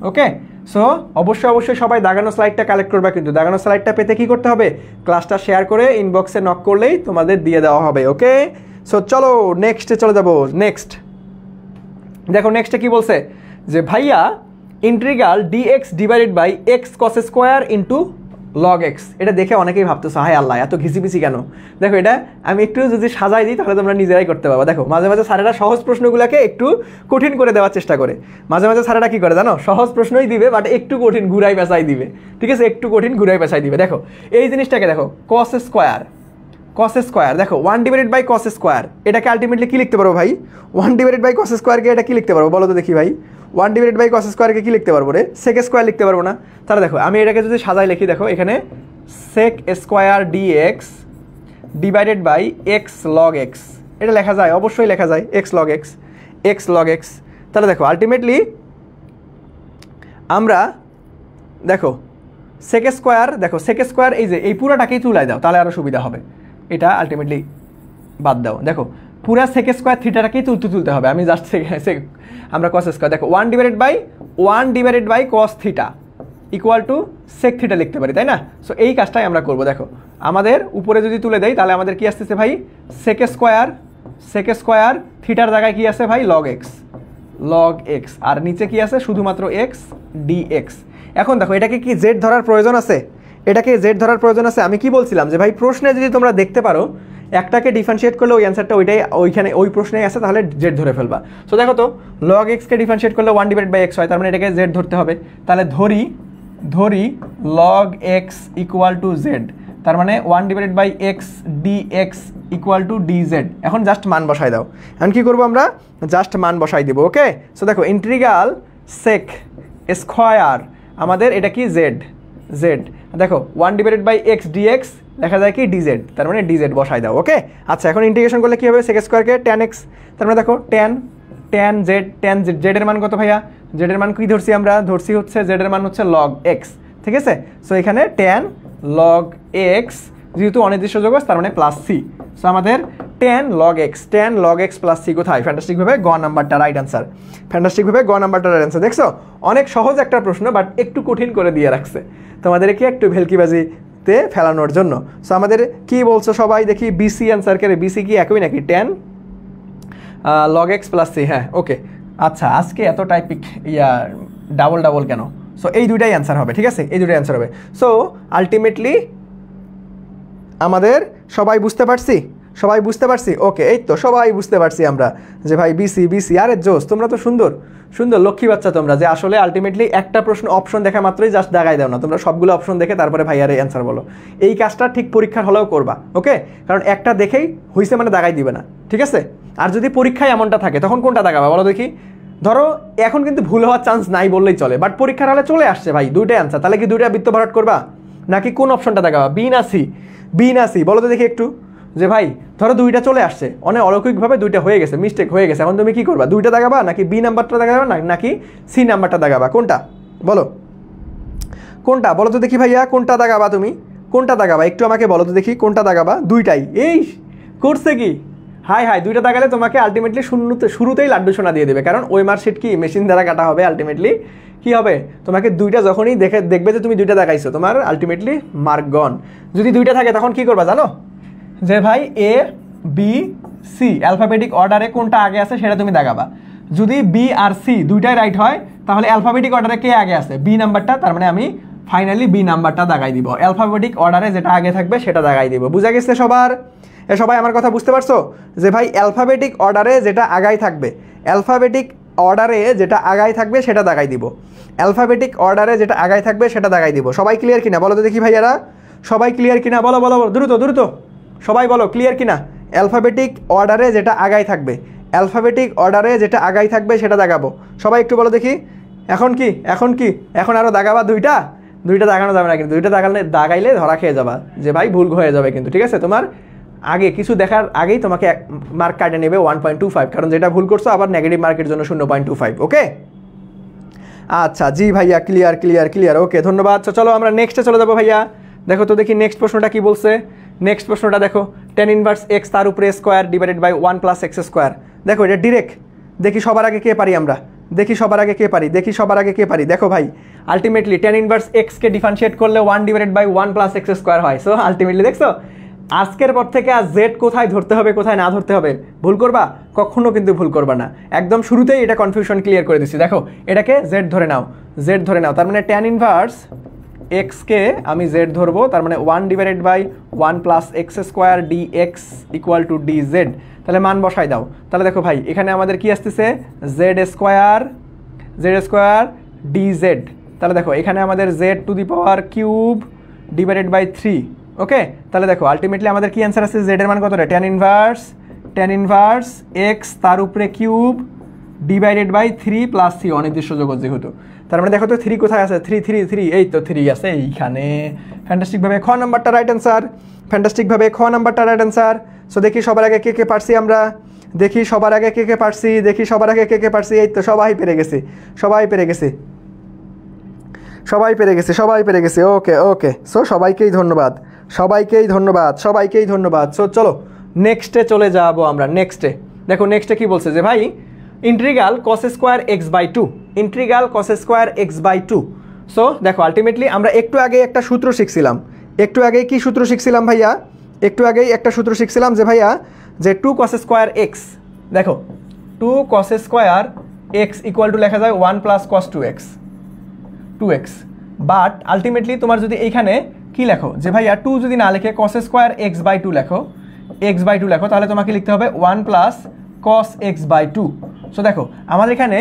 ওকে সো অবশ্যই সবাই দাগানো স্লাইডটা কালেক্ট করবা কিন্তু দাগানো স্লাইডটা পেতে কি করতে হবে ক্লাসটা শেয়ার করে ইনবক্সে নক করলেই তোমাদের দিয়ে দেওয়া হবে ওকে সো চলো নেক্সটে চলে যাবো দেখো নেক্সটে কি বলছে যে ভাইয়া integral dx divided by x cos square into log x এটা দেখে অনেকেই ভাবতেছো হায় আল্লাহ এত ঘিসিপিসি কেন দেখো এটা আমি একটু যদি সাজাই দিই তাহলে তোমরা নিজেরাই করতে পারবা দেখো মাঝে মাঝে স্যারেরা সহজ প্রশ্নগুলোকে একটু কঠিন করে দেওয়ার চেষ্টা করে মাঝে মাঝে স্যারেরা কি করে জানো সহজ প্রশ্নই দিবে বাট একটু কঠিন ঘুরাই পেঁচাই দিবে ঠিক আছে একটু কঠিন ঘুরাই পেঁচাই দিবে দেখো এই জিনিসটাকে দেখো cos স্কোয়ার দেখো 1/cos স্কোয়ার এটাকে আলটিমেটলি কি লিখতে পারবো ভাই 1/cos স্কোয়ারকে এটা কি লিখতে পারবো বলো তো দেখি ভাই 1/cos স্কোয়ারকে কি লিখতে পারবো রে sec স্কোয়ার লিখতে পারবো না তাহলে দেখো আমি এটাকে যদি সাজাই লিখি দেখো এখানে sec square dx divided by x log x এটা লেখা যায় অবশ্যই লেখা যায় x log x তাহলে দেখো আলটিমেটলি আমরা দেখো sec স্কোয়ার এই যে এই পুরোটাকেই তুলাই দাও তাহলে আরও সুবিধা হবে এটা আলটিমেটলি বাদ দাও দেখো পুরা sec স্কোয়ার থিটাটাকেই তুলতে হবে আমি জাস্ট আমরা cos স্কোয়ার দেখো 1/1 cos theta equal to sec theta লিখতে পারি তাই না সো এই কাজটাই আমরা করব দেখো আমাদের উপরে যদি তুলে দেই তাহলে আমাদের কি আসতেছে ভাই sec স্কোয়ার থিটার জায়গায় কি আছে ভাই log x আর নিচে কি আছে শুধুমাত্র x dx এখন দেখো এটাকে কি z ধরার প্রয়োজন আছে এটাকে জেড ধরার প্রয়োজন আছে? আমি কি বলছিলাম যে ভাই প্রশ্নে যদি তোমরা দেখতে পারো একটাকে ডিফারেন্সিয়েট করলে ওই অ্যান্সারটা ওইখানে ওই প্রশ্নেই আছে, তাহলে জেড ধরে ফেলবা। সো দেখো তো লগ এক্সকে ডিফারেন্সিয়েট করলে 1/x হয়, তার মানে এটাকে জেড ধরতে হবে। তাহলে ধরি log x equal to Z, তার মানে 1/x dx equal to dz। এখন জাস্ট মান বসাই দাও। এখন কী করবো আমরা? জাস্ট মান বসাই দেবো। ওকে, সো দেখো ইন্টিগ্রাল সেক স্কোয়ার আমাদের এটা কি জেড দেখো 1/x dx দেখা যায় কি dz, তার মানে dz বসাই দাও। ওকে, আচ্ছা এখন ইন্টিগ্রেশন করলে কী হবে? সেক স্কোয়ারকে tan x, তার মানে দেখো tan z এর মান কত ভাইয়া? z এর মান কি ধরছি আমরা? ধরছি হচ্ছে z এর মান হচ্ছে log x, ঠিক আছে? সো এখানে tan log x যেহেতু অনির্দিষ্ট যোগজ তার মানে প্লাস সি। সো আমাদের tan log x plus c কোথায়? ফ্যান্টাস্টিকভাবে গ নাম্বারটা রাইট অ্যান্সার। ফ্যান্টাস্টিকভাবে গ নাম্বারটা রাইট অ্যান্সার। দেখছো অনেক সহজ একটা প্রশ্ন, বাট একটু কঠিন করে দিয়ে রাখছে তোমাদেরকে একটু ভেলকিবাজিতে ফেলানোর জন্য। সো আমাদের কি বলছো সবাই দেখি? বিসি অ্যান্সার করে, বিসি কি একই নাকি? tan log x plus c. হ্যাঁ, ওকে। আচ্ছা আজকে এত টাইপিক ডাবল কেন? সো এই দুইটাই অ্যান্সার হবে, ঠিক আছে? এই দুইটাই অ্যান্সার হবে। সো আলটিমেটলি আমাদের সবাই বুঝতে পারছি? ওকে, এই তো সবাই বুঝতে পারছি আমরা যে ভাই বিসি। আরে জোস, তোমরা তো সুন্দর লক্ষ্মী বাচ্চা তোমরা, যে আসলে আলটিমেটলি একটা প্রশ্ন অপশন দেখা মাত্রই জাস্ট দাগাই দাও না, তোমরা সবগুলো অপশন দেখে তারপরে ভাই আরে অ্যান্সার বলো। এই কাজটা ঠিক পরীক্ষার হলেও করবা। ওকে, কারণ একটা দেখেই হইছে মানে দাগাই দিবে না, ঠিক আছে? আর যদি পরীক্ষায় এমনটা থাকে তখন কোনটা দাগাবা বলো দেখি? ধরো এখন কিন্তু ভুল হওয়ার চান্স নাই বললেই চলে, বাট পরীক্ষার হলে চলে আসছে ভাই দুইটাই অ্যান্সার, তাহলে কি দুইটা বৃত্ত ভরাট করবা নাকি কোন অপশনটা দাগাবা? বি না সি বলো তো দেখি একটু। যে ভাই ধরো দুইটা চলে আসছে, অনেক অলৌকিকভাবে দুইটা হয়ে গেছে, মিস্টেক হয়ে গেছে, এখন তুমি কি করবা? দুইটা দাগাবা নাকি বি নাম্বারটা দাগাবা নাকি সি নাম্বারটা দাগাবা? কোনটা বলো তো দেখি ভাইয়া? কোনটা দাগাবা তুমি? কোনটা দাগাবা একটু আমাকে বলো তো দেখি, কোনটা দাগাবা? দুইটাই। এই করছে কি? হাই দুইটা দাগালে তোমাকে আলটিমেটলি শুরুতেই লাড্ডু সোনা দিয়ে দেবে, কারণ ওই মার্কশিট কি মেশিন দ্বারা কাটা হবে। আলটিমেটলি কি হবে? তোমাকে দুইটা যখনই দেখবে যে তুমি দুইটা দেখাইছো, তোমার আলটিমেটলি মার্ক গন। যদি দুইটা থাকে তখন কি করবা জানো? যে ভাই এ বি সি অ্যালফাবেটিক অর্ডারে কোনটা আগে আছে সেটা তুমি দেখাবা। যদি বি আর সি দুইটাই রাইট হয় তাহলে অ্যালফাবেটিক অর্ডারে কে আগে আছে? বি নাম্বারটা, তার মানে আমি ফাইনালি বি নাম্বারটা দাগাই দিব। অ্যালফাবেটিক অর্ডারে যেটা আগে থাকবে সেটা দাগাই দিব। বুঝা গেছে সবার? সবাই আমার কথা বুঝতে পারছো? যে ভাই অ্যালফাবেটিক অর্ডারে যেটা আগাই থাকবে, সেটা দাগাই দিব। অ্যালফাবেটিক অর্ডারে যেটা আগাই থাকবে সেটা দাগাই দিব। সবাই ক্লিয়ার কিনা বলো তো দেখি ভাইয়ারা? সবাই ক্লিয়ার কিনা? বলো দ্রুত সবাই বলো ক্লিয়ার কিনা? অ্যালফাবেটিক অর্ডারে যেটা আগাই থাকবে সেটা দাগাবো। সবাই একটু বলো দেখি। এখন আরও দাগাবা? দুইটা দাগানো যাবে না কিন্তু, দুইটা দাগাইলে ধরা খেয়ে যাবা, যে ভাই ভুল হয়ে যাবে কিন্তু, ঠিক আছে? তোমার আগে কিছু দেখার আগেই তোমাকে মার্ক কাটে নেবে 1.25, কারণ যেটা ভুল করছো আবার নেগেটিভ মার্কের জন্য 0.25। ওকে, আচ্ছা জি ভাইয়া, ক্লিয়ার। ওকে, ধন্যবাদ। চলো আমরা নেক্সটে চলে যাবো ভাইয়া। দেখো তো দেখি নেক্সট প্রশ্নটা কি বলছে। নেক্সট প্রশ্নটা দেখো, tan ইনভার্স x তার উপরে square divided by 1 + x square. দেখো এটা ডিরেক্ট। দেখি সবার আগে কে পারি আমরা? দেখো ভাই আলটিমেটলি tan ইনভার্স x কে ডিফারেন্সিয়েট করলে 1/1 + x স্কোয়ার হয়। সো আলটিমেটলি দেখছো আজকের পর থেকে আর জেড কোথায় ধরতে হবে কোথায় না ধরতে হবে ভুল করবা? কখনো কিন্তু ভুল করবা না। একদম শুরুতেই এটা কনফিউশন ক্লিয়ার করে দিচ্ছি। দেখো এটাকে জেড ধরে নাও, তার মানে tan ইনভার্স x কে আমি জেড ধরবো, তার মানে 1/1 + x square dx equal to dz। তাহলে মান বসাই দাও। তাহলে দেখো ভাই এখানে আমাদের কি আসতেছে? Z square dz। তাহলে দেখো এখানে আমাদের z³ ডিভাইডেড বাই 3। ওকে, তাহলে দেখো আলটিমেটলি আমাদের কি অ্যান্সার আছে? জেড এর মান কতটা? tan ইনভার্স x তার উপরে কিউব ডিভাইডেড বাই 3 + c অনির্দিষ্ট যোগজ যেহেতু। তার মানে দেখো তো 3 কোথায় আছে? 3 এই তো 3 আছে এইখানে। ফ্যান্টাস্টিকভাবে খ নাম্বারটা রাইট অ্যান্সার। সো দেখি সবার আগে কে পারছি আমরা? দেখি সবার আগে কে পারছি? এই তো সবাই পেরে গেছে। ওকে। সো সবাইকেই ধন্যবাদ। সো চলো নেক্সটে চলে যাবো আমরা। দেখো নেক্সটে কি বলছে? যে ভাই integral cos square x by 2। So দেখো আলটিমেটলি আমরা একটু আগে একটা সূত্র শিখছিলাম। কি সূত্র শিখছিলাম ভাইয়া? একটা সূত্র শিখছিলাম যে ভাইয়া যে 2 cos স্কোয়ার x, দেখো 2 cos square x equal two লেখা যায় 1 + cos 2x। বাট আলটিমেটলি তোমার যদি এইখানে কি লেখো যে ভাইয়া 2 যদি না লিখে cos স্কয়ার x/2 লেখো, x/2 লেখো, তাহলে তোমাকে লিখতে হবে 1 প্লাস cos x/2। সো দেখো আমাদের এখানে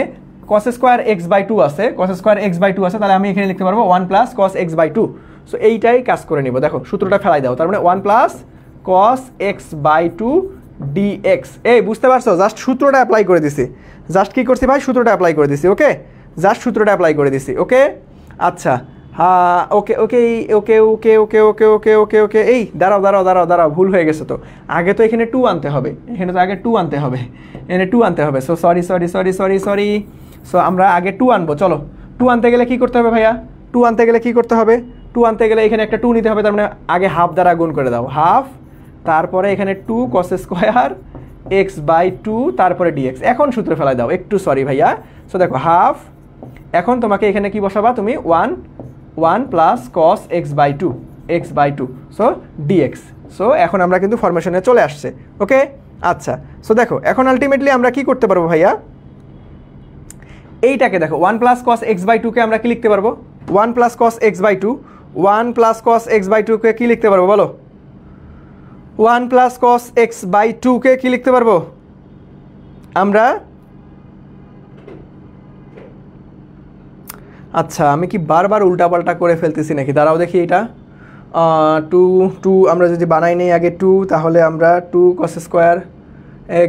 cos স্কয়ার x/2 আছে, cos স্কয়ার x/2 আছে, তাহলে আমি এখানে লিখতে পারবো 1 প্লাস cos x/2। সো এইটাই কাজ করে নিব। দেখো সূত্রটা ফেলাই দাও, তার মানে 1 প্লাস cos x/2 dx। এই বুঝতে পারছো, জাস্ট সূত্রটা অ্যাপ্লাই করে দিছি। জাস্ট কি করছি ভাই, সূত্রটা অ্যাপ্লাই করে দিছি। ওকে, জাস্ট সূত্রটা অ্যাপ্লাই করে দিছি। ওকে আচ্ছা, হ্যাঁ ওকে ওকে ওকে ওকে ওকে ওকে ওকে ওকে ওকে এই দাঁড়াও দাঁড়াও দাঁড়াও দাঁড়াও, ভুল হয়ে গেছে তো। আগে তো এখানে 2 আনতে হবে, এখানে তো আগে 2 আনতে হবে, এখানে 2 আনতে হবে। So sorry sorry sorry sorry sorry. So আমরা আগে 2 আনবো। চলো 2 আনতে গেলে কি করতে হবে ভাইয়া, 2 আনতে গেলে কি করতে হবে, 2 আনতে গেলে এখানে একটা 2 নিতে হবে, তার মানে আগে হাফ দ্বারা গুণ করে দাও, হাফ, তারপরে এখানে 2 cos স্কয়ার x/2 তারপরে dx। এখন সূত্র ফেলাই দাও, একটু সরি ভাইয়া। সো দেখো হাফ, এখন তোমাকে এখানে কি বসাবা তুমি, 1 plus cos x/2 so dx। So এখন আমরা কিন্তু ফরমেশনে চলে আসছে। ওকে আচ্ছা, সো দেখো এখন আলটিমেটলি আমরা কি করতে পারবো ভাইয়া, এইটাকে দেখো 1 প্লাস cos x/2 কে আমরা কি লিখতে পারবো, 1 plus cos x/2, 1 plus cos x/2 কে কি লিখতে পারবো বলো, 1 প্লাস cos x/2 কে কি লিখতে পারবো আমরা। আচ্ছা আমি কি বারবার উল্টাপাল্টা করে ফেলতেছি নাকি, দাঁড়াও দেখি। এটা 2 আমরা যদি বানাই নেই আগে 2, তাহলে আমরা 2 cos স্কয়ার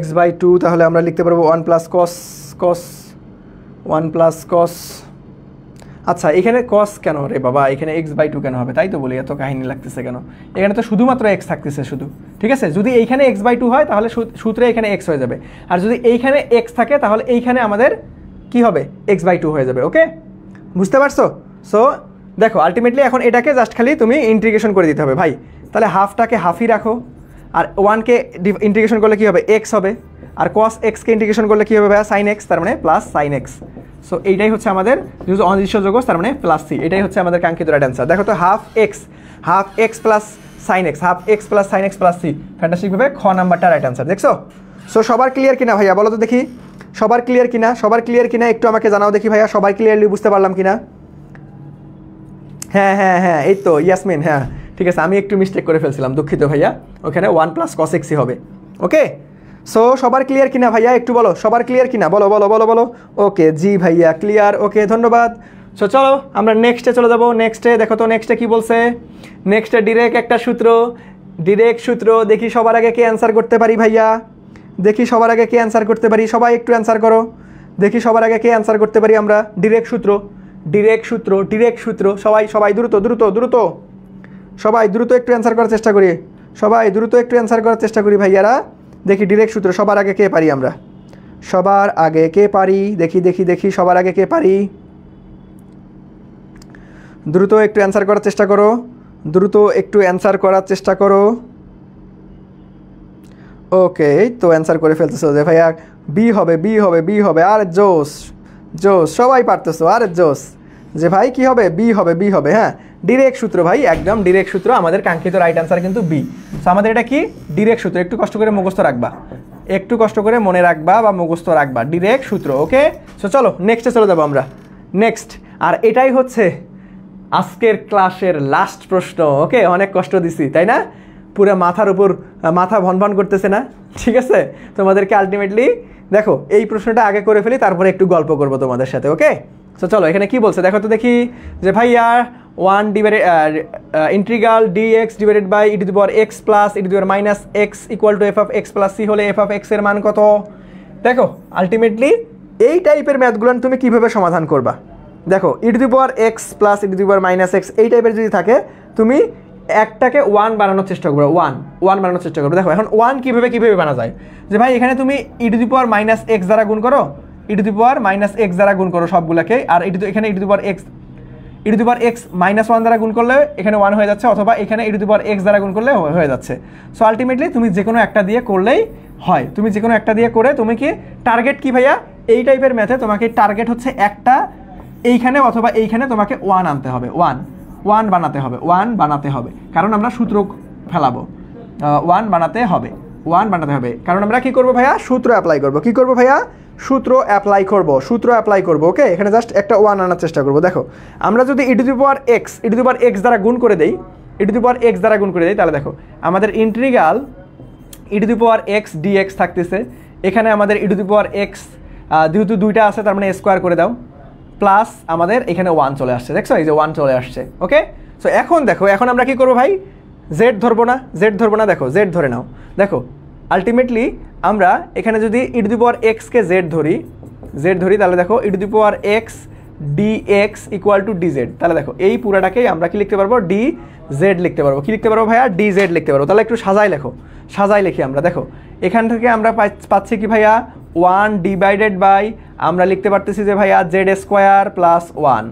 x/2, তাহলে আমরা লিখতে পারবো 1 প্লাস cos। আচ্ছা এখানে cos কেন রে বাবা, এখানে x/2 কেন হবে, তাই তো বলি এত কাহিনী লাগতেছে কেন, এখানে তো শুধুমাত্র x থাকতেছে শুধু। ঠিক আছে, যদি এইখানে x/2 হয় তাহলে সূত্রে এখানে x হয়ে যাবে, আর যদি এইখানে x থাকে তাহলে এইখানে আমাদের কি হবে, x/2 হয়ে যাবে। ওকে বুঝতে পারছো। সো দেখো আলটিমেটলি এখন এটাকে জাস্ট খালি তুমি ইন্টিগ্রেশন করে দিতে হবে ভাই। তাহলে হাফটাকে হাফই রাখো, আর 1কে ইন্টিগ্রেশন করলে কি হবে, x হবে, আর cos x কে ইন্টিগ্রেশন করলে কি হবে ভাইয়া, sin x, তার মানে প্লাস sin x। সো এইটাই হচ্ছে আমাদের যেহেতু অনির্দিষ্ট যোগজ, তার মানে প্লাস c, এটাই হচ্ছে আমাদের কাঙ্ক্ষিত রাইট অ্যান্সার। দেখো তো half x plus sin x, half x plus sin x plus c, ফ্যান্টাস্টিকভাবে খ নাম্বারটা রাইট অ্যান্সার। দেখছো। সো সবার ক্লিয়ার কিনা ভাইয়া, বলো তো দেখি সবার ক্লিয়ার কিনা, সবার ক্লিয়ার কিনা একটু আমাকে জানাও দেখি ভাইয়া, সবাই ক্লিয়ারলি বুঝতে পারলাম কিনা। হ্যাঁ হ্যাঁ হ্যাঁ এই তো ইয়াসমিন, হ্যাঁ ঠিক আছে, আমি একটু মিস্টেক করে ফেলছিলাম, দুঃখিত ভাইয়া, ওখানে 1 প্লাস cos x হবে। ওকে সো সবার ক্লিয়ার কিনা ভাইয়া, একটু বলো সবার ক্লিয়ার কিনা, বলো বলো বলো বলো। ওকে জি ভাইয়া ক্লিয়ার, ওকে ধন্যবাদ। সো চলো আমরা নেক্সটে চলে যাবো। নেক্সটে দেখো তো নেক্সটে কি বলছে, নেক্সটে ডিরেক্ট একটা সূত্র, ডিরেক্ট সূত্র। দেখি সবার আগে কে অ্যান্সার করতে পারি ভাইয়া, দেখি সবার আগে কে অ্যান্সার করতে পারি, সবাই একটু অ্যান্সার করো, দেখি সবার আগে কে অ্যান্সার করতে পারি আমরা। ডিরেক্ট সূত্র, ডিরেক্ট সূত্র, ডিরেক্ট সূত্র, সবাই সবাই দ্রুত দ্রুত দ্রুত, সবাই দ্রুত একটু অ্যান্সার করার চেষ্টা করি, সবাই দ্রুত একটু অ্যান্সার করার চেষ্টা করি ভাইয়ারা। দেখি ডিরেক্ট সূত্র সবার আগে কে পারি আমরা, সবার আগে কে পারি, দেখি দেখি দেখি সবার আগে কে পারি, দ্রুত একটু অ্যান্সার করার চেষ্টা করো, দ্রুত একটু অ্যান্সার করার চেষ্টা করো। ওকে তো অ্যান্সার করে ফেলতেছো যে ভাইয়া বি হবে বি হবে বি হবে, আর জোস জোস, সবাই পারতেছো, আর জোস যে ভাই কি হবে, বি হবে বি হবে। হ্যাঁ ডিরেক্ট সূত্র ভাই, একদম ডিরেক্ট সূত্র, আমাদের কাঙ্ক্ষিত রাইট অ্যান্সার কিন্তু বি। সো আমাদের এটা কি ডিরেক্ট সূত্র, একটু কষ্ট করে মুখস্থ রাখবা, একটু কষ্ট করে মনে রাখবা বা মুখস্থ রাখবা, ডিরেক্ট সূত্র। ওকে সো চলো নেক্সটে চলে যাবো আমরা, নেক্সট। আর এটাই হচ্ছে আজকের ক্লাসের লাস্ট প্রশ্ন। ওকে অনেক কষ্ট দিছি তাই না, পুরো মাথার উপর মাথা ভনভন করতেছে না, ঠিক আছে তোমাদেরকে আলটিমেটলি। দেখো এই প্রশ্নটা আগে করে ফেলি, তারপরে একটু গল্প করবো তোমাদের সাথে। ওকে সো চলো এখানে কি বলছে দেখো তো দেখি, যে ভাইয়া 1 divided integral dx divided by e to the power x plus e to the power minus x equal to f of x plus c হলে f অফ x এর মান কত। দেখো আলটিমেটলি এই টাইপের ম্যাথগুলো তুমি কিভাবে সমাধান করবা। দেখো e to the power x plus e to the power minus x এই টাইপের যদি থাকে, তুমি একটাকে 1 বানানোর চেষ্টা করো, 1 বানানোর চেষ্টা করো। দেখো এখন 1 কিভাবে বানা যায়, যে ভাই এখানে তুমি e to the power minus x দ্বারা গুণ করো, e to the power minus x দ্বারা গুণ করো সবগুলোকে, আর এখানে e to the power x minus 1 দ্বারা গুণ করলে এখানে 1 হয়ে যাচ্ছে, অথবা এখানে e to the power x দ্বারা গুণ করলে হয়ে যাচ্ছে। সো আলটিমেটলি তুমি যে কোনো একটা দিয়ে করলেই হয়, তুমি যে কোনো একটা দিয়ে করে তুমি কি টার্গেট কি ভাইয়া, এই টাইপের ম্যাথে তোমাকে টার্গেট হচ্ছে একটা এইখানে অথবা এইখানে তোমাকে 1 আনতে হবে, 1 বানাতে হবে, 1 বানাতে হবে, কারণ আমরা সূত্র ফেলাবো, 1 বানাতে হবে, 1 বানাতে হবে, কারণ আমরা কি করব ভাইয়া, সূত্র অ্যাপ্লাই করব। কি করব ভাইয়া, সূত্র অ্যাপ্লাই করব, সূত্র অ্যাপ্লাই করব। ওকে এখানে জাস্ট একটা 1 আনার চেষ্টা করব। দেখো আমরা যদি e to the power x দ্বারা গুণ করে দেই, e e to the power x দ্বারা গুণ করে দেই তাহলে দেখো আমাদের integral e to the power x dx থাকতেছে, এখানে আমাদের e to the power x যেহেতু দুইটা আছে তার মানে স্কোয়ার করে দাও, প্লাস আমাদের এখানে 1 চলে আসছে, দেখছো এই যে 1 চলে আসছে। ওকে, সো এখন দেখো এখন আমরা কি করবো ভাই, জেড ধরবো না, জেড ধরবো না, দেখো জেড ধরে নাও। দেখো আলটিমেটলি আমরা এখানে যদি ই টু দি পাওয়ার এক্সকে জেড ধরি তাহলে দেখো e to the power x dx equal to dz, তাহলে দেখো এই পুরাটাকেই আমরা কি লিখতে পারবো, dz লিখতে পারবো। কি লিখতে পারবো ভাইয়া, dz লিখতে পারবো। তাহলে একটু সাজাই লিখি আমরা। দেখো এখান থেকে আমরা পাচ্ছি কি ভাইয়া 1 ডিভাইডেড বাই আমরা লিখতে পারতেছি যে ভাইয়া Z square plus 1,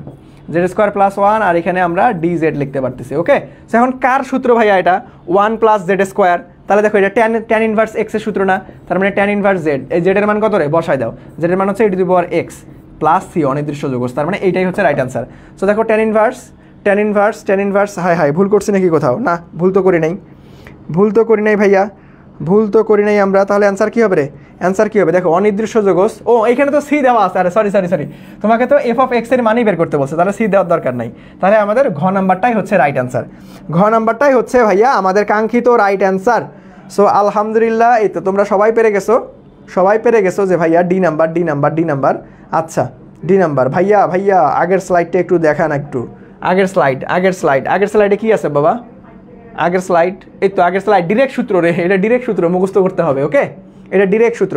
Z square plus 1, আর এখানে আমরা dz লিখতে পারতেছি। ওকে, সো এখন কার সূত্র ভাইয়া এটা, 1 প্লাস জেড স্কোয়ার, তাহলে দেখো এটা ট্যান ইনভার্স এক্স এর সূত্র না, তার মানে ট্যান ইনভার্স জেড, এই জেড এর মান কত রে বসাই দাও, জেড এর মান হচ্ছে e to the power x plus c অনির্দিষ্ট যোগস, তার মানে এইটাই হচ্ছে রাইট আনসার। সো দেখো ট্যান ইনভার্স হাই ভুল করছি নাকি কোথাও, না ভুল তো করি নাই ভাইয়া, ভুল তো করি নাই আমরা। তাহলে অ্যান্সার কী হবে রে, অ্যান্সার কী হবে দেখো অনির্দিষ্ট যোগস, ও এখানে তো সি দেওয়া আছে, আরে সরি তোমাকে তো এফ অফ এক্স এর মানই বের করতে বলছে, তাহলে সি দেওয়ার দরকার নাই। তাহলে আমাদের ঘ নাম্বারটাই হচ্ছে রাইট অ্যান্সার, ঘ নাম্বারটাই হচ্ছে ভাইয়া আমাদের কাঙ্ক্ষিত রাইট অ্যান্সার। সো আলহামদুলিল্লাহ, এই তো তোমরা সবাই পেরে গেছো যে ভাইয়া ডি নাম্বার। আচ্ছা ডি নাম্বার ভাইয়া আগের স্লাইডটা একটু দেখান, একটু আগের স্লাইডে কি আছে বাবা, আগের স্লাইড, এই তো আগের স্লাইড, ডিরেক্ট সূত্র রে, এটা ডিরেক্ট সূত্র মুখস্থ করতে হবে। ওকে, এটা ডিরেক্ট সূত্র।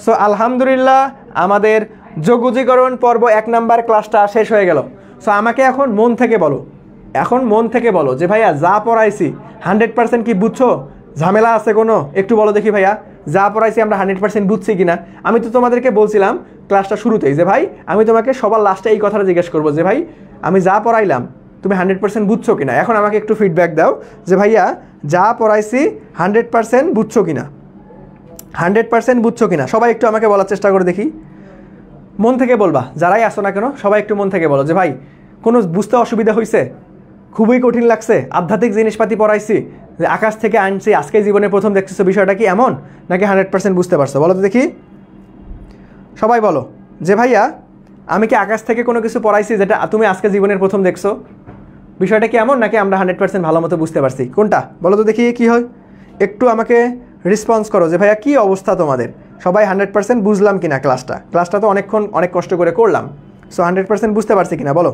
সো আলহামদুলিল্লাহ আমাদের যোগজীকরণ পর্ব 1 নাম্বার ক্লাসটা শেষ হয়ে গেল। সো আমাকে এখন মন থেকে বলো যে ভাইয়া যা পড়াইছি 100% কি বুঝছো, ঝামেলা আছে কোনো, একটু বলো দেখি ভাইয়া যা পড়াইছি আমরা 100% বুঝছি কিনা। আমি তো তোমাদেরকে বলছিলাম ক্লাসটা শুরুতেই যে ভাই আমি তোমাকে সবার লাস্টে এই কথাটা জিজ্ঞেস করবো যে ভাই আমি যা পড়াইলাম তুমি 100% বুঝছো কিনা। এখন আমাকে একটু ফিডব্যাক দাও যে ভাইয়া যা পড়াইছি 100% বুঝছো কিনা, 100% বুঝছো কিনা। সবাই একটু আমাকে বলার চেষ্টা করে দেখি, মন থেকে বলবা, যারাই আসো না কেন সবাই একটু মন থেকে বলো যে ভাই কোনো বুঝতে অসুবিধা হয়েছে, খুবই কঠিন লাগছে, আধ্যাত্মিক জিনিসপাতি পড়াইছি, যে আকাশ থেকে আনছি, আজকে জীবনে প্রথম দেখতেছো, বিষয়টা কি এমন নাকি 100% বুঝতে পারছো, বলো তো দেখি। সবাই বলো যে ভাইয়া আমি কি আকাশ থেকে কোনো কিছু পড়াইছি যেটা তুমি আজকে জীবনের প্রথম দেখছো, বিষয়টা কি এমন নাকি আমরা 100% ভালো মতো বুঝতে পারছি, কোনটা বলো তো দেখি কি হয়। একটু আমাকে রেসপন্স করো যে ভাইয়া কি অবস্থা তোমাদের, সবাই 100% বুঝলাম কিনা ক্লাসটা তো অনেক কষ্ট করে করলাম। সো 100% বুঝতে পারছি কিনা বলো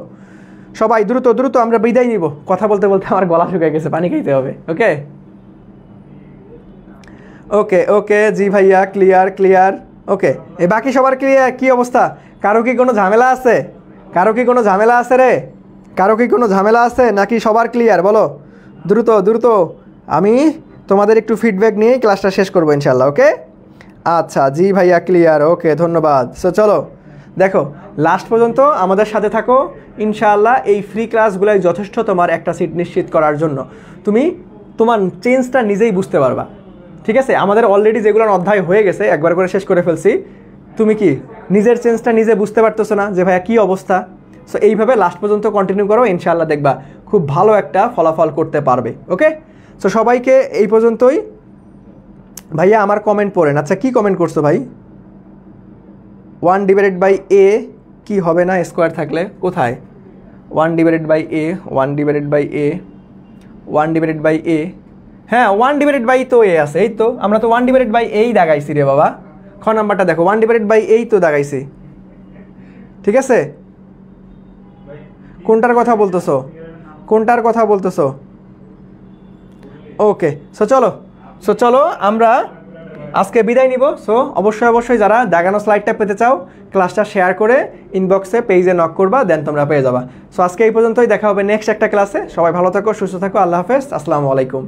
সবাই, দ্রুত আমরা বিদায় নিব, কথা বলতে আমার গলা শুকিয়ে গেছে, পানি খাইতে হবে। ওকে জি ভাইয়া ক্লিয়ার। ওকে, এই বাকি সবার ক্লিয়ার, কি অবস্থা, কারো কি কোনো ঝামেলা আছে রে, কারো কি কোনো ঝামেলা আছে নাকি সবার ক্লিয়ার বলো, দ্রুত আমি তোমাদের একটু ফিডব্যাক নিয়ে ক্লাসটা শেষ করবো ইনশাল্লাহ। ওকে আচ্ছা জি ভাইয়া ক্লিয়ার, ওকে ধন্যবাদ। সো চলো দেখো লাস্ট পর্যন্ত আমাদের সাথে থাকো ইনশাআল্লাহ, এই ফ্রি ক্লাসগুলাই যথেষ্ট তোমার একটা সিট নিশ্চিত করার জন্য। তুমি তোমার চেঞ্জটা নিজেই বুঝতে পারবা, ঠিক আছে। আমাদের অলরেডি যেগুলো অধ্যায় হয়ে গেছে একবার করে শেষ করে ফেলছি, তুমি কি নিজের চেঞ্জটা নিজে বুঝতে পারতেছো না যে ভাইয়া কী অবস্থা। সো এইভাবে লাস্ট পর্যন্ত কন্টিনিউ করো, ইনশাআল্লাহ দেখবা খুব ভালো একটা ফলাফল করতে পারবে। ওকে, সো সবাইকে এই পর্যন্তই। ভাইয়া আমার কমেন্ট পড়েন। আচ্ছা কি কমেন্ট করছো ভাই, 1/a কি হবে না স্কোয়ার থাকলে, কোথায় 1/a, 1/a, হ্যাঁ 1/a তো এ আছে, এই তো আমরা তো 1/a দাগাইছি রে বাবা। খ নাম্বারটা দেখো 1/a তো দাগাইছি, ঠিক আছে। কোনটার কথা বলতেছো, ওকে। সো চলো আমরা আজকে বিদায় নিব। সো অবশ্যই যারা দাগানো স্লাইডটা পেতে চাও ক্লাসটা শেয়ার করে ইনবক্সে পেজে নক করবা, দেন তোমরা পেয়ে যাবা। সো আজকে এই পর্যন্তই, দেখা হবে নেক্সট একটা ক্লাসে। সবাই ভালো থাকো, সুস্থ থাকো, আল্লাহ হাফেজ, আসসালামু আলাইকুম।